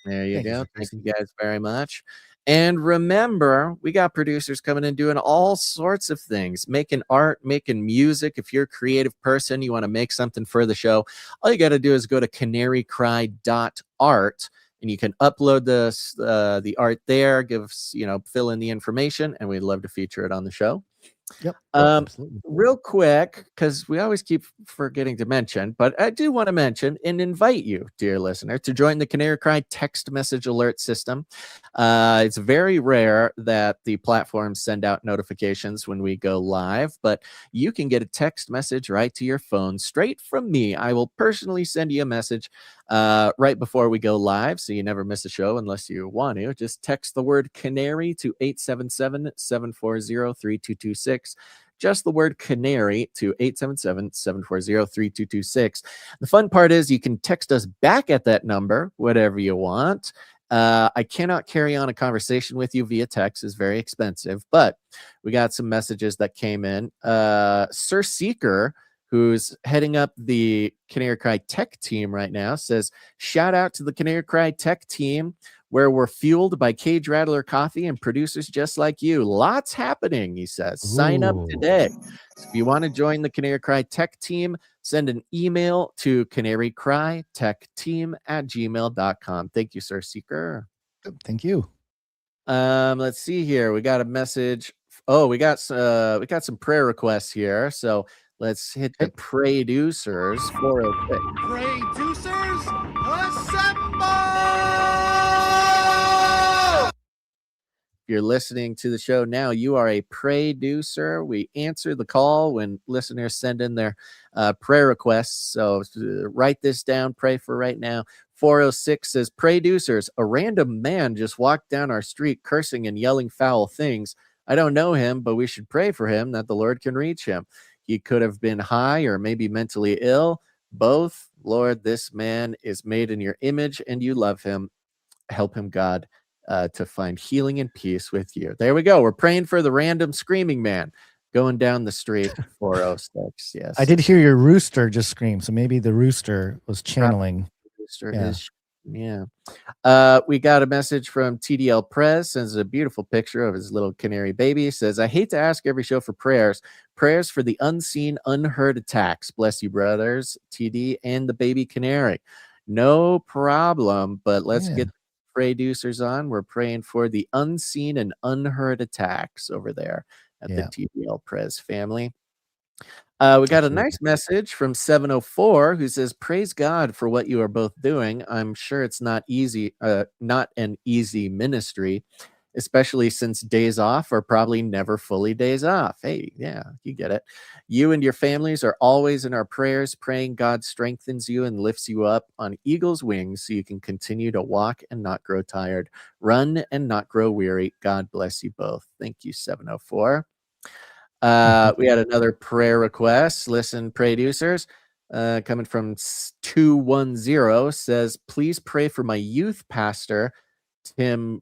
There you go. Thank you guys very much. And remember, we got producers coming in doing all sorts of things, making art, making music. If you're a creative person, you want to make something for the show, all you got to do is go to canarycry.art, and you can upload the art there, fill in the information, and we'd love to feature it on the show. Yep. Real quick, because we always keep forgetting to mention, but I do want to mention and invite you, dear listener, to join the Canary Cry text message alert system. It's very rare that the platforms send out notifications when we go live, but you can get a text message right to your phone straight from me. I will personally send you a message right before we go live, so you never miss a show unless you want to. Just text the word canary to 877-740-3226. Just the word canary to 877-740-3226. The fun part is you can text us back at that number, whatever you want. I cannot carry on a conversation with you via text. It's very expensive, but we got some messages that came in. Sir Seeker, who's heading up the Canary Cry tech team right now, says, shout out to the Canary Cry tech team, where we're fueled by Cage Rattler Coffee and producers just like you. Lots happening, he says. Sign up today. So if you want to join the Canary Cry tech team, send an email to canarycrytechteam@gmail.com. Thank you, Sir Seeker. Thank you. Let's see here. We got a message. Oh, we got some prayer requests here. So let's hit the producers. 406. Producers, assemble! If you're listening to the show now, you are a producer. We answer the call when listeners send in their prayer requests. So write this down. Pray for right now. 406 says, producers, a random man just walked down our street cursing and yelling foul things. I don't know him, but we should pray for him that the Lord can reach him. He could have been high or maybe mentally ill. Both. Lord, this man is made in your image and you love him. Help him, God, to find healing and peace with you. There we go. We're praying for the random screaming man going down the street. 406. Yes. I did hear your rooster just scream, so maybe the rooster was channeling. Yeah. We got a message from TDL Prez, sends a beautiful picture of his little canary baby. Says, I hate to ask every show for prayers for the unseen, unheard attacks. Bless you, brothers, TD and the baby canary. No problem, but let's get producers on. We're praying for the unseen and unheard attacks over there at the TDL Prez family. We got a nice message from 704 who says, "Praise God for what you are both doing. I'm sure it's not an easy ministry, especially since days off are probably never fully days off." Hey, yeah, you get it. You and your families are always in our prayers, praying God strengthens you and lifts you up on eagle's wings so you can continue to walk and not grow tired, run and not grow weary. God bless you both. Thank you, 704. We had another prayer request. Listen, producers, coming from 210, says, "Please pray for my youth pastor, Tim."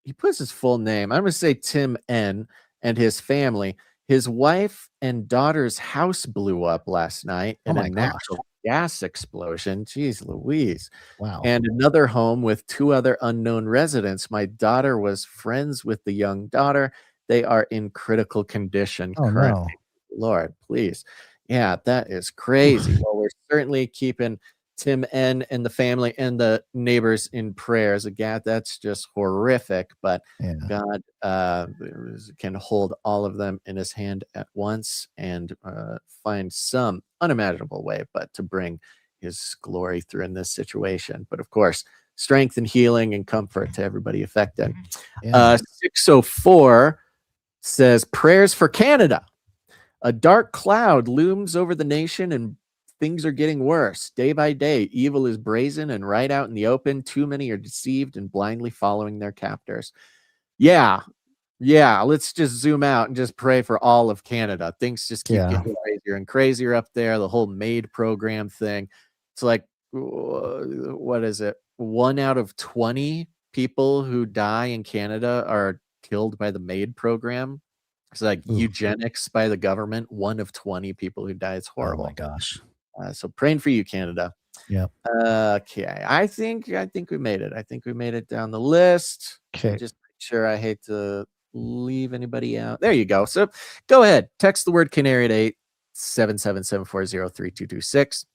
He puts his full name. I'm going to say Tim N. and his family. His wife and daughter's house blew up last night in a natural gas explosion. Jeez Louise. Wow. And another home with 2 other unknown residents. My daughter was friends with the young daughter. They are in critical condition currently. Lord, please. Yeah, that is crazy. Well, we're certainly keeping Tim N. and the family and the neighbors in prayers. Again, that's just horrific, but God can hold all of them in his hand at once and find some unimaginable way, but to bring his glory through in this situation. But of course, strength and healing and comfort to everybody affected. 604 says, "Prayers for Canada. A dark cloud looms over the nation and things are getting worse. Day by day, evil is brazen and right out in the open. Too many are deceived and blindly following their captors." Yeah, let's just zoom out and just pray for all of Canada. Things just keep getting crazier and crazier up there. The whole MAID program thing. It's like, what is it? 1 out of 20 people who die in Canada are killed by the MAID program. It's like eugenics by the government. 1 of 20 people who die. It's horrible. Oh my gosh. So praying for you, Canada. Yeah. Okay. I think we made it. I think we made it down the list. Okay. Just make sure I hate to leave anybody out. There you go. So go ahead. Text the word Canary to 877-740-3226.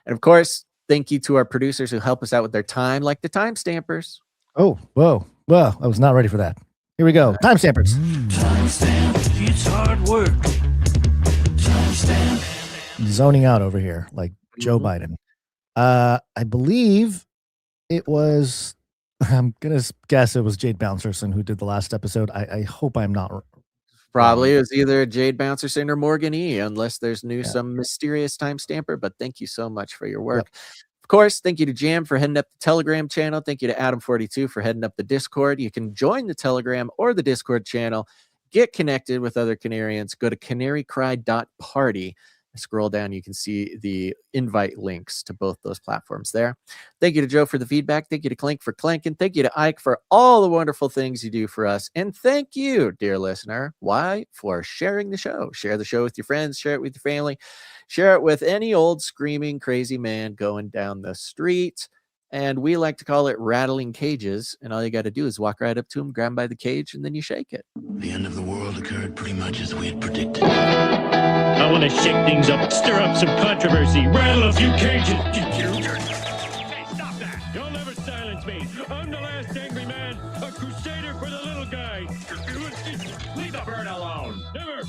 And of course, thank you to our producers who help us out with their time, like the time stampers. Oh, whoa. Well, I was not ready for that. Here we go. Time stampers. Timestamp, it's hard work. Timestamp. Zoning out over here, like Joe Biden. I believe it was, I'm going to guess it was Jade Bouncerson who did the last episode. I hope I'm not. Probably it was either Jade Bouncerson or Morgan E, unless there's some mysterious time stamper. But thank you so much for your work. Of course, thank you to Jam for heading up the Telegram channel. Thank you to Adam42 for heading up the Discord. You can join the Telegram or the Discord channel. Get connected with other Canarians. Go to canarycry.party. Scroll down, you can see the invite links to both those platforms there. Thank you to Joe for the feedback. Thank you to Clank for clanking. Thank you to Ike for all the wonderful things you do for us. And thank you, dear listener, for sharing the show. Share the show with your friends. Share it with your family. Share it with any old screaming crazy man going down the street. And we like to call it rattling cages. And all you got to do is walk right up to him, grab him by the cage, and then you shake it. The end of the world occurred pretty much as we had predicted. I want to shake things up, stir up some controversy, rattle a few cages. Hey, stop that! You'll never silence me. I'm the last angry man, a crusader for the little guy. Leave the bird alone. Never.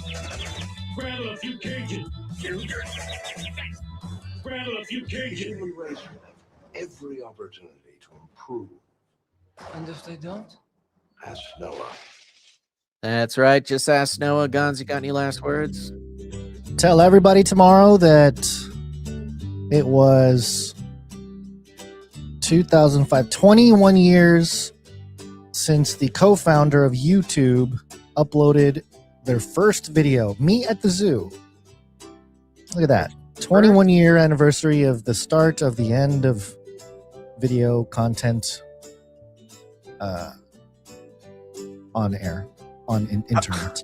Rattle a few cages. Rattle a few cages. Every opportunity to improve. And if they don't? Ask Noah. That's right. Just ask Noah. Gons, you got any last words? Tell everybody tomorrow that it was 2005, 21 years since the co-founder of YouTube uploaded their first video, Me at the Zoo. Look at that. 21-year anniversary of the start of the end of video content on air, on internet.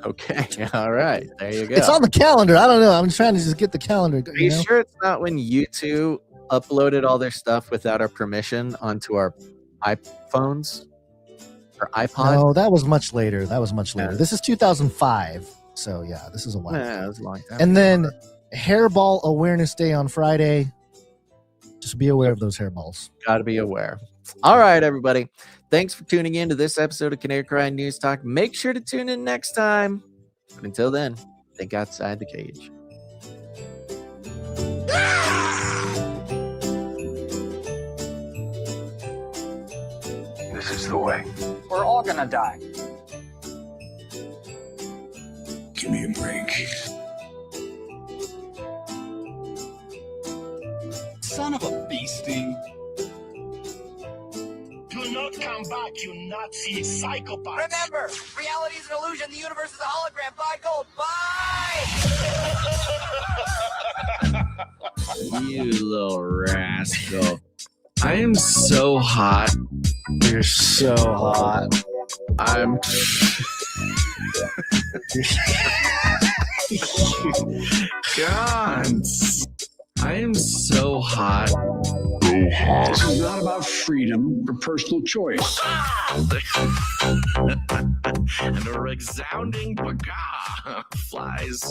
Okay, all right. There you go. It's on the calendar. I don't know. I'm trying to just get the calendar. Are you sure it's not when YouTube uploaded all their stuff without our permission onto our iPhones or iPods? No, that was much later. This is 2005. So yeah, this is a while. Yeah, it was a long time. And then Hairball Awareness Day on Friday. Just be aware of those hairballs. Got to be aware. All right, everybody. Thanks for tuning in to this episode of Canary Cry News Talk. Make sure to tune in next time. But until then, Think outside the cage. This is the way. We're all gonna die. Give me a break. Son of a beasting. Do not come back, you Nazi psychopath. Remember, reality is an illusion. The universe is a hologram. Buy gold. Bye! You little rascal. I am so hot. You're so hot. I'm... Gons. I am so hot. So hot. This is not about freedom or personal choice. And a resounding paka flies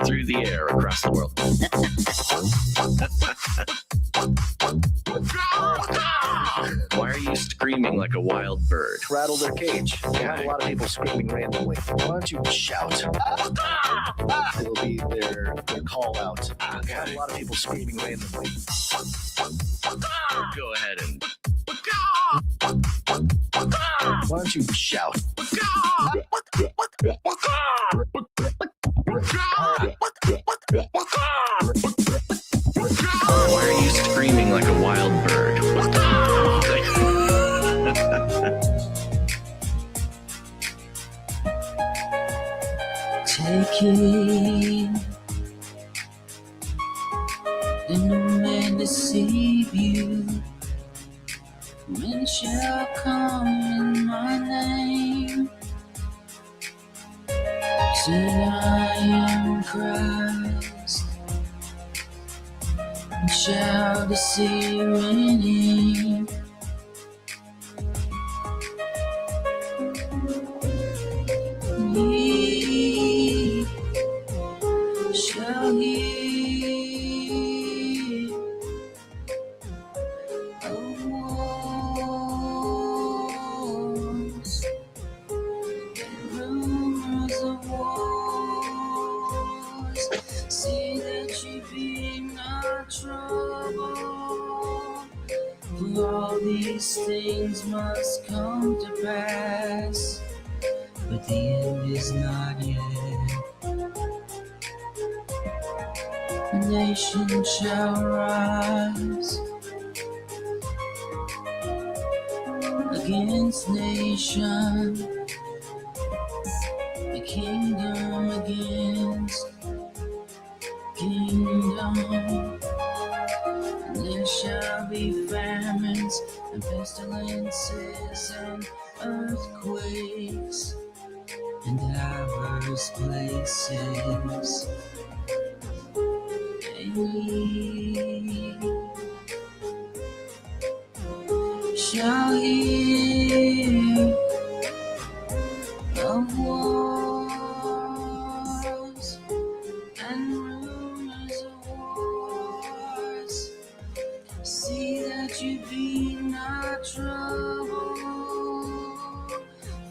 through the air across the world. Why are you screaming like a wild bird? Rattle their cage. You have a lot of people screaming randomly. Why don't you shout? It'll be their call out. You have a lot of people screaming randomly. Go ahead and... Why don't you shout? Why are you screaming like a wild bird? Taking and no man deceive you. Men shall come in my name. Said I am Christ, and shall deceive any. He shall hear of wars and rumors of wars. See that ye be not troubled, for all these things must come to pass, but the end is not yet. Nation shall rise against nation, the kingdom against kingdom. And there shall be famines and pestilences and earthquakes in diverse places. And ye shall hear of wars and rumors of wars. See that you be not troubled,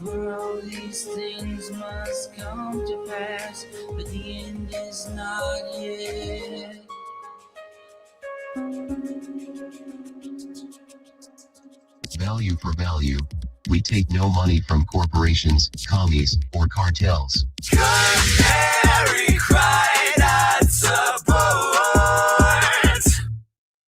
for all these things must come to pass, but the end is not yet. Value for value. We take no money from corporations, commies, or cartels.